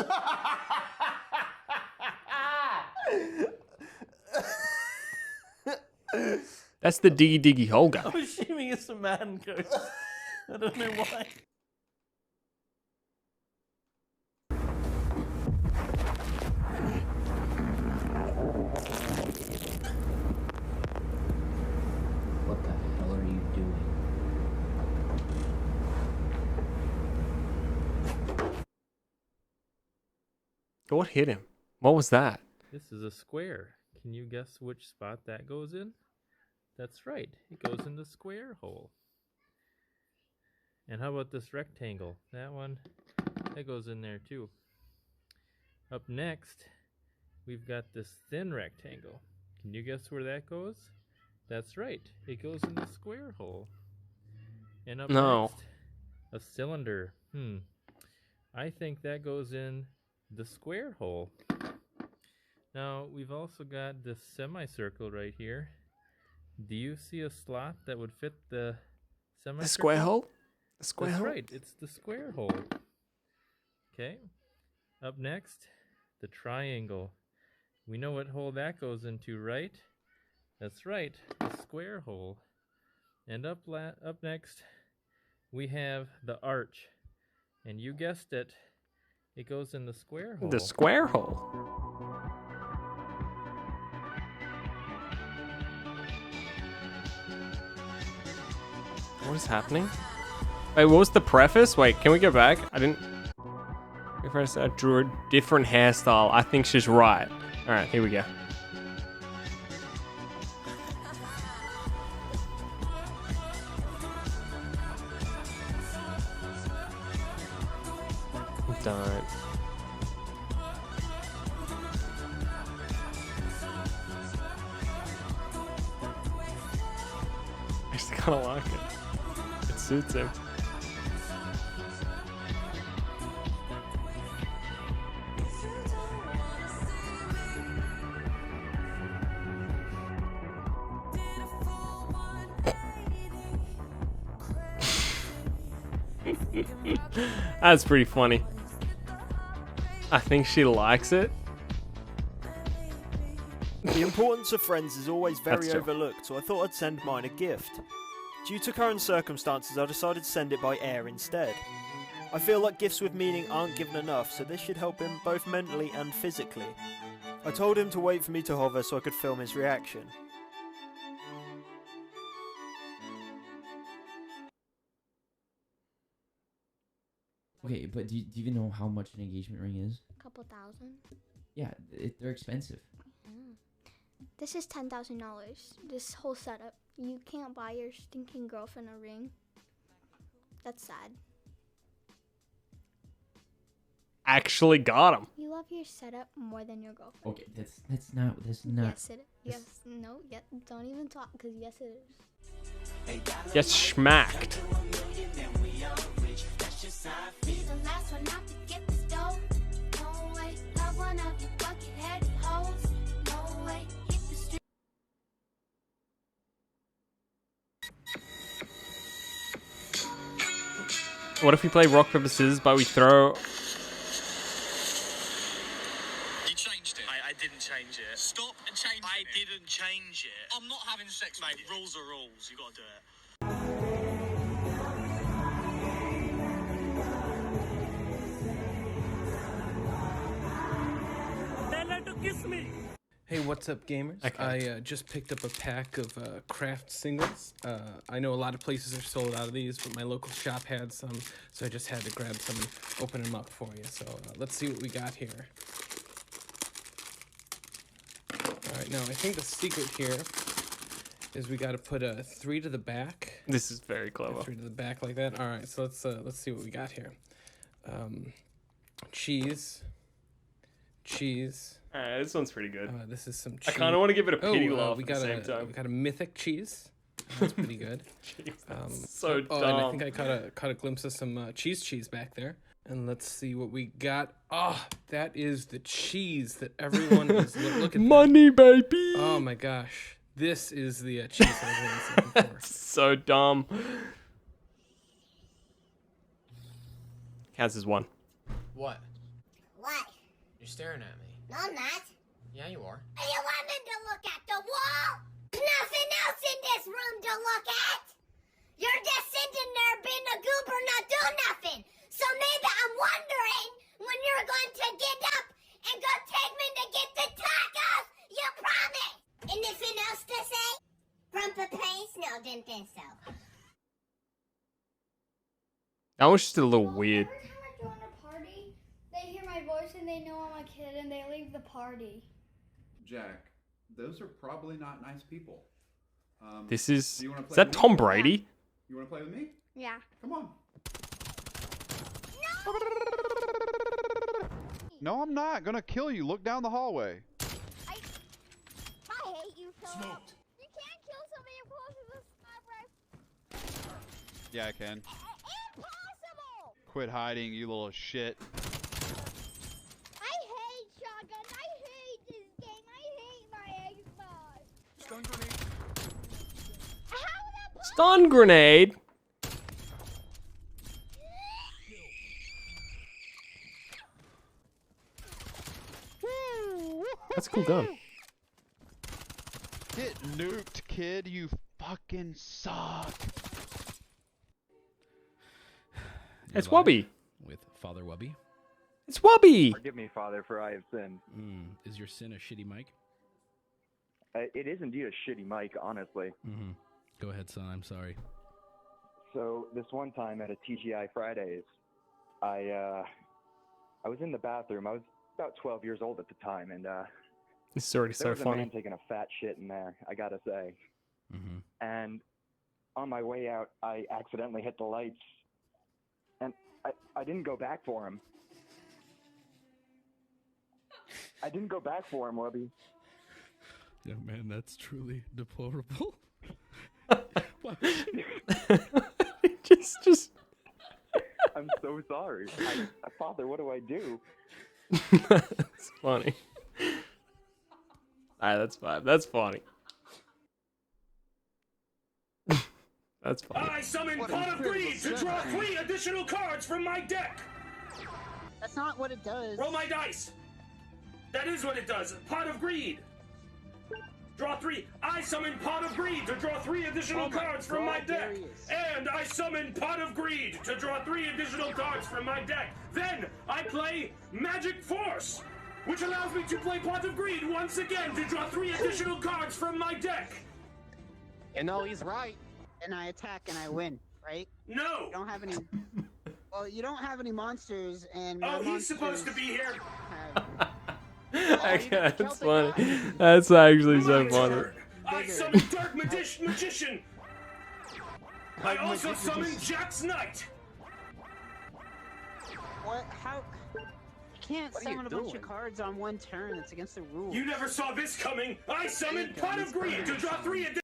That's the diggy diggy hole guy. I'm assuming it's a man ghost. I don't know why. What the hell are you doing? What hit him? What was that? This is a square. Can you guess which spot that goes in? That's right. It goes in the square hole. And how about this rectangle? That one, that goes in there too. Up next, we've got this thin rectangle. Can you guess where that goes? That's right. It goes in the square hole. And up next, a cylinder. I think that goes in the square hole. Now, we've also got this semicircle right here. Do you see a slot that would fit the semicircle? The square hole? The square That's hole? right, it's the square hole. Okay. Up next, the triangle. We know what hole that goes into, right? That's right, the square hole. And up next, we have the arch. And you guessed it, it goes in the square hole. The square hole. What is happening? Wait, what was the preface? Wait, can we go back? I didn't... If I drew a different hairstyle, I think she's right. Alright, here we go. Don't. I just kind of like it. It suits him. That's pretty funny. I think she likes it. The importance of friends is always very That's true. overlooked, so I thought I'd send mine a gift. Due to current circumstances, I decided to send it by air instead. I feel like gifts with meaning aren't given enough, so this should help him both mentally and physically. I told him to wait for me to hover so I could film his reaction. Okay, but do you even know how much an engagement ring is? Couple thousand. Yeah, they're expensive. This is $10,000. This whole setup. You can't buy your stinking girlfriend a ring. That's sad. Actually got him. You love your setup more than your girlfriend. Okay, that's not. Yes, it is. Yes, no, yeah, don't even talk, because yes, it is. Get smacked. What if we play rock, paper, scissors, but we throw... You changed it. I didn't change it. Stop and change it. I didn't change it. I'm not having sex, mate. Rules are rules. You gotta do it. Tell her to kiss me. Hey, what's up, gamers? Okay. I just picked up a pack of craft singles. I know a lot of places are sold out of these, but my local shop had some, so I just had to grab some and open them up for you. So let's see what we got here. All right, now I think the secret here is we got to put a 3 to the back. This is very clever. 3 to the back like that. All right, so let's see what we got here. Cheese. This one's pretty good. This is some cheese. I kind of want to give it a pity laugh we at got the same time. We got a mythic cheese. That's pretty good. Jeez, that's so and I dumb. think I caught a glimpse of some cheese back there. And let's see what we got. Ah, that is the cheese that everyone is looking for. Money, baby! Oh my gosh. This is the cheese that everyone's looking for. So dumb. Kaz is one. What? What? You're staring at me. No, I'm not. Yeah, you are. Are you wanting to look at the wall? Nothing else in this room to look at. You're just sitting there being a goober, not doing nothing. So maybe I'm wondering when you're going to get up and go take me to get the tacos. You promise. Anything else to say? Grumpa Pace? No, didn't think so. That was just a little weird. Every time I join a party, they hear my voice and they know I'm a kid and they leave the party. Jack, those are probably not nice people. This is... do you wanna play Is that with me? Tom Brady? You want to play with me? Yeah. Come on. No, I'm not gonna kill you. Look down the hallway. I hate you, Philip. Smoked. You can't kill somebody close to the sniper. Yeah, I can. Impossible! Quit hiding, you little shit. I hate shotguns. I hate this game. I hate my Xbox. Stun grenade. Stun grenade? That's a cool gun. Get nuked, kid. You fucking suck. It's Wubby. With Father Wubby. It's Wubby. Forgive me, Father, for I have sinned. Is your sin a shitty mic? It is indeed a shitty mic, honestly. Go ahead, son. I'm sorry. So this one time at a TGI Fridays, I was in the bathroom. I was about 12 years old at the time, and This is already there so was a funny. man taking a fat shit in there, I gotta say. And on my way out, I accidentally hit the lights, and I didn't go back for him. I didn't go back for him, Wubby. Yeah, man, that's truly deplorable. just. I'm so sorry. Father, what do I do? That's funny. Alright, that's fine. That's funny. That's funny. I summon Pot of Greed to draw 3 additional cards from my deck. That's not what it does. Roll my dice. That is what it does. Pot of Greed. Draw 3. I summon Pot of Greed to draw 3 additional cards from my deck. And I summon Pot of Greed to draw 3 additional cards from my deck. Then I play Magic Force, which allows me to play Pot of Greed once again to draw 3 additional cards from my deck. You know he's right. And I attack and I win, right? No. You don't have any. Well, you don't have any monsters, and Oh, he's supposed to be here. Okay, that's funny. That's actually so funny. I summon Dark Magician. I also summon Jack's Knight. What? How? You can't summon a bunch of cards on one turn. It's against the rules. You never saw this coming. I summoned Pot of Greed to draw 3 additional.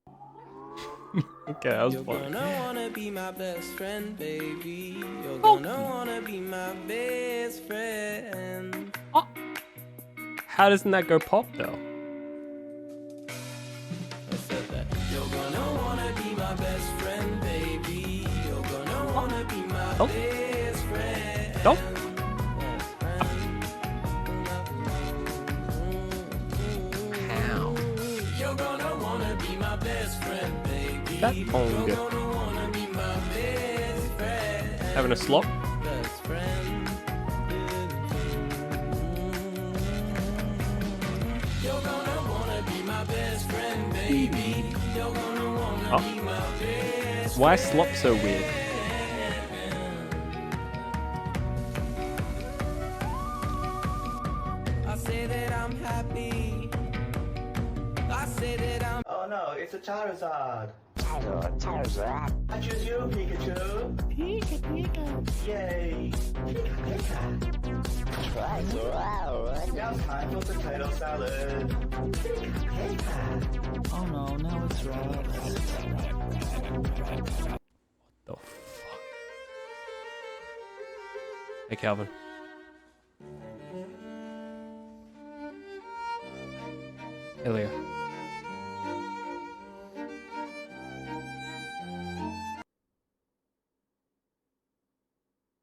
Okay, that was You're funny. gonna wanna be my best friend, baby. You're gonna wanna be my best friend. How doesn't that go pop though? I said that. You're gonna wanna be my best friend, baby. You're gonna wanna be my best friend. Nope. How? You're gonna wanna be my best friend, baby. That You're phone good. gonna wanna be my best friend. Having a slop? Best friend. You're gonna wanna be my best friend, baby. You're gonna wanna be my best Why is slop so weird? I say that I'm happy. I say that I'm. Oh no, it's a Charizard. Charizard. I choose you, Pikachu. Pika, Pika. Yay. Pika, Pika. Charizard. Now it's time for potato salad. Pika, Pika. Oh no, now it's red. The fuck? Hey, Calvin. Hey, Leo.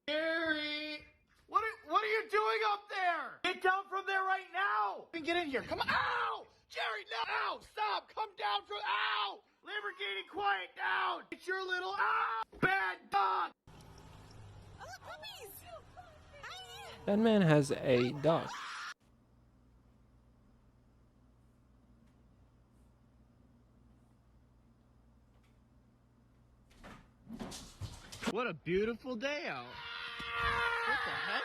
Gary! What are you doing up there? Get down from there right now! Get in here. Come on. Ow! Jerry, no! Ow! Stop! Come down from. Ow! Lamborghini, quiet down! It's your little. Ow! Bad dog! Oh, puppies! That man has a dog. What a beautiful day out. What the heck?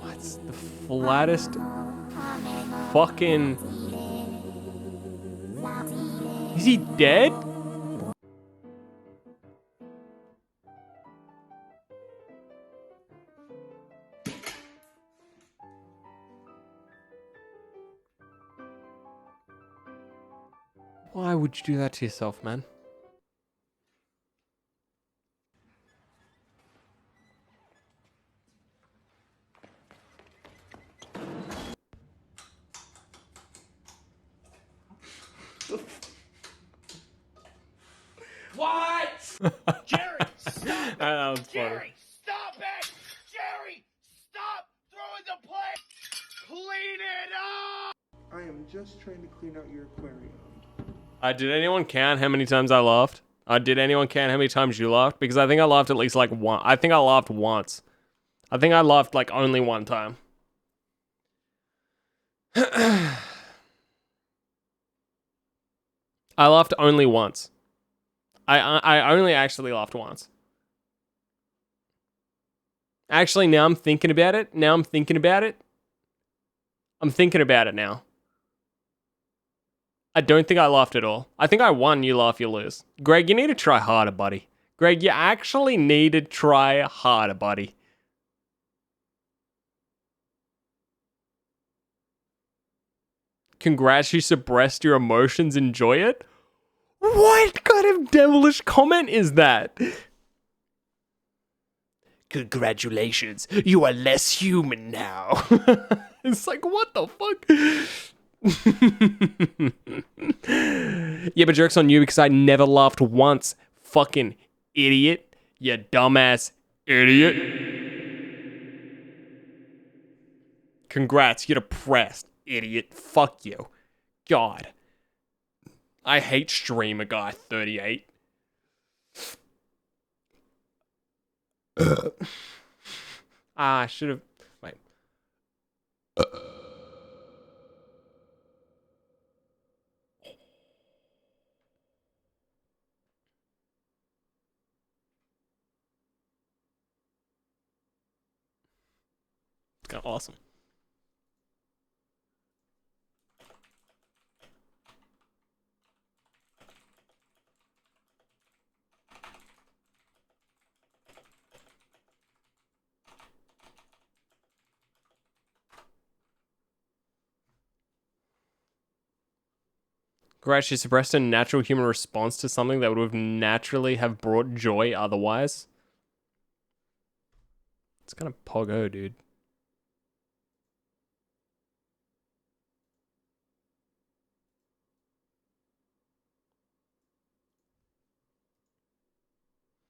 What's the flattest fucking... Is he dead? Why would you do that to yourself, man? What? Jerry, stop it! That was funny. Jerry, stop it! Jerry, stop throwing the plate! Clean it up! I am just trying to clean out your aquarium. Did anyone count how many times I laughed? Did anyone count how many times you laughed? Because I think I laughed at least like one. I think I laughed once. I think I laughed like only one time. I laughed only once. I only actually laughed once. Actually, now I'm thinking about it. I'm thinking about it now. I don't think I laughed at all. I think I won, you laugh, you lose. Greg, you need to try harder, buddy. Greg, you actually need to try harder, buddy. Congrats, you suppressed your emotions. Enjoy it. What kind of devilish comment is that? Congratulations, you are less human now. It's like, what the fuck? Yeah, but joke's on you because I never laughed once. Fucking idiot. You dumbass idiot. Congrats, you're depressed, idiot. Fuck you. God. I hate streamer guy 38. I should have. Wait. It's kind of awesome. Congrats, you suppressed a natural human response to something that would have naturally have brought joy otherwise. It's kind of poggo, dude.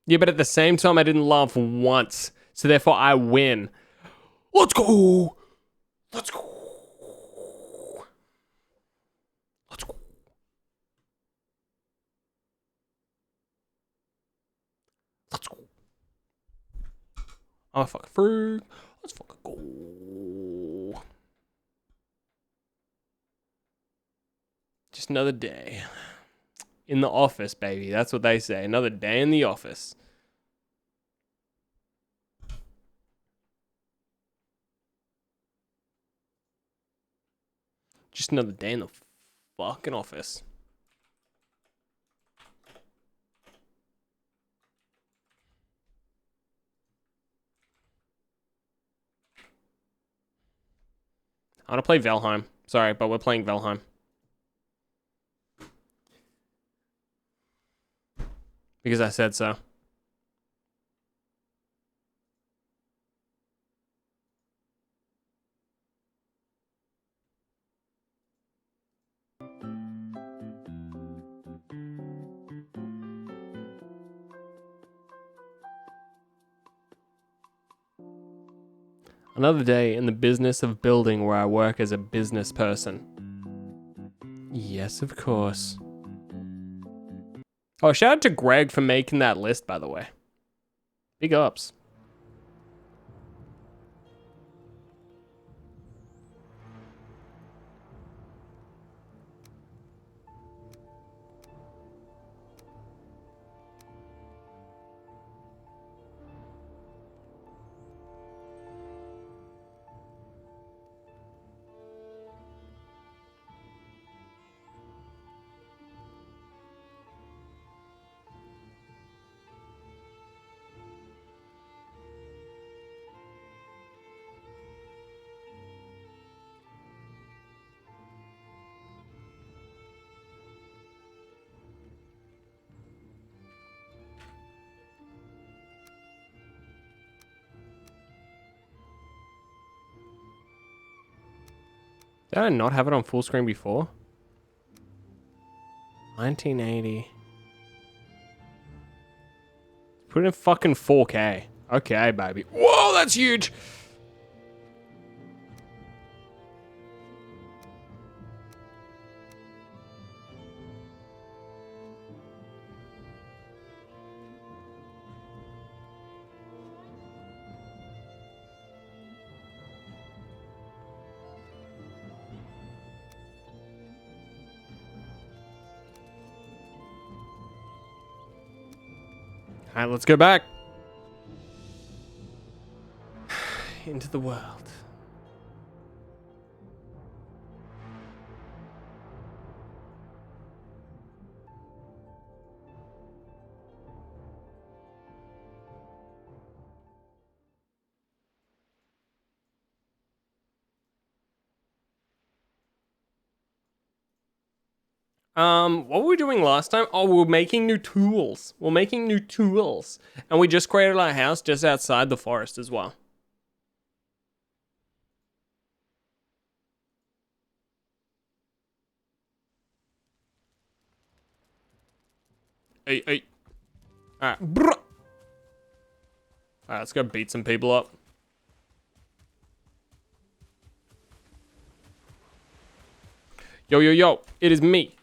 Yeah, but at the same time, I didn't laugh once. So therefore, I win. Let's go! Let's go! Let's go. Let's go. I'm a fucking freak. Let's fucking go. Just another day. In the office, baby. That's what they say. Another day in the office. Just another day in the fucking office. I want to play Valheim. Sorry, but we're playing Valheim. Because I said so. Another day in the business of building where I work as a business person. Yes, of course. Oh, shout out to Greg for making that list, by the way. Big ups. Did I not have it on full screen before? 1980. Put it in fucking 4K. Okay, baby. Whoa, that's huge! Alright, let's go back. Into the world. What were we doing last time? Oh, we were making new tools. We're making new tools. And we just created our house just outside the forest as well. Hey. Alright. Alright, let's go beat some people up. Yo, it is me,